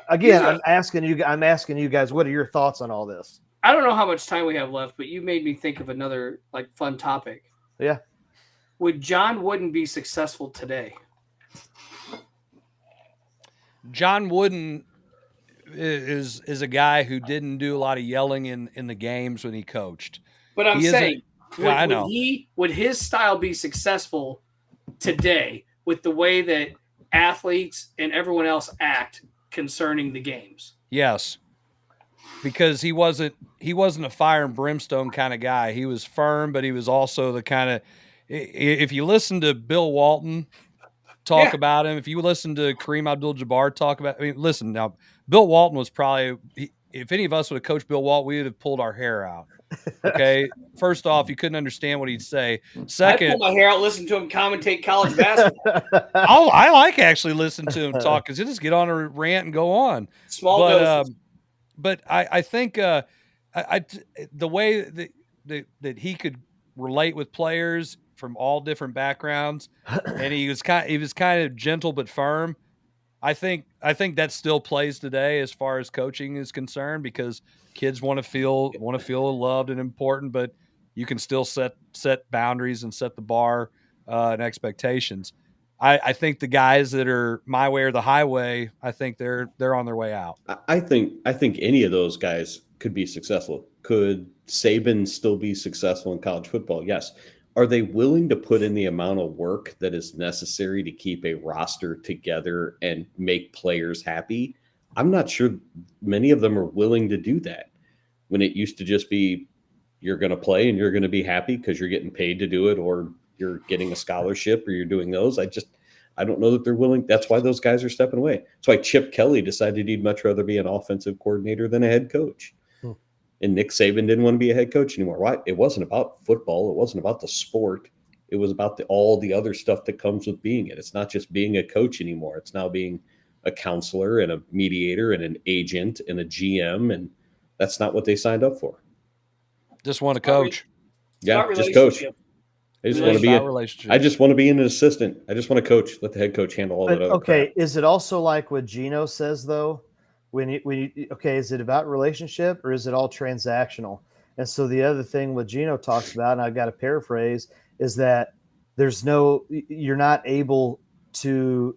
Again, I'm asking you guys, what are your thoughts on all this? I don't know how much time we have left, but you made me think of another fun topic. Yeah. Would John Wooden be successful today? John Wooden is a guy who didn't do a lot of yelling in the games when he coached. But I'm saying, would his style be successful today with the way that athletes and everyone else act concerning the games? Yes. Because he wasn't a fire and brimstone kind of guy. He was firm, but he was also the kind of, if you listen to Bill Walton talk about him, if you listen to Kareem Abdul-Jabbar talk about, listen now, Bill Walton was probably, if any of us would have coached Bill Walton, we would have pulled our hair out. Okay. First off, you couldn't understand what he'd say. Second, I pull my hair out, listen to him commentate college basketball. I like actually listening to him talk because he'll just get on a rant and go on. But I think the way that he could relate with players from all different backgrounds, and he was kind of gentle but firm. I think that still plays today as far as coaching is concerned because kids want to feel loved and important, but you can still set boundaries and set the bar and expectations. I think the guys that are my way or the highway, I think they're on their way out. I think any of those guys could be successful. Could Saban still be successful in college football? Yes. Are they willing to put in the amount of work that is necessary to keep a roster together and make players happy? I'm not sure many of them are willing to do that. When it used to just be, you're going to play and you're going to be happy because you're getting paid to do it, or you're getting a scholarship, or you're doing those. I don't know that they're willing. That's why those guys are stepping away. That's why Chip Kelly decided he'd much rather be an offensive coordinator than a head coach. And Nick Saban didn't want to be a head coach anymore. Why? It wasn't about football. It wasn't about the sport. It was about all the other stuff that comes with being it. It's not just being a coach anymore. It's now being a counselor and a mediator and an agent and a GM, and that's not what they signed up for. Just want to coach. Yeah, just coach. I just want to be I just want to be an assistant. I just want to coach. Let the head coach handle all that other crap. Is it also like what Gino says though? Is it about relationship or is it all transactional? And so the other thing what Gino talks about, and I've got to paraphrase, is that you're not able to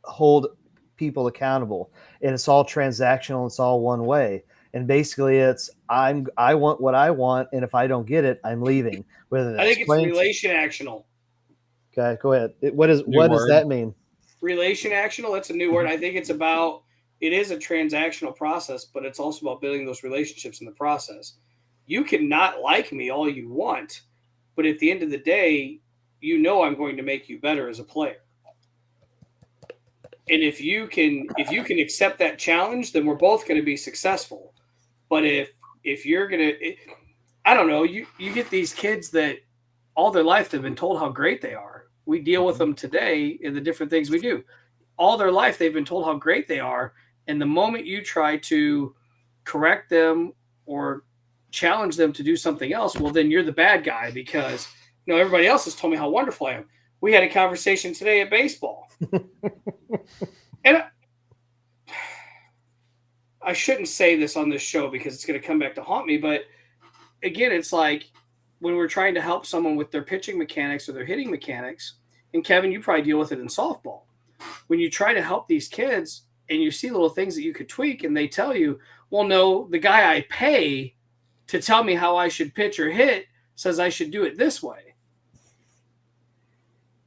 hold people accountable, and it's all transactional. It's all one way. And basically it's I want what I want, and if I don't get it, I'm leaving. Whether that's I think it's relation-actional. Okay, go ahead. What does that mean? Relation-actional, that's a new word. I think it is a transactional process, but it's also about building those relationships in the process. You can not like me all you want, but at the end of the day, I'm going to make you better as a player. And if you can accept that challenge, then we're both going to be successful. But if you're going to, I don't know, you get these kids that all their life they've been told how great they are. We deal with them today in the different things we do. All their life they've been told how great they are. And the moment you try to correct them or challenge them to do something else, well, then you're the bad guy because, everybody else has told me how wonderful I am. We had a conversation today at baseball. And I shouldn't say this on this show because it's going to come back to haunt me. But again, it's like when we're trying to help someone with their pitching mechanics or their hitting mechanics, and Kevin, you probably deal with it in softball. When you try to help these kids and you see little things that you could tweak and they tell you, well, no, the guy I pay to tell me how I should pitch or hit says I should do it this way.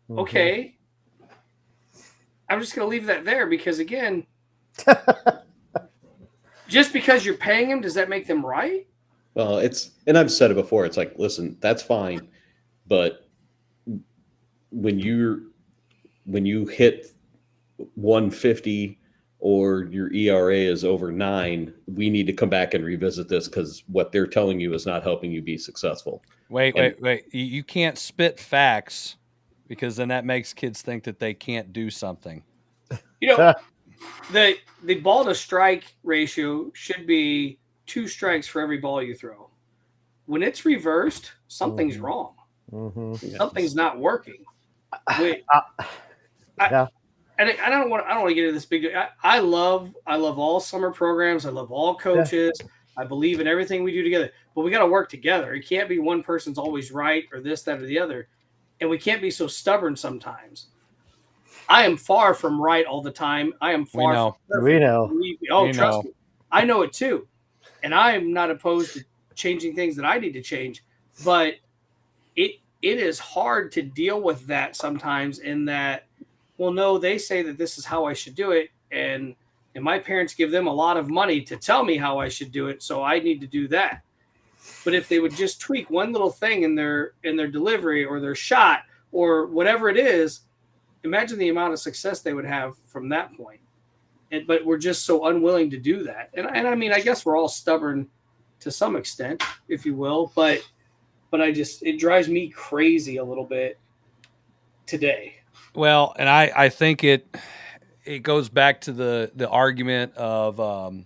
Mm-hmm. Okay. I'm just going to leave that there because, again, just because you're paying them, does that make them right? Well, and I've said it before, it's like, listen, that's fine. But when you hit 150 or your ERA is over 9, we need to come back and revisit this because what they're telling you is not helping you be successful. Wait. You can't spit facts because then that makes kids think that they can't do something. The ball to strike ratio should be 2 strikes for every ball you throw. When it's reversed, something's wrong. Mm-hmm. Something's not working. Wait, yeah. And I don't want to get into this big. I love all summer programs. I love all coaches. Yeah. I believe in everything we do together. But we got to work together. It can't be one person's always right or this, that, or the other. And we can't be so stubborn sometimes. I am far from right all the time. I am far. We know. Trust me. I know it too. And I am not opposed to changing things that I need to change. But it is hard to deal with that sometimes in that, well, no, they say that this is how I should do it. And my parents give them a lot of money to tell me how I should do it. So I need to do that. But if they would just tweak one little thing in their delivery or their shot or whatever it is, imagine the amount of success they would have from that point. But we're just so unwilling to do that. And I mean, I guess we're all stubborn to some extent, if you will. But it drives me crazy a little bit today. Well, and I think it goes back to the argument of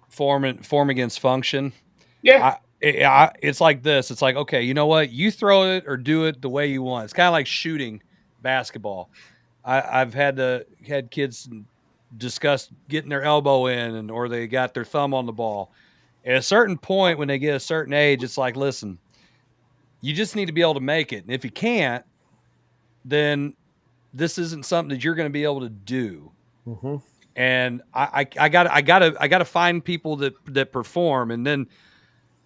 form against function. Yeah. It's like this. It's like, okay, you know what? You throw it or do it the way you want. It's kind of like shooting basketball. I've had kids discuss getting their elbow in or they got their thumb on the ball. At a certain point, when they get a certain age, it's like, listen, you just need to be able to make it. And if you can't, then this isn't something that you're going to be able to do. Mm-hmm. And I gotta find people that perform. And then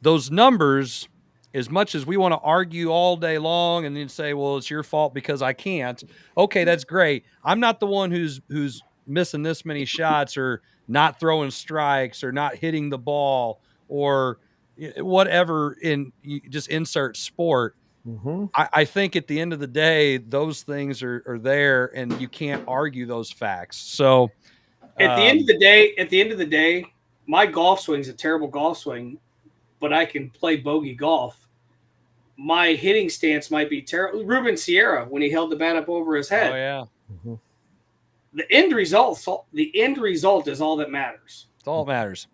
those numbers, as much as we want to argue all day long and then say, well, it's your fault because I can't. Okay, that's great. I'm not the one who's missing this many shots or not throwing strikes or not hitting the ball or whatever just insert sport. Mm-hmm. I think at the end of the day, those things are there and you can't argue those facts. So at the end of the day, my golf swing is a terrible golf swing, but I can play bogey golf. my hitting stance might be terrible. Ruben Sierra, when he held the bat up over his head. Oh yeah. Mm-hmm. The end result is all that matters. It's all that matters.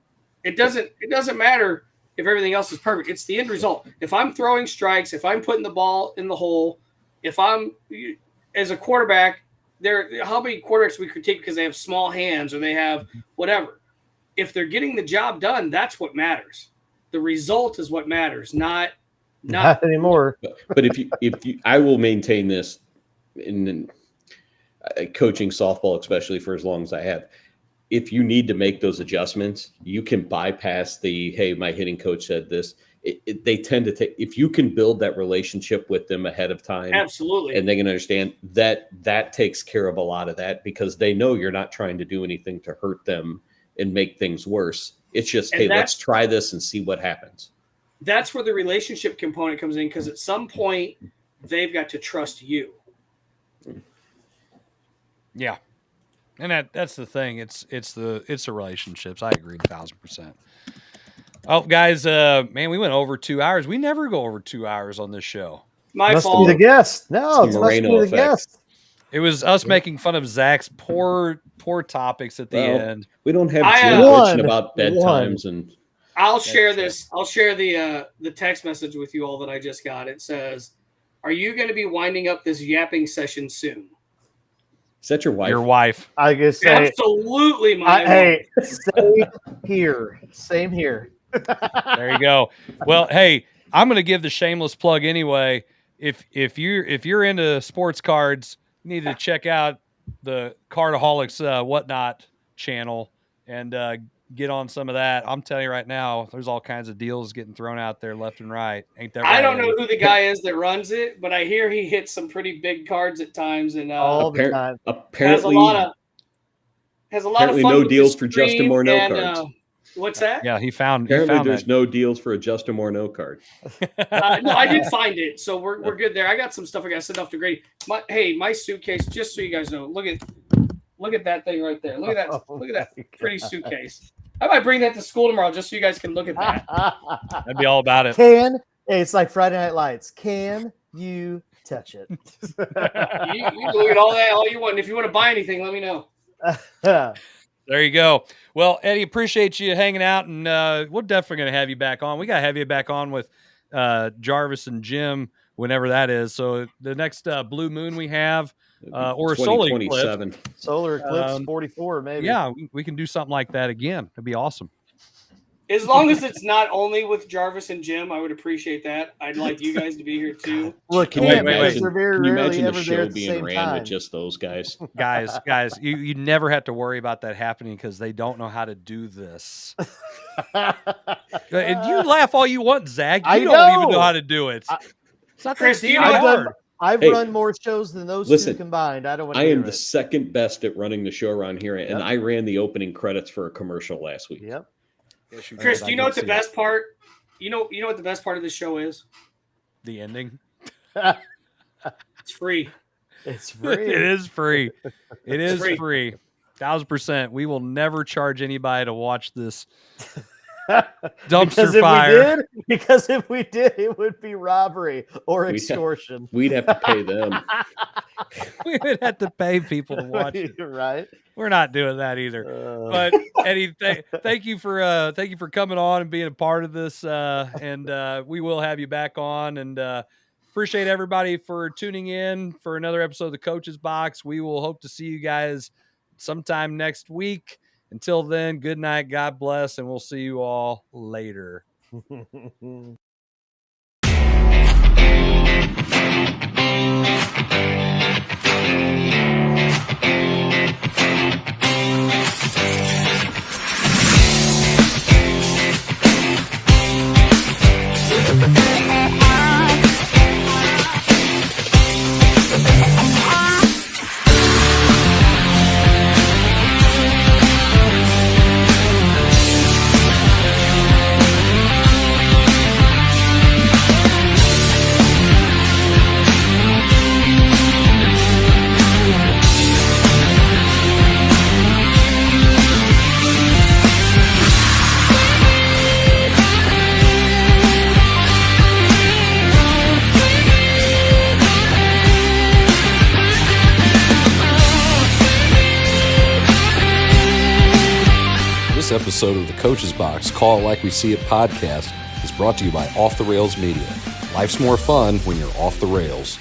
It doesn't matter if everything else is perfect. It's the end result. If I'm throwing strikes, if I'm putting the ball in the hole, if I'm as a quarterback, how many quarterbacks we critique because they have small hands or they have whatever. If they're getting the job done, that's what matters. The result is what matters, not anymore. But if you, I will maintain this in coaching softball, especially for as long as I have. If you need to make those adjustments, you can bypass hey, my hitting coach said this. They tend to take, if you can build that relationship with them ahead of time. Absolutely. And they can understand that takes care of a lot of that, because they know you're not trying to do anything to hurt them and make things worse. It's just, hey, let's try this and see what happens. That's where the relationship component comes in, because at some point they've got to trust you. Yeah. And that's the thing. It's the relationships. I agree 1,000%. Oh, guys, man, we went over 2 hours. We never go over 2 hours on this show. Must be the guest. No, it must be the guest. It was us making fun of Zach's poor topics at the end. We don't have Jim bitching about bedtimes and. I'll share this. I'll share the text message with you all that I just got. It says, "Are you going to be winding up this yapping session soon?" Is that your wife? Your wife. I guess say absolutely my wife. Hey, same here. Same here. There you go. Well, hey, I'm going to give the shameless plug anyway. If you're into sports cards, you need to check out the Cardaholics Whatnot channel and get on some of that. I'm telling you right now, there's all kinds of deals getting thrown out there left and right. Ain't that right? I don't know who the guy is that runs it, but I hear he hits some pretty big cards at times, and all the time. Apparently, has a lot of fun. No deals for Justin Morneau cards. What's that? Yeah, he found there's no deals for a Justin Morneau card. No, I did find it, so we're good there. I got some stuff I got to send off to Grady. My suitcase, just so you guys know, look at that thing right there. Look at that. Look at that pretty suitcase. I might bring that to school tomorrow just so you guys can look at that. That'd be all about it. Hey, it's like Friday Night Lights. Can you touch it? You can look at all that all you want. If you want to buy anything, let me know. There you go. Well, Eddie, appreciate you hanging out, and we're definitely going to have you back on. We got to have you back on with Jarvis and Jim whenever that is. So the next Blue Moon we have, or a solar eclipse. Solar eclipse 44, maybe. Yeah, we can do something like that again. It'd be awesome. As long as it's not only with Jarvis and Jim, I would appreciate that. I'd like you guys to be here too. Look, can you imagine the show being ran with just those guys? Guys, you never have to worry about that happening because they don't know how to do this. And you laugh all you want, Zach. You don't even know how to do it. It's not Chris, that hard. I've run more shows than those two combined. I am the second best at running the show around here, and I ran the opening credits for a commercial last week. Yep. Chris, do you know what the best part? You know what the best part of this show is? The ending. It's free. It's free. It is free. It is free. 1,000%. We will never charge anybody to watch this dumpster fire. Because if we did, it would be robbery or extortion. We'd have to pay them. We would have to pay people to watch it. Right. We're not doing that either. But Eddie, thank you for coming on and being a part of this. And we will have you back on. And appreciate everybody for tuning in for another episode of the Coach's Box. We will hope to see you guys sometime next week. Until then, good night, God bless, and we'll see you all later. This episode of the Coach's Box Call It Like We See It podcast is brought to you by Off the Rails Media. Life's more fun when you're off the rails.